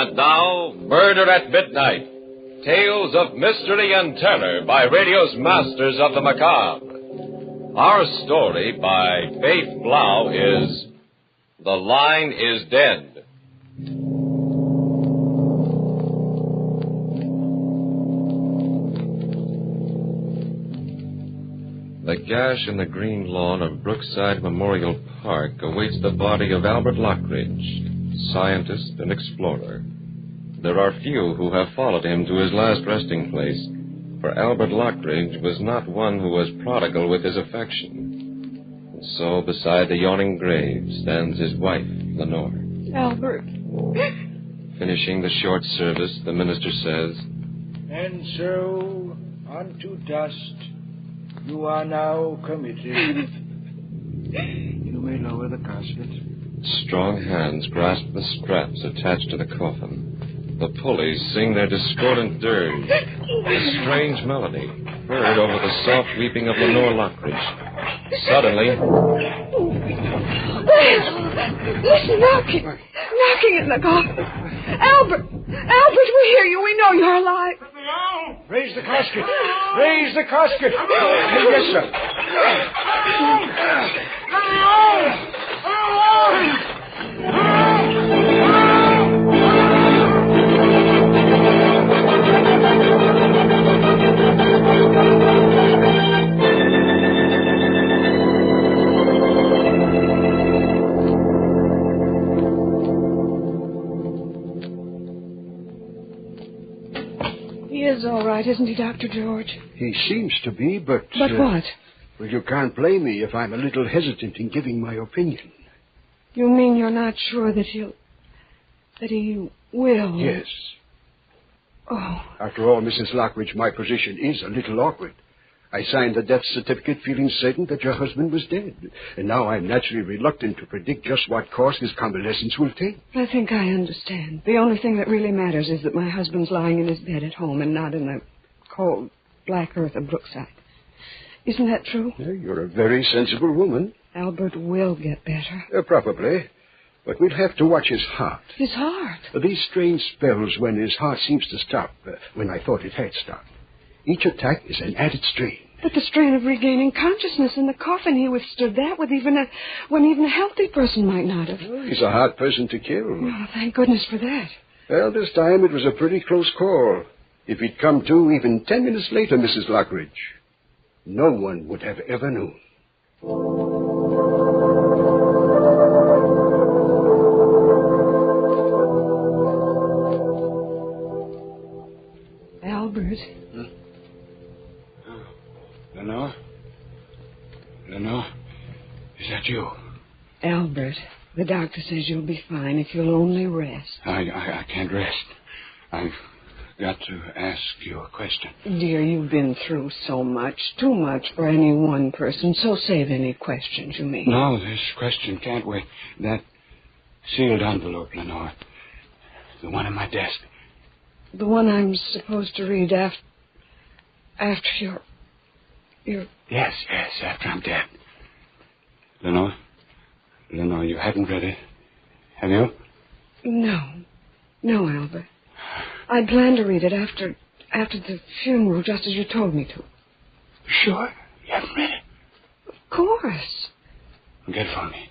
And now, Murder at Midnight, Tales of Mystery and Terror by radio's Masters of the Macabre. Our story by Faith Blau is The Line is Dead. The gash in the green lawn of Brookside Memorial Park awaits the body of Albert Lockridge, scientist and explorer. There are few who have followed him to his last resting place, for Albert Lockridge was not one who was prodigal with his affection. And so beside the yawning grave stands his wife, Lenore. Albert. Finishing the short service, the minister says, And so Unto dust you are now committed. You may lower the casket. Strong hands grasp the straps attached to the coffin. The pulleys sing their discordant dirge. A strange melody, heard over the soft weeping of Lenore Lockridge. Suddenly... Listen, knocking. Knocking in the coffin. Albert! Albert, we hear you. We know you're alive. Raise the casket. Raise the casket. Yes, sir. He is all right, isn't he, Dr. George? He seems to be, but... But what? Well, you can't blame me if I'm a little hesitant in giving my opinion. You mean you're not sure that he will? Yes. Oh. After all, Mrs. Lockridge, my position is a little awkward. I signed the death certificate feeling certain that your husband was dead. And now I'm naturally reluctant to predict just what course his convalescence will take. I think I understand. The only thing that really matters is that my husband's lying in his bed at home and not in the cold, black earth of Brookside. Isn't that true? Yeah, you're a very sensible woman. Albert will get better. Probably. But we'll have to watch his heart. His heart? These strange spells when his heart seems to stop, when I thought it had stopped. Each attack is an added strain. But the strain of regaining consciousness in the coffin, he withstood that when even a healthy person might not have. Well, he's a hard person to kill. Oh, thank goodness for that. Well, this time it was a pretty close call. If he'd come to even 10 minutes later, Mrs. Lockridge, no one would have ever known. Albert. Lenore? Lenore? Is that you? Albert, the doctor says you'll be fine if you'll only rest. I can't rest. I've got to ask you a question. Dear, you've been through so much, too much for any one person, so save any questions you may. No, this question can't wait. That sealed envelope, Lenore. The one in my desk. The one I'm supposed to read after you're... Yes, after I'm dead. Lenore, you haven't read it, have you? No, Albert. I planned to read it after the funeral, just as you told me to. Sure? You haven't read it? Of course. Get it for me.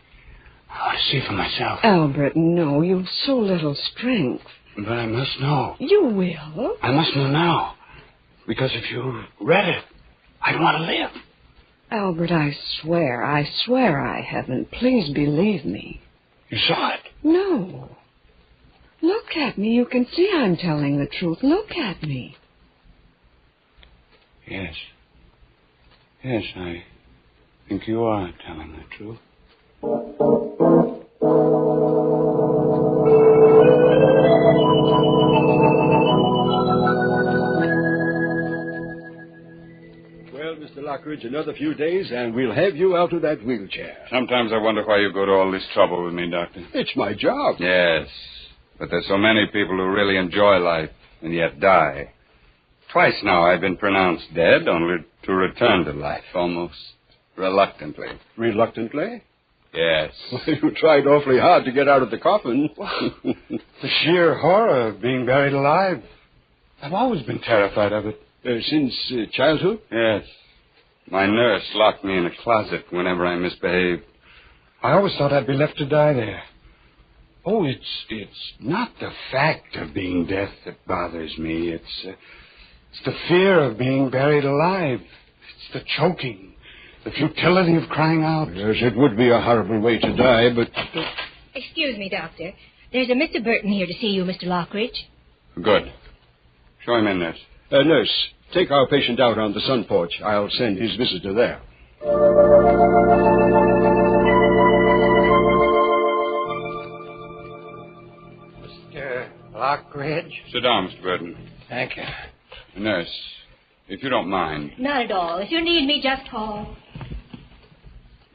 I want to see for myself. Albert, no, you've so little strength. But I must know. You will. I must know now. Because if you read it, I'd want to live. Albert, I swear I haven't. Please believe me. You saw it? No. Look at me. You can see I'm telling the truth. Look at me. Yes. Yes, I think you are telling the truth. Mr. Lockridge, another few days, and we'll have you out of that wheelchair. Sometimes I wonder why you go to all this trouble with me, Doctor. It's my job. Yes, but there's so many people who really enjoy life and yet die. Twice now I've been pronounced dead, only to return to life, almost reluctantly. Reluctantly? Yes. Well, you tried awfully hard to get out of the coffin. The sheer horror of being buried alive. I've always been terrified of it. Since childhood? Yes. My nurse locked me in a closet whenever I misbehaved. I always thought I'd be left to die there. Oh, it's not the fact of being dead that bothers me. It's the fear of being buried alive. It's the choking, the futility of crying out. Yes, it would be a horrible way to die, but... Excuse me, Doctor. There's a Mr. Burton here to see you, Mr. Lockridge. Good. Show him in, nurse. Nurse, take our patient out on the sun porch. I'll send his visitor there. Mr. Lockridge? Sit down, Mr. Burton. Thank you. Nurse, if you don't mind. Not at all. If you need me, just call.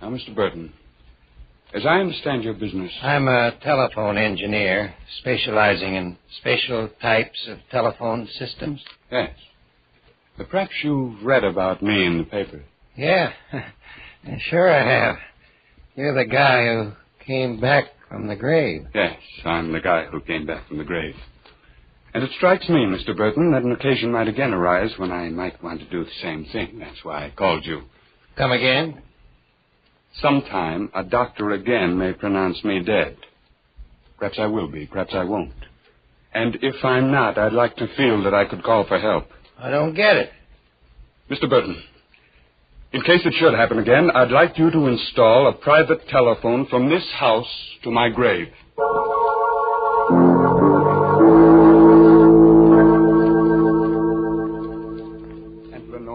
Now, Mr. Burton, as I understand your business... I'm a telephone engineer specializing in special types of telephone systems. Yes. Perhaps you've read about me in the paper. Yeah, sure I have. You're the guy who came back from the grave. Yes, I'm the guy who came back from the grave. And it strikes me, Mr. Burton, that an occasion might again arise when I might want to do the same thing. That's why I called you. Come again? Sometime a doctor again may pronounce me dead. Perhaps I will be, perhaps I won't. And if I'm not, I'd like to feel that I could call for help. I don't get it. Mr. Burton, in case it should happen again, I'd like you to install a private telephone from this house to my grave.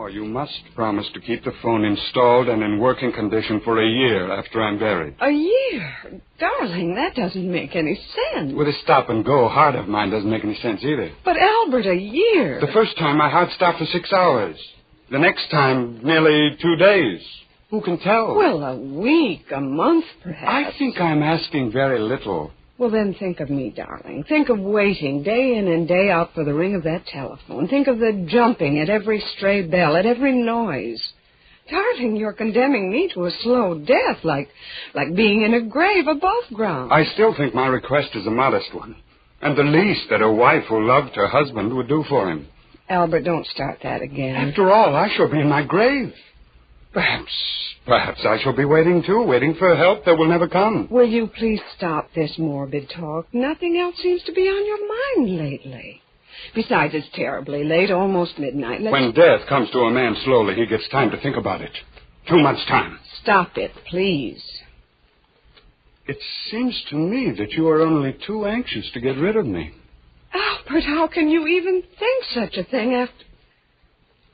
You must promise to keep the phone installed and in working condition for a year after I'm buried. A year? Darling, that doesn't make any sense. With a stop-and-go heart of mine doesn't make any sense either. But, Albert, a year? The first time my heart stopped for 6 hours. The next time, nearly 2 days. Who can tell? Well, a week, a month, perhaps. I think I'm asking very little. Well, then think of me, darling. Think of waiting day in and day out for the ring of that telephone. Think of the jumping at every stray bell, at every noise. Darling, you're condemning me to a slow death, like being in a grave above ground. I still think my request is a modest one, and the least that a wife who loved her husband would do for him. Albert, don't start that again. After all, I shall be in my grave. Perhaps I shall be waiting, too, waiting for help that will never come. Will you please stop this morbid talk? Nothing else seems to be on your mind lately. Besides, it's terribly late, almost midnight. When death comes to a man slowly, he gets time to think about it. Too much time. Stop it, please. It seems to me that you are only too anxious to get rid of me. Albert, how can you even think such a thing after...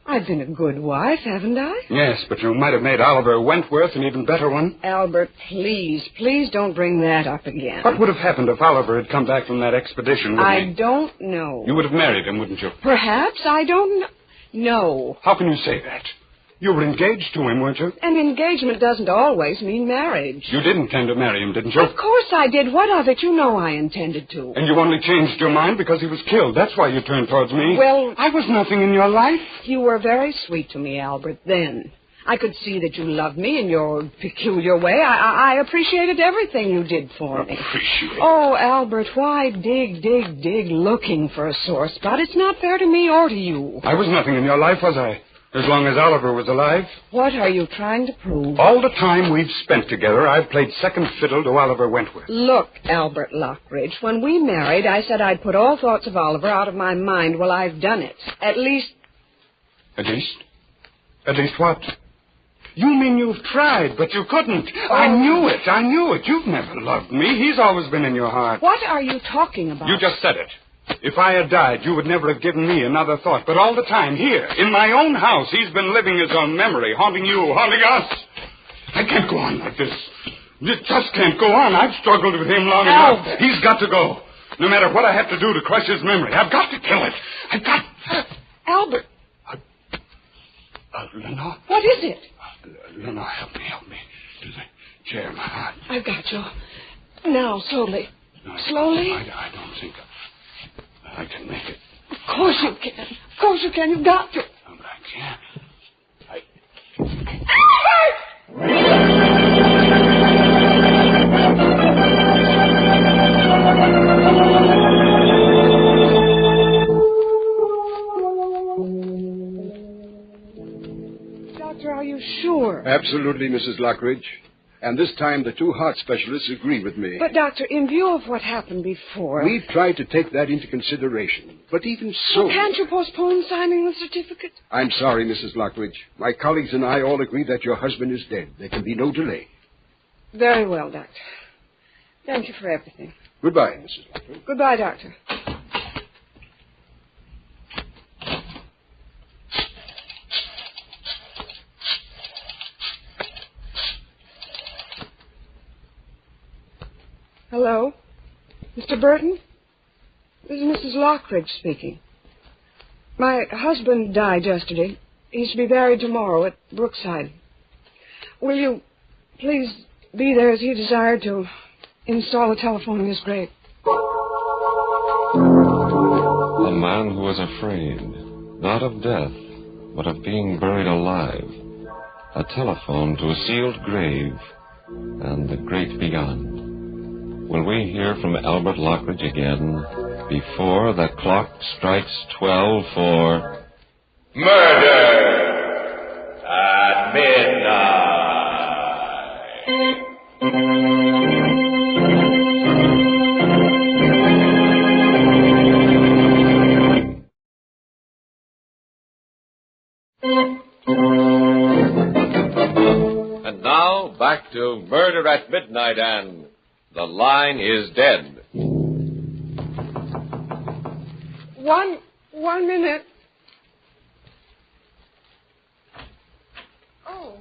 I've been a good wife, haven't I? Yes, but you might have made Oliver Wentworth an even better one. Albert, please don't bring that up again. What would have happened if Oliver had come back from that expedition with me? I don't know. You would have married him, wouldn't you? Perhaps. I don't know. No. How can you say that? You were engaged to him, weren't you? An engagement doesn't always mean marriage. You did intend to marry him, didn't you? Of course I did. What of it? You know I intended to. And you only changed your mind because he was killed. That's why you turned towards me. Well... I was nothing in your life. You were very sweet to me, Albert, then. I could see that you loved me in your peculiar way. I appreciated everything you did for me. Appreciate? Oh, Albert, why dig looking for a sore spot? It's not fair to me or to you. I was nothing in your life, was I? As long as Oliver was alive. What are you trying to prove? All the time we've spent together, I've played second fiddle to Oliver Wentworth. Look, Albert Lockridge, when we married, I said I'd put all thoughts of Oliver out of my mind. Well, I've done it. At least... At least? At least what? You mean you've tried, but you couldn't. Oh. I knew it. You've never loved me. He's always been in your heart. What are you talking about? You just said it. If I had died, you would never have given me another thought. But all the time, here, in my own house, he's been living his own memory, haunting you, haunting us. I can't go on like this. It just can't go on. I've struggled with him long enough. He's got to go. No matter what I have to do to crush his memory, I've got to kill it. I've got... Albert. Lenore? What is it? Lenore, help me. To the chair, my heart. I've got you. Now, slowly. No, Slowly? I don't think I can make it. Of course you can. Of course you can. You've got to. No, but I can't. Doctor, are you sure? Absolutely, Mrs. Lockridge. And this time the two heart specialists agree with me. But, Doctor, in view of what happened before... We've tried to take that into consideration. But even so... Well, can't you postpone signing the certificate? I'm sorry, Mrs. Lockridge. My colleagues and I all agree that your husband is dead. There can be no delay. Very well, Doctor. Thank you for everything. Goodbye, Mrs. Lockridge. Goodbye, Doctor. Hello? Mr. Burton? This is Mrs. Lockridge speaking. My husband died yesterday. He's to be buried tomorrow at Brookside. Will you please be there as he desired to install a telephone in his grave? A man who was afraid, not of death, but of being buried alive. A telephone to a sealed grave and the great beyond. Will we hear from Albert Lockridge again before the clock strikes 12 for Murder at Midnight? And now, back to Murder at Midnight and The Line is Dead. One minute. Oh,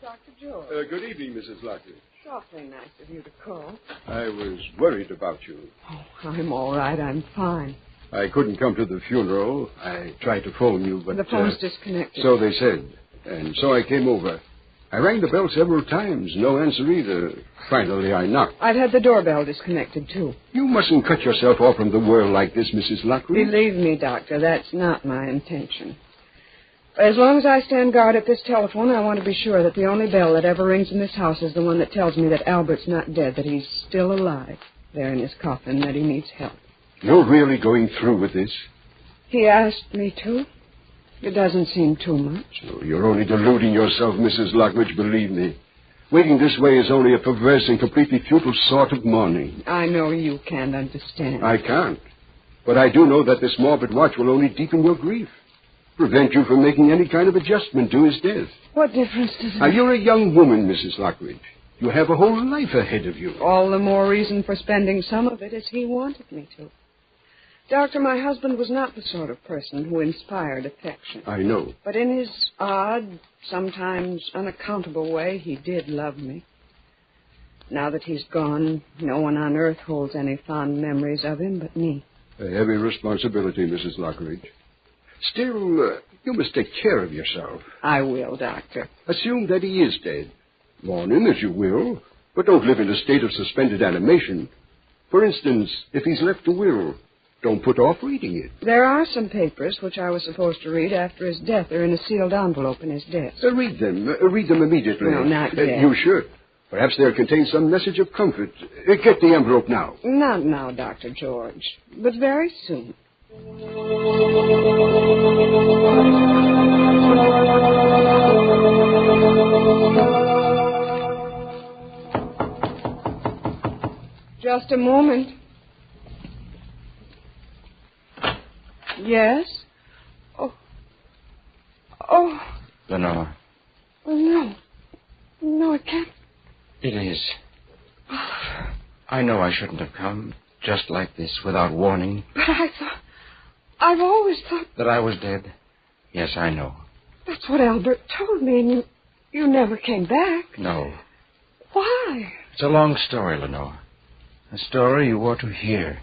Dr. George. Good evening, Mrs. Lockridge. Awfully nice of you to call. I was worried about you. Oh, I'm all right. I'm fine. I couldn't come to the funeral. I tried to phone you, but... The phone's disconnected. So they said. And so I came over. I rang the bell several times. No answer either. Finally, I knocked. I've had the doorbell disconnected, too. You mustn't cut yourself off from the world like this, Mrs. Lockridge. Believe me, Doctor, that's not my intention. As long as I stand guard at this telephone, I want to be sure that the only bell that ever rings in this house is the one that tells me that Albert's not dead, that he's still alive, there in his coffin, that he needs help. You're really going through with this? He asked me to. It doesn't seem too much. Oh, you're only deluding yourself, Mrs. Lockridge, believe me. Waiting this way is only a perverse and completely futile sort of mourning. I know you can't understand. I can't. But I do know that this morbid watch will only deepen your grief. Prevent you from making any kind of adjustment to his death. What difference does it make? Now, you're a young woman, Mrs. Lockridge. You have a whole life ahead of you. All the more reason for spending some of it as he wanted me to. Doctor, my husband was not the sort of person who inspired affection. I know. But in his odd, sometimes unaccountable way, he did love me. Now that he's gone, no one on earth holds any fond memories of him but me. A heavy responsibility, Mrs. Lockridge. Still, you must take care of yourself. I will, Doctor. Assume that he is dead. Mourn him as you will, but don't live in a state of suspended animation. For instance, if he's left a will, don't put off reading it. There are some papers which I was supposed to read after his death. They're in a sealed envelope in his desk. Read them. Read them immediately. No, not yet. You should. Perhaps they'll contain some message of comfort. Get the envelope now. Not now, Dr. George, but very soon. Just a moment. Yes? Oh. Lenore. Oh, no. No, it can't. It is. I know I shouldn't have come just like this without warning. But I've always thought... That I was dead? Yes, I know. That's what Albert told me, and you never came back. No. Why? It's a long story, Lenore. A story you ought to hear.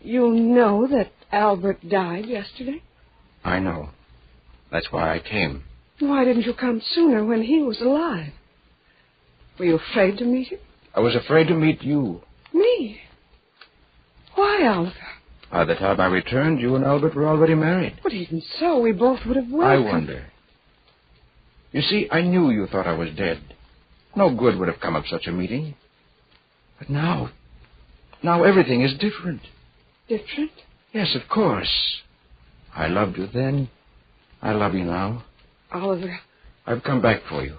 You know that Albert died yesterday? I know. That's why I came. Why didn't you come sooner when he was alive? Were you afraid to meet him? I was afraid to meet you. Me? Why, Oliver? By the time I returned, you and Albert were already married. But even so, we both would have I welcomed... wonder. You see, I knew you thought I was dead. No good would have come of such a meeting. But now everything is different. Different? Yes, of course. I loved you then. I love you now. Oliver. I've come back for you.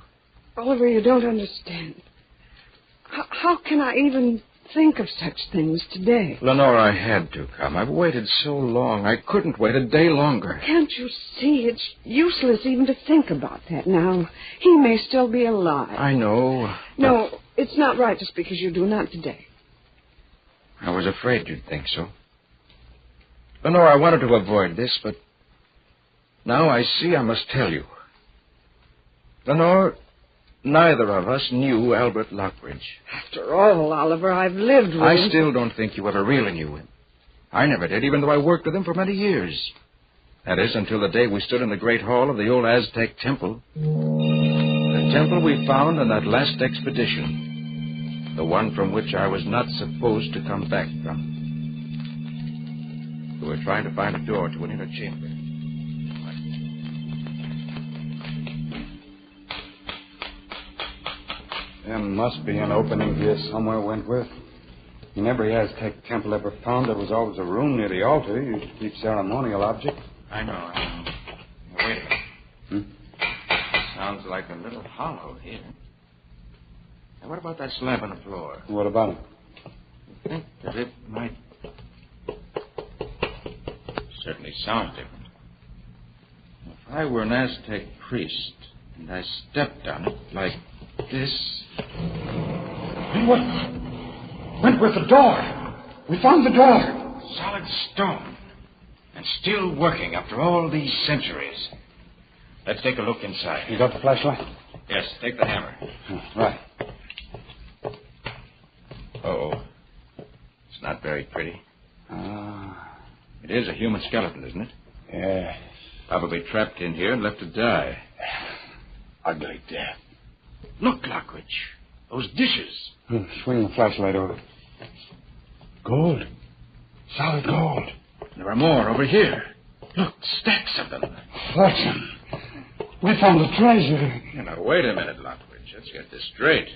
Oliver, you don't understand. How can I even think of such things today? Lenore, I had to come. I've waited so long. I couldn't wait a day longer. Can't you see? It's useless even to think about that now. He may still be alive. I know. No, it's not right to speak as you do. Not today. I was afraid you'd think so. Lenore, I wanted to avoid this, but now I see I must tell you. Lenore, neither of us knew Albert Lockridge. After all, Oliver, I've lived with him. I still don't think you ever really knew him. I never did, even though I worked with him for many years. That is, until the day we stood in the great hall of the old Aztec temple. The temple we found on that last expedition. The one from which I was not supposed to come back from. We were trying to find a door to an inner chamber. There must be an opening here somewhere, Wentworth. In every Aztec temple ever found, there was always a room near the altar used to keep ceremonial objects. I know. Now, wait a minute. Sounds like a little hollow here. Now, what about that slab on the floor? What about it? I think that it might... Certainly sounds different. If I were an Aztec priest and I stepped on it like this... Wentworth, the door! We found the door! Solid stone. And still working after all these centuries. Let's take a look inside. You got the flashlight? Yes, take the hammer. Right. Uh-oh. It's not very pretty. It is a human skeleton, isn't it? Yes. Probably trapped in here and left to die. Ugly death. Look, Lockridge. Those dishes. Swing the flashlight over. Gold. Solid gold. There are more over here. Look, stacks of them. Fortune. We found the treasure. Now, wait a minute, Lockridge. Let's get this straight.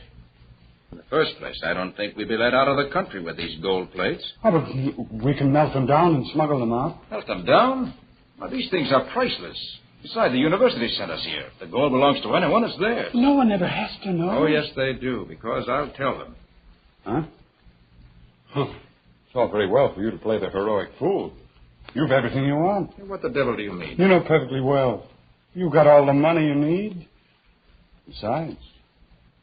In the first place, I don't think we'd be let out of the country with these gold plates. Oh, but we can melt them down and smuggle them out. Melt them down? Well, these things are priceless. Besides, the university sent us here. If the gold belongs to anyone, it's theirs. No one ever has to know. Oh, yes, they do, because I'll tell them. Huh? It's all very well for you to play the heroic fool. You've everything you want. What the devil do you mean? You know perfectly well. You've got all the money you need. Besides,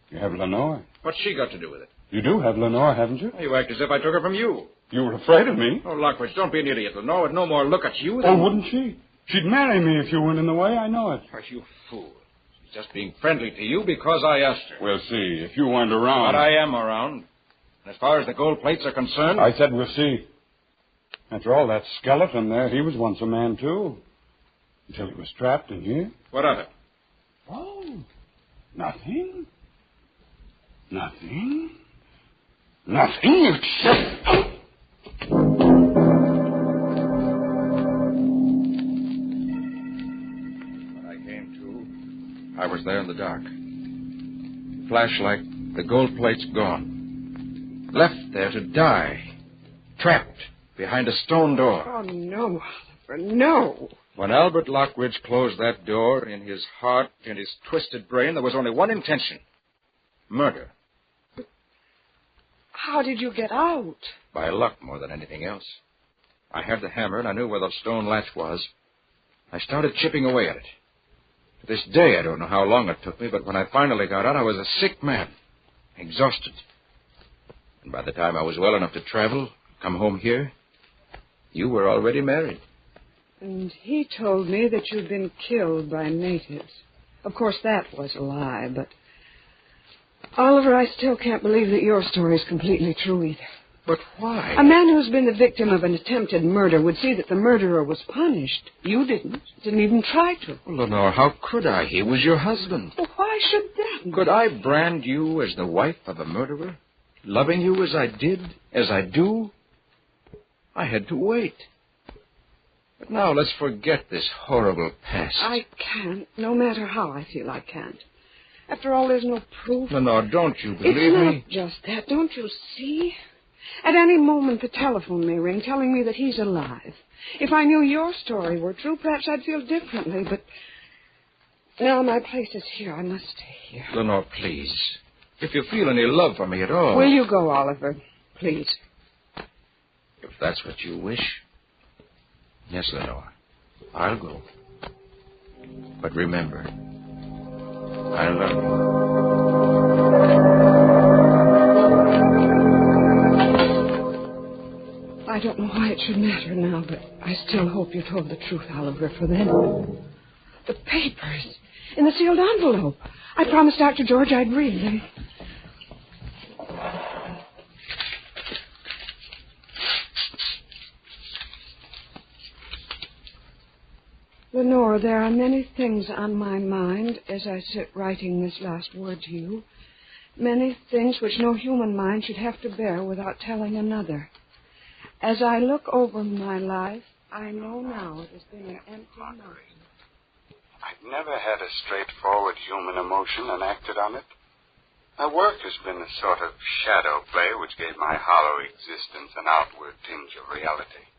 you have Lenore. What's she got to do with it? You do have Lenore, haven't you? You act as if I took her from you. You were afraid of me. Oh, Lockridge, don't be an idiot. Lenore would no more look at you than... Oh, wouldn't she? She'd marry me if you weren't in the way. I know it. Oh, you fool. She's just being friendly to you because I asked her. We'll see. If you weren't around... But I am around. And as far as the gold plates are concerned... I said we'll see. After all, that skeleton there, he was once a man, too. Until he was trapped in here. What of it? Oh, nothing. Nothing. Nothing except... When I came to, I was there in the dark. Flashlight, the gold plate's gone. Left there to die. Trapped behind a stone door. Oh, no, Oliver, no. When Albert Lockridge closed that door, in his heart, in his twisted brain, there was only one intention. Murder. How did you get out? By luck more than anything else. I had the hammer and I knew where the stone latch was. I started chipping away at it. To this day, I don't know how long it took me, but when I finally got out, I was a sick man, exhausted. And by the time I was well enough to travel, come home here, you were already married. And he told me that you'd been killed by natives. Of course, that was a lie, but... Oliver, I still can't believe that your story is completely true either. But why? A man who's been the victim of an attempted murder would see that the murderer was punished. You didn't even try to. Well, Lenore, how could I? He was your husband. Well, why should that? Could I brand you as the wife of a murderer? Loving you as I did, as I do? I had to wait. But now let's forget this horrible past. I can't, no matter how I feel I can't. After all, there's no proof. Lenore, don't you believe It's not me? just that, don't you see? At any moment, the telephone may ring telling me that he's alive. If I knew your story were true, perhaps I'd feel differently, but... Now, my place is here. I must stay here. Lenore, please. If you feel any love for me at all... Will you go, Oliver? Please. If that's what you wish... Yes, Lenore. I'll go. But remember, I love you. I don't know why it should matter now, but I still hope you told the truth, Oliver, for then. The papers in the sealed envelope. I promised Dr. George I'd read them. Lenore, there are many things on my mind as I sit writing this last word to you. Many things which no human mind should have to bear without telling another. As I look over my life, I know now it has been an empty mountain. I've never had a straightforward human emotion and acted on it. My work has been a sort of shadow play which gave my hollow existence an outward tinge of reality.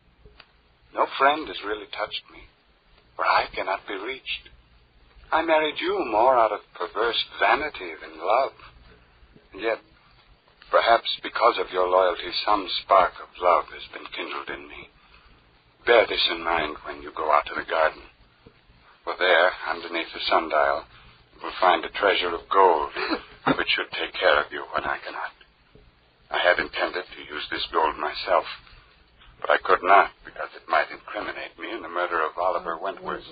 No friend has really touched me, for I cannot be reached. I married you more out of perverse vanity than love. And yet, perhaps because of your loyalty, some spark of love has been kindled in me. Bear this in mind when you go out to the garden. For there, underneath the sundial, you will find a treasure of gold, which should take care of you when I cannot. I had intended to use this gold myself, but I could not because it might incriminate me in the murder of Oliver Wentworth.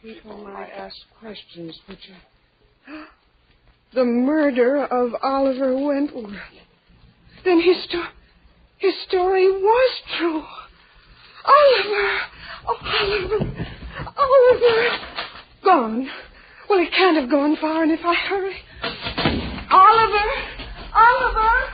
People might ask questions, but the murder of Oliver Wentworth. Then his story was true. Oliver! Oh, Oliver! Gone. Well, he can't have gone far, and if I hurry... Oliver! I'm coming!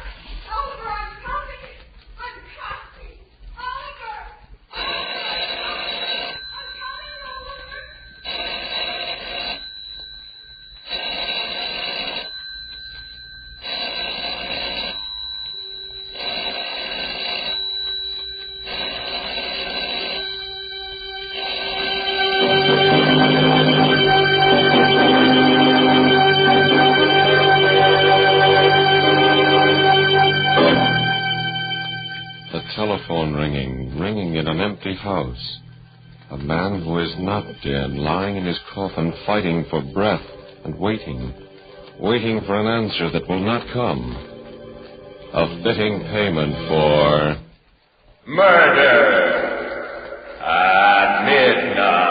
Telephone ringing in an empty house. A man who is not dead, lying in his coffin, fighting for breath and waiting for an answer that will not come. A fitting payment for murder at midnight.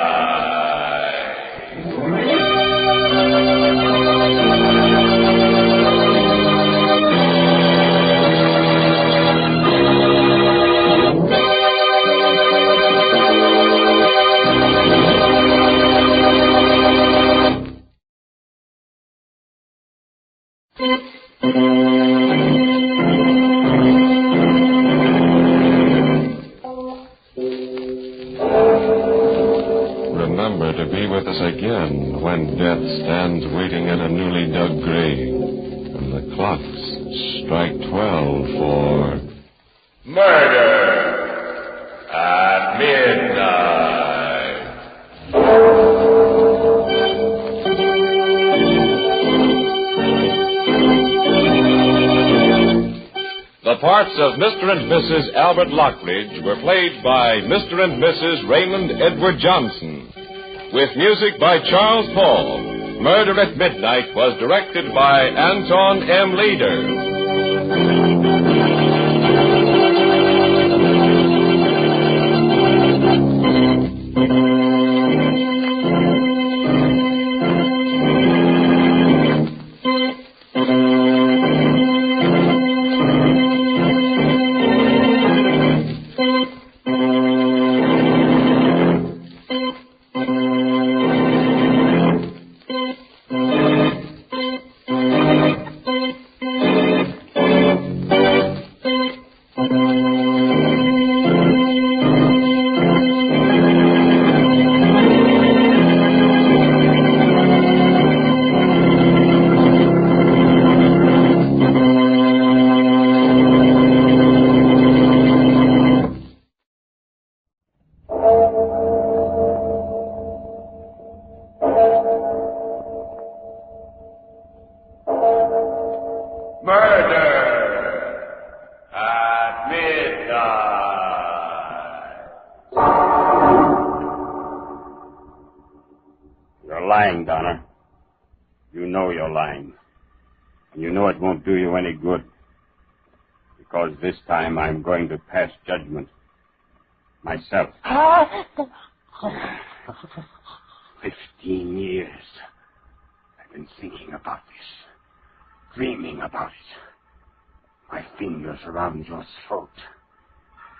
Remember to be with us again when death stands waiting in a newly dug grave and the clocks strike 12 for murder at midnight. The parts of Mr. and Mrs. Albert Lockridge were played by Mr. and Mrs. Raymond Edward Johnson, with music by Charles Paul. Murder at Midnight was directed by Anton M. Leader. lying, Donna. You know you're lying. And you know it won't do you any good. Because this time I'm going to pass judgment. Myself. 15 years. I've been thinking about this. Dreaming about it. My fingers around your throat.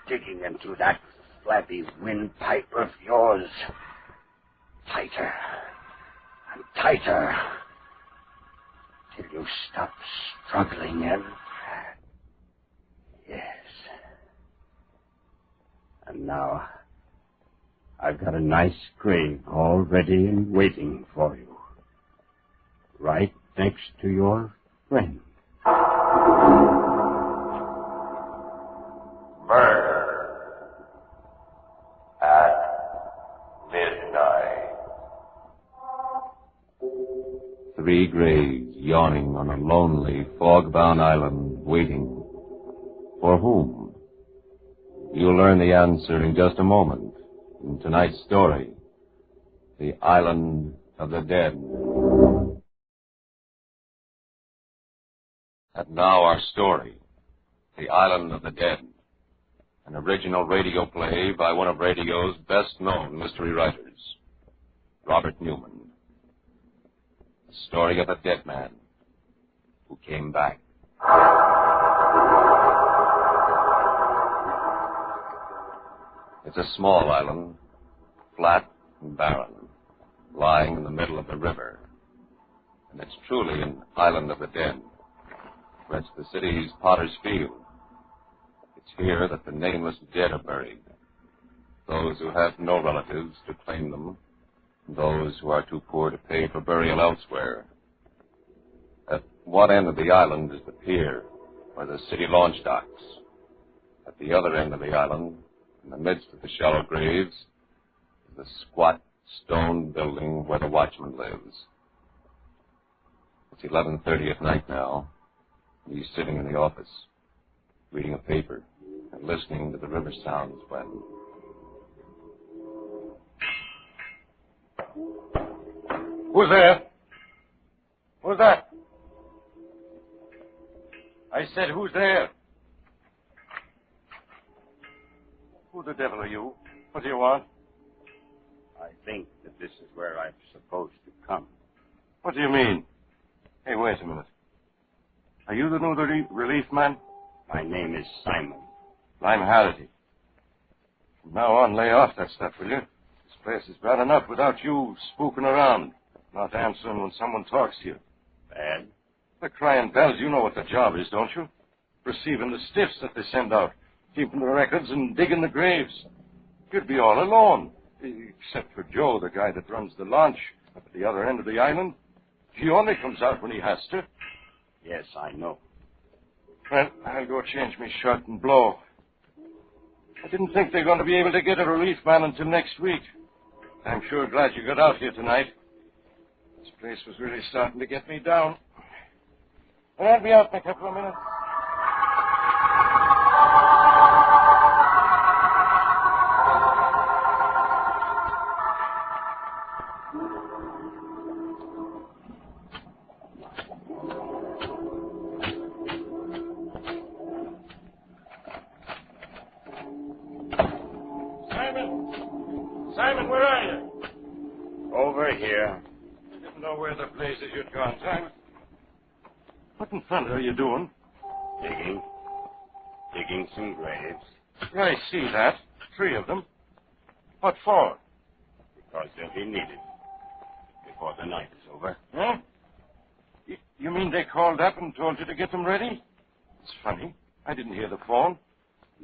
Digging into that flabby windpipe of yours. Tighter and tighter till you stop struggling and... Yes. And now I've got a nice grave all ready and waiting for you. Right next to your friend. Murder at midnight. 3 graves yawning on a lonely, fog-bound island, waiting. For whom? You'll learn the answer in just a moment in tonight's story, The Island of the Dead. And now our story, The Island of the Dead, an original radio play by one of radio's best-known mystery writers, Robert Newman. The story of a dead man who came back. It's a small island, flat and barren, lying in the middle of the river. And it's truly an island of the dead. It's the city's Potter's Field. It's here that the nameless dead are buried. Those who have no relatives to claim them, and those who are too poor to pay for burial elsewhere. At one end of the island is the pier, where the city launch docks. At the other end of the island, in the midst of the shallow graves, is the squat stone building where the watchman lives. It's 11:30 at night now. He's sitting in the office, reading a paper and listening to the river sounds when... Who's there? Who's that? I said, who's there? Who the devil are you? What do you want? I think that this is where I'm supposed to come. What do you mean? Hey, wait a minute. Are you the new relief man? My name is Simon. I'm Halliday. From now on, lay off that stuff, will you? This place is bad enough without you spooking around, not answering when someone talks to you. Bad? The crying bells, you know what the job is, don't you? Receiving the stiffs that they send out, keeping the records and digging the graves. You'd be all alone, except for Joe, the guy that runs the launch up at the other end of the island. He only comes out when he has to. Yes, I know. Well, I'll go change my shirt and blow. I didn't think they're going to be able to get a relief man until next week. I'm sure glad you got out here tonight. This place was really starting to get me down. Well, I'll be out in a couple of minutes. Simon, where are you? Over here. I didn't know where the places you'd gone, Simon. What in front are you doing? Digging. Digging some graves. Yeah, I see that. 3 of them. What for? Because they'll be needed before the night is over. Huh? You mean they called up and told you to get them ready? It's funny. I didn't hear the phone.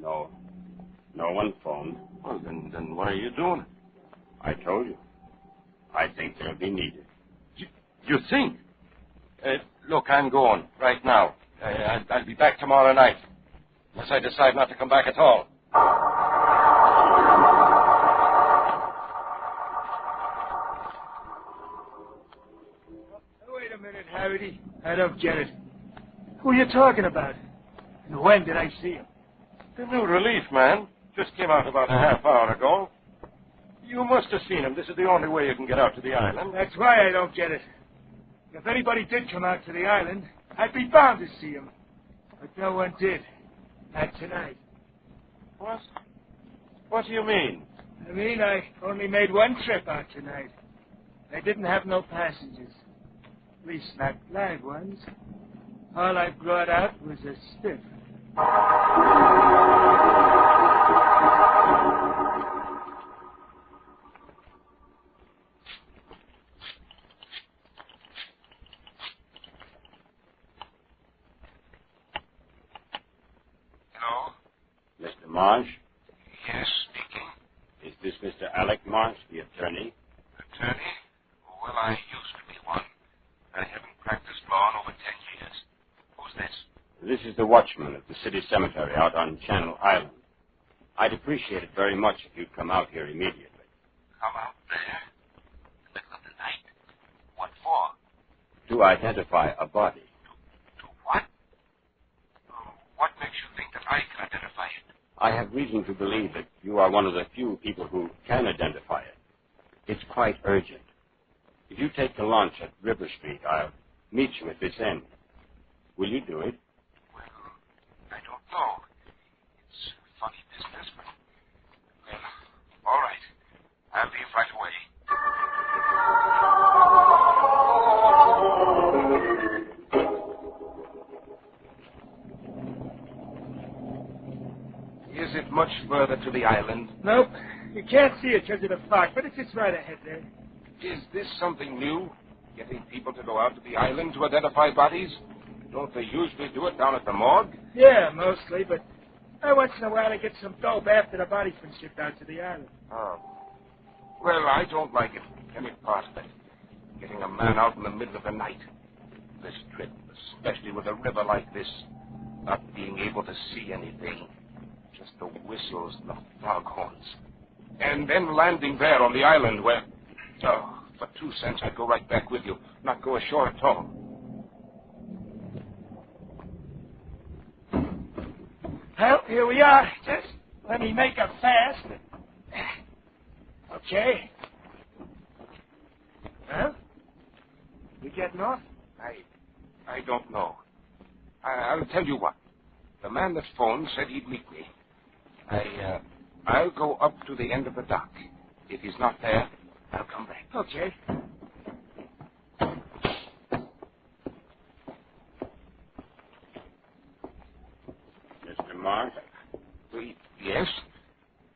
No. No one phoned. Well, then why are you doing it? I told you. I think they'll be needed. You think? Look, I'm going right now. I'll be back tomorrow night. Unless I decide not to come back at all. Wait a minute, Harry. I don't get it. Who are you talking about? And when did I see him? The new relief man. Just came out about a half hour ago. You must have seen him. This is the only way you can get out to the island. That's why I don't get it. If anybody did come out to the island, I'd be bound to see him. But no one did. Not tonight. What? What do you mean? I mean, I only made one trip out tonight. I didn't have no passengers. At least not live ones. All I brought out was a stiff. Marsh? Yes, speaking. Is this Mr. Alec Marsh, the attorney? Attorney? Well, I used to be one. I haven't practiced law in over 10 years. Who's this? This is the watchman at the city cemetery out on Channel Island. I'd appreciate it very much if you'd come out here immediately. Come out there? In the middle of the night? What for? To identify a body. To what? What makes you think that I can identify it? I have reason to believe that you are one of the few people who can identify it. It's quite urgent. If you take the launch at River Street, I'll meet you at this end. Will you do it? Well, I don't know. It's a funny business, but... Well, all right. I'll leave right away. Is it much further to the island? Nope. You can't see it because of the fog, but it's just right ahead there. Is this something new? Getting people to go out to the island to identify bodies? Don't they usually do it down at the morgue? Yeah, mostly, but once in a while I get some dope after the body's been shipped out to the island. Oh. Well, I don't like it, any part of it. Getting a man out in the middle of the night. This trip, especially with a river like this, not being able to see anything. Just the whistles and the foghorns. And then landing there on the island where... Oh, for 2 cents, I'd go right back with you. Not go ashore at all. Well, here we are. Just let me make a fast. Okay. Well, we getting off? I don't know. I'll tell you what. The man that phoned said he'd meet me. I'll go up to the end of the dock. If he's not there, I'll come back. Okay. Mr. Marsh? Yes?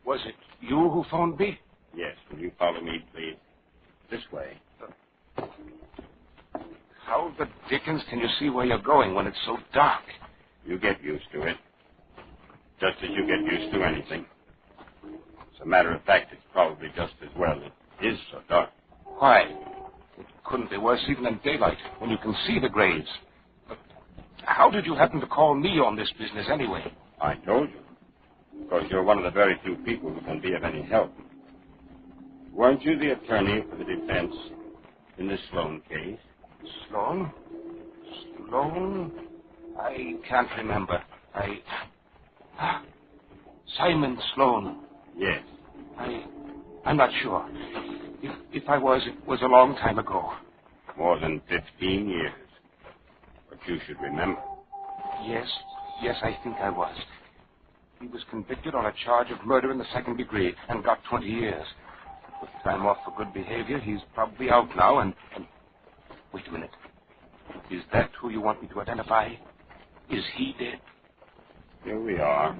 Was it you who phoned me? Yes. Will you follow me, please? This way. How the dickens can you see where you're going when it's so dark? You get used to it. Just as you get used to anything. As a matter of fact, it's probably just as well. It is so dark. Why? It couldn't be worse even in daylight, when you can see the graves. But how did you happen to call me on this business anyway? I told you. Because you're one of the very few people who can be of any help. Weren't you the attorney for the defense in the Sloan case? Sloan? Sloan? I can't remember. Simon Sloan. Yes. I'm not sure. If I was, it was a long time ago. More than 15 years. But you should remember. Yes, I think I was. He was convicted on a charge of murder in the 2nd degree and got 20 years. With time off for good behavior, he's probably out now and... Wait a minute. Is that who you want me to identify? Is he dead? Here we are.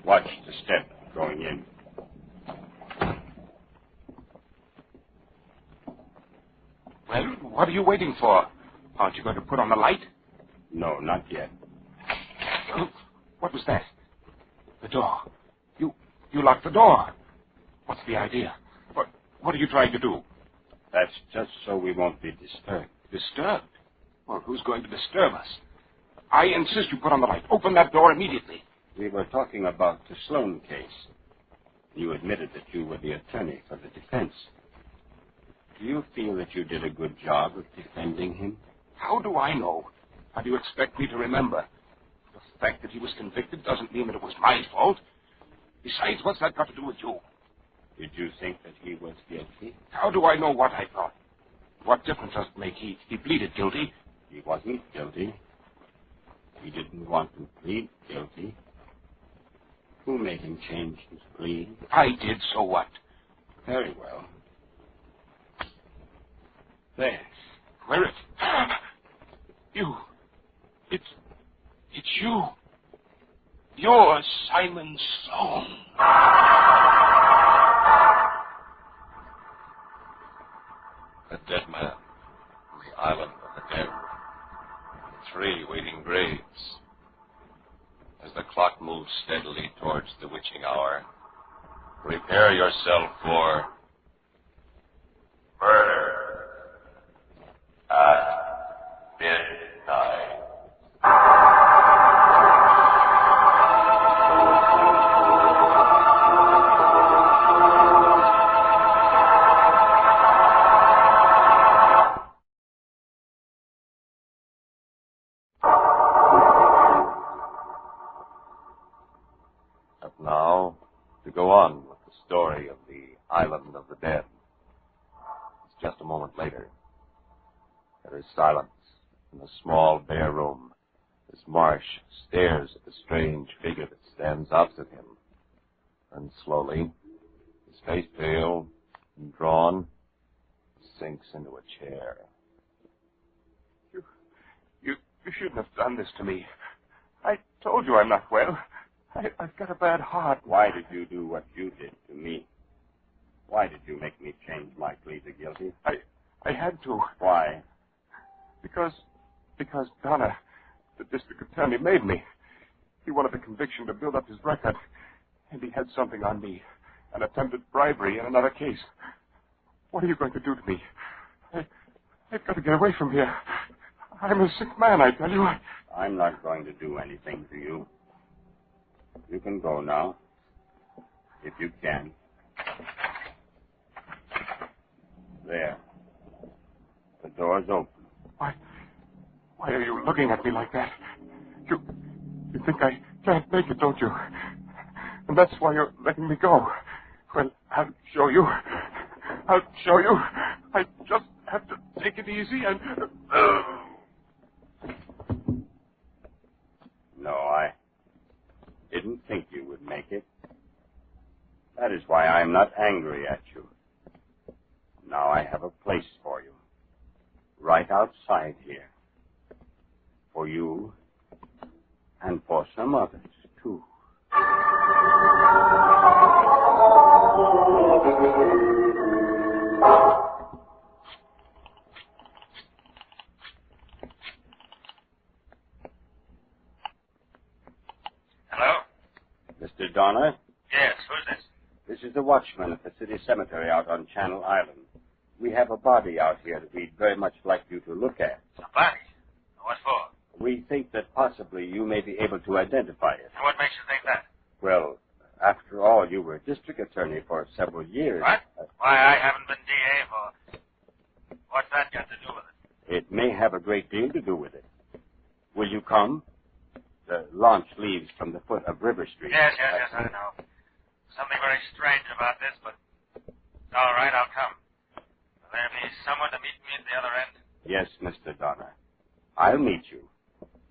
Watch the step going in. Well, what are you waiting for? Aren't you going to put on the light? No, not yet. Oh, what was that? The door. You locked the door. What's the idea? What are you trying to do? That's just so we won't be disturbed. Disturbed? Well, who's going to disturb us? I insist you put on the light. Open that door immediately. We were talking about the Sloan case. You admitted that you were the attorney for the defense. Do you feel that you did a good job of defending him? How do I know? How do you expect me to remember? The fact that he was convicted doesn't mean that it was my fault. Besides, what's that got to do with you? Did you think that he was guilty? How do I know what I thought? What difference does it make? He pleaded guilty. He wasn't guilty. He didn't want to plead guilty. Who made him change his plea? I did, so what? Very well. There. Where is... You. It's you. You're Simon Sloan. A dead man on the island of the dead. steadily towards the witching hour. Prepare yourself for murder at midnight. Now, to go on with the story of the Island of the Dead. It's just a moment later. There is silence in the small, bare room as Marsh stares at the strange figure that stands opposite him. And slowly, his face pale and drawn, sinks into a chair. You shouldn't have done this to me. I told you I'm not well. I've got a bad heart. Why did you do what you did to me? Why did you make me change my plea to guilty? I had to. Why? Because Donna, the district attorney, made me. He wanted the conviction to build up his record. And he had something on me. An attempted bribery in another case. What are you going to do to me? I've got to get away from here. I'm a sick man, I tell you. I'm not going to do anything to you. You can go now, if you can. There. The door's open. Why are you looking at me like that? You think I can't make it, don't you? And that's why you're letting me go. Well, I'll show you. I just have to take it easy and... No, I didn't think you would make it. That is why I'm not angry at you. Now I have a place for you. Right outside here. For you and for some others, too. Hello? Mr. Donner? Yes, who's this? This is the watchman at the city cemetery out on Channel Island. We have a body out here that we'd very much like you to look at. A body? What for? We think that possibly you may be able to identify it. And what makes you think that? Well, after all, you were district attorney for several years. What? Why, I haven't been DA for... What's that got to do with it? It may have a great deal to do with it. Will you come? The launch leaves from the foot of River Street. Yes, I know. Something very strange about this, but... All right, I'll come. Will there be someone to meet me at the other end? Yes, Mr. Donner. I'll meet you.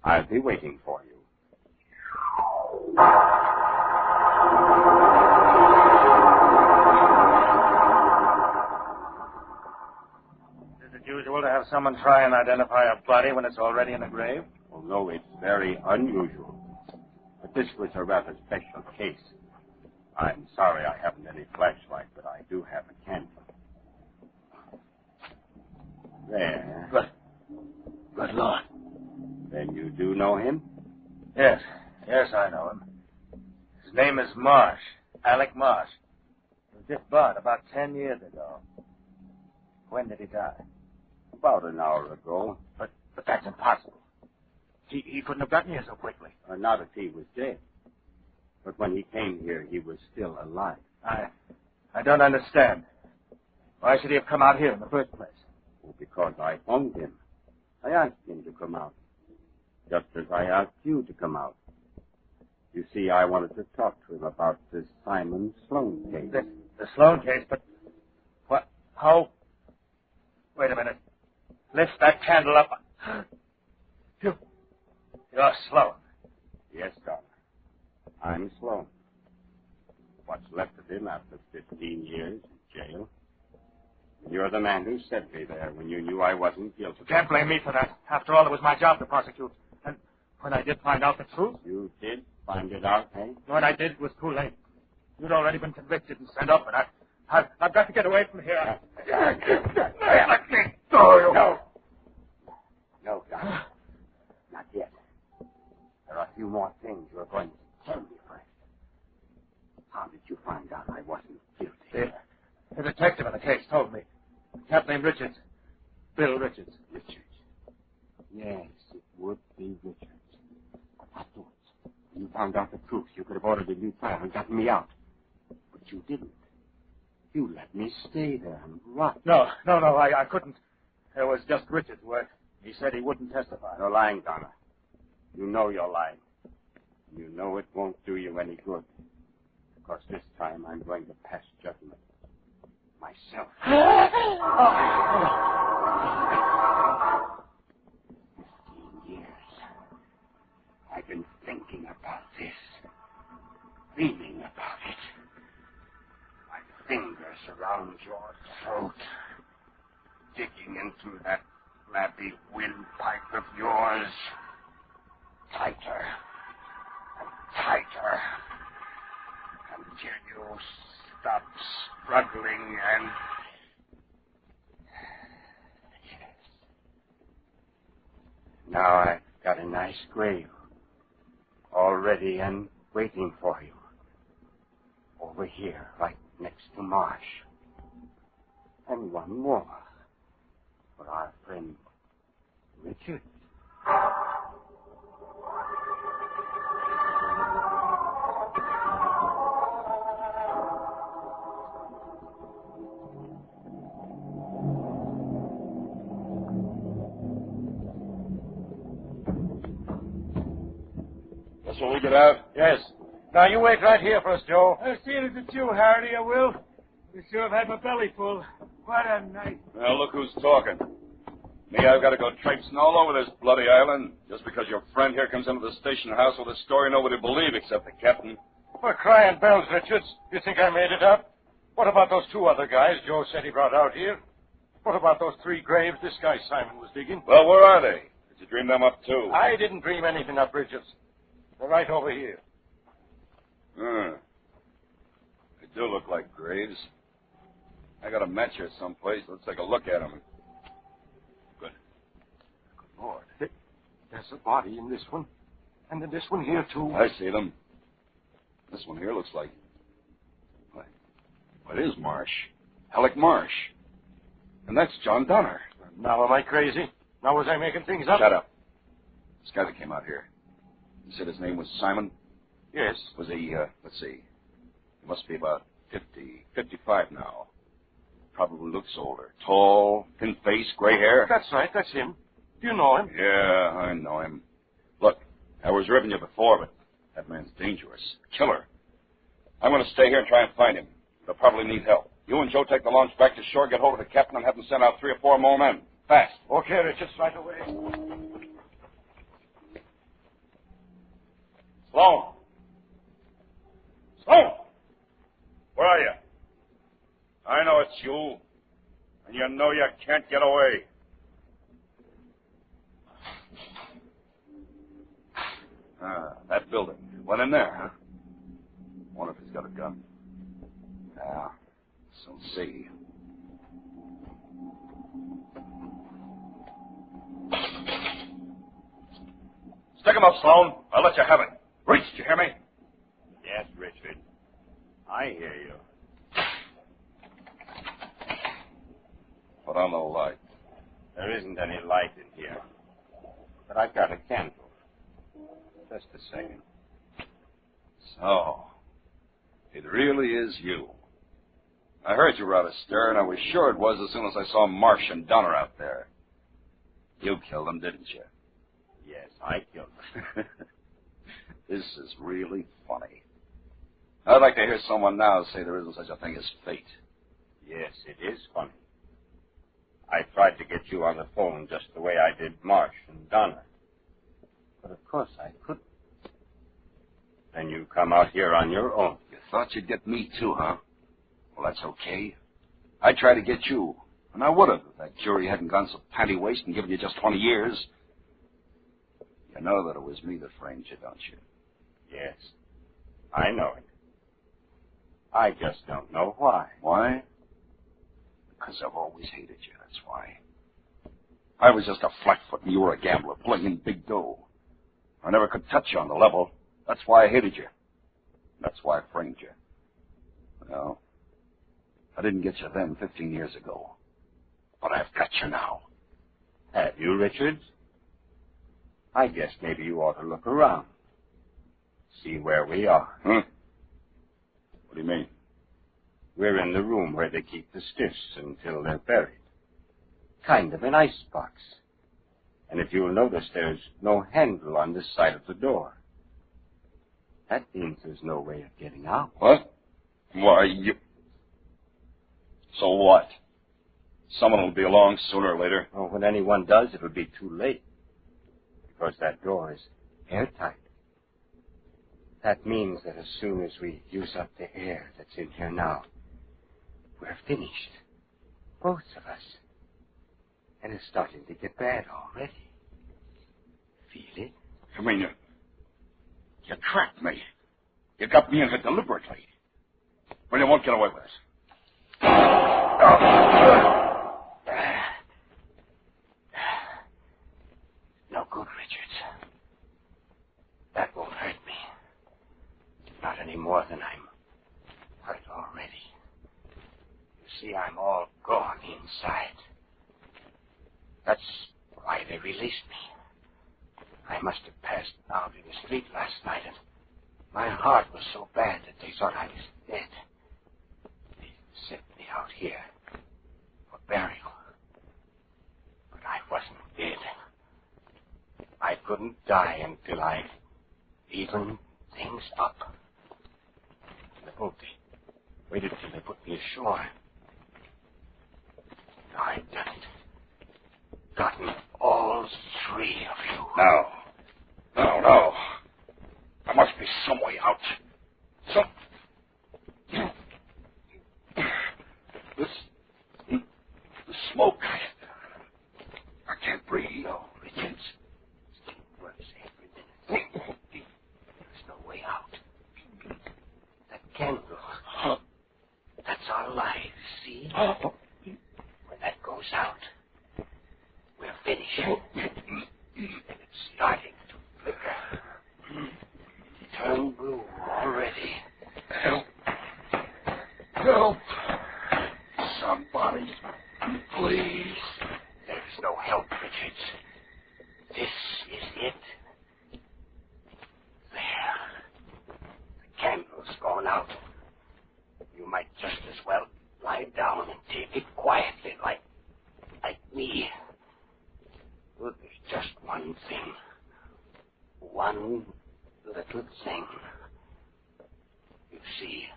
I'll be waiting for you. Is it usual to have someone try and identify a body when it's already in the grave? Well, no, it's very unusual. But this was a rather special case. I'm sorry I haven't any flashlight, but I do have a candle. There. Good Lord. Then you do know him? Yes, I know him. His name is Marsh. Alec Marsh. He was just bought about 10 years ago. When did he die? About an hour ago. But that's impossible. He couldn't have gotten here so quickly. Not if he was dead. But when he came here, he was still alive. I don't understand. Why should he have come out here in the first place? Well, because I phoned him. I asked him to come out. Just as I asked you to come out. You see, I wanted to talk to him about this Simon Sloan case. The Sloan case? But what? How? Wait a minute. Lift that candle up. You're Sloan. Yes, Donner. I'm Sloan. What's left of him after 15 years in jail. You're the man who sent me there when you knew I wasn't guilty. You can't blame me for that. After all, it was my job to prosecute. And when I did find out the truth... You did find it out, eh? When I did, it was too late. You'd already been convicted and sent up, and I've got to get away from here. Let me go. No, Donner. Not yet. There are a few more things you're going to tell me first. you find out I wasn't guilty? The detective in the case told me. A chap named Richards. Bill Richards. Richards. Yes, it would be Richards. Afterwards, when you found out the truth, you could have ordered a new trial and gotten me out. But you didn't. You let me stay there and rot. No, I couldn't. It was just Richards' work. He said he wouldn't testify. You're lying, Donna. You know you're lying. You know it won't do you any good. Because this time I'm going to pass judgment. Myself. 15 years. I've been thinking about this. Dreaming about it. My fingers around your throat. Digging into that flabby windpipe of yours. Tighter. And tighter. Until you stop struggling and... Yes. Now I've got a nice grave. All ready and waiting for you. Over here, right next to Marsh. And one more. For our friend Richard. Shall we get out? Yes. Now, you wait right here for us, Joe. I'll see it as it's you, Hardy, I will. You sure have had my belly full. What a night. Well, look who's talking. Me, I've got to go traipsing all over this bloody island just because your friend here comes into the station house with a story nobody will believe except the captain. For crying bells, Richards. You think I made it up? What about those two other guys Joe said he brought out here? What about those 3 graves this guy Simon was digging? Well, where are they? Did you dream them up, too? I didn't dream anything up, Richards. They're right over here. They do look like graves. I got a match here someplace. Let's take a look at them. Good. Good Lord. There's a body in this one. And in this one here, too. I see them. This one here looks like... What is Marsh? Alec Marsh. And that's John Donner. Now am I crazy? Now was I making things up? Shut up. This guy that came out here. You said his name was Simon? Yes. Was he, let's see. He must be about 55 now. Probably looks older. Tall, thin face, gray hair. That's right, that's him. Do you know him? Yeah, I know him. Look, I was ribbing you before, but that man's dangerous. Killer. I'm going to stay here and try and find him. They'll probably need help. You and Joe take the launch back to shore, get hold of the captain, and have him send out 3 or 4 more men. Fast. Okay, Richards, right away. Sloan! Sloan! Where are you? I know it's you. And you know you can't get away. That building. Went in there, huh? Wonder if he's got a gun. Yeah, so see. Stick him up, Sloan. I'll let you have it. Reach, did you hear me? Yes, Richard. I hear you. Put on the light. There isn't any light in here. But I've got a candle. Just a second. So, it really is you. I heard you were out astir, and I was sure it was as soon as I saw Marsh and Donner out there. You killed them, didn't you? Yes, I killed them. This is really funny. I'd like to hear someone now say there isn't such a thing as fate. Yes, it is funny. I tried to get you on the phone just the way I did Marsh and Donner. But of course I couldn't. Then you come out here on your own. You thought you'd get me too, huh? Well, that's okay. I tried to get you, and I would have if that jury hadn't gone so panty-waist and given you just 20 years. You know that it was me that framed you, don't you? Yes, I know it. I just don't know why. Why? Because I've always hated you, that's why. I was just a flatfoot and you were a gambler, pulling in big dough. I never could touch you on the level. That's why I hated you. That's why I framed you. No. I didn't get you then 15 years ago. But I've got you now. Have you, Richards? I guess maybe you ought to look around. See where we are. Huh? What do you mean? We're in the room where they keep the stiffs until they're buried. Kind of an icebox. And if you'll notice, there's no handle on this side of the door. That means there's no way of getting out. What? Why, you... So what? Someone will be along sooner or later. Oh, when anyone does, it'll be too late. Because that door is airtight. That means that as soon as we use up the air that's in here now, we're finished. Both of us. And it's starting to get bad already. Feel it? I mean, you trapped me. You got me in here deliberately. Well, you won't get away with this. No good, Richards. That won't hurt me. Not any more than I'm hurt already. You see, I'm all gone inside. That's why they released me. I must have passed out in the street last night, and my heart was so bad that they thought I was dead. They sent me out here for burial. But I wasn't dead. I couldn't die until I evened things up. In the boat, they waited till they put me ashore. Now I've done it. Gotten all three of you. No. No. There must be some way out. The smoke. I can't breathe. No, Richards. It works every minute. There's no way out. That candle. That's our lives, see? When that goes out, we're finished. It's starting to flicker. Turn blue already. Help. Help. Somebody, please. There's no help, Richards. This is it. There. The candle's gone out. You might just as well lie down and take it quietly, like me. Well, there's just one thing. One little thing. You see,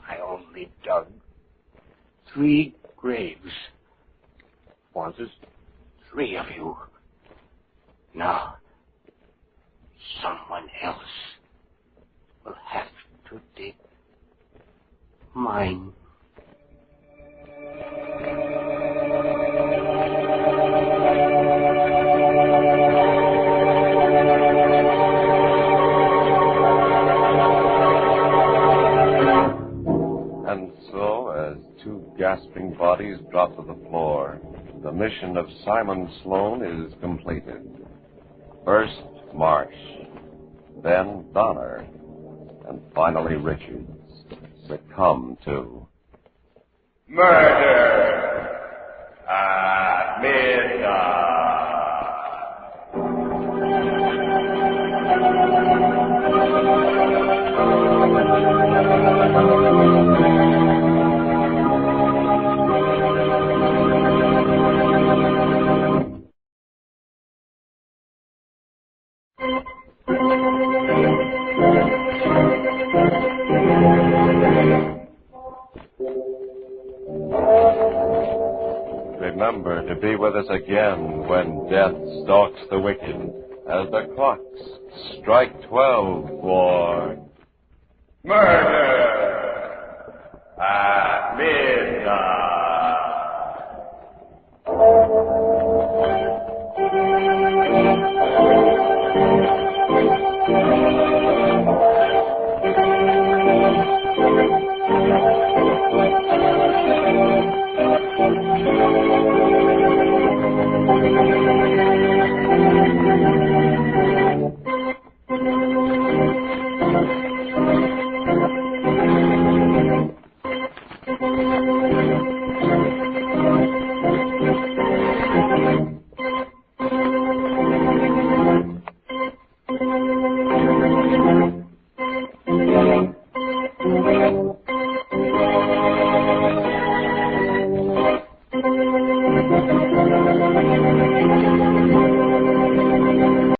I only dug 3 graves. Wanted 3 of you. Now, someone else will have to dig mine. And so, as 2 gasping bodies drop to the floor, the mission of Simon Sloan is completed. First, Marsh, then Donner, and finally Richards succumb to murder at midnight. Remember to be with us again when death stalks the wicked, as the clocks strike 12 for murder at midnight.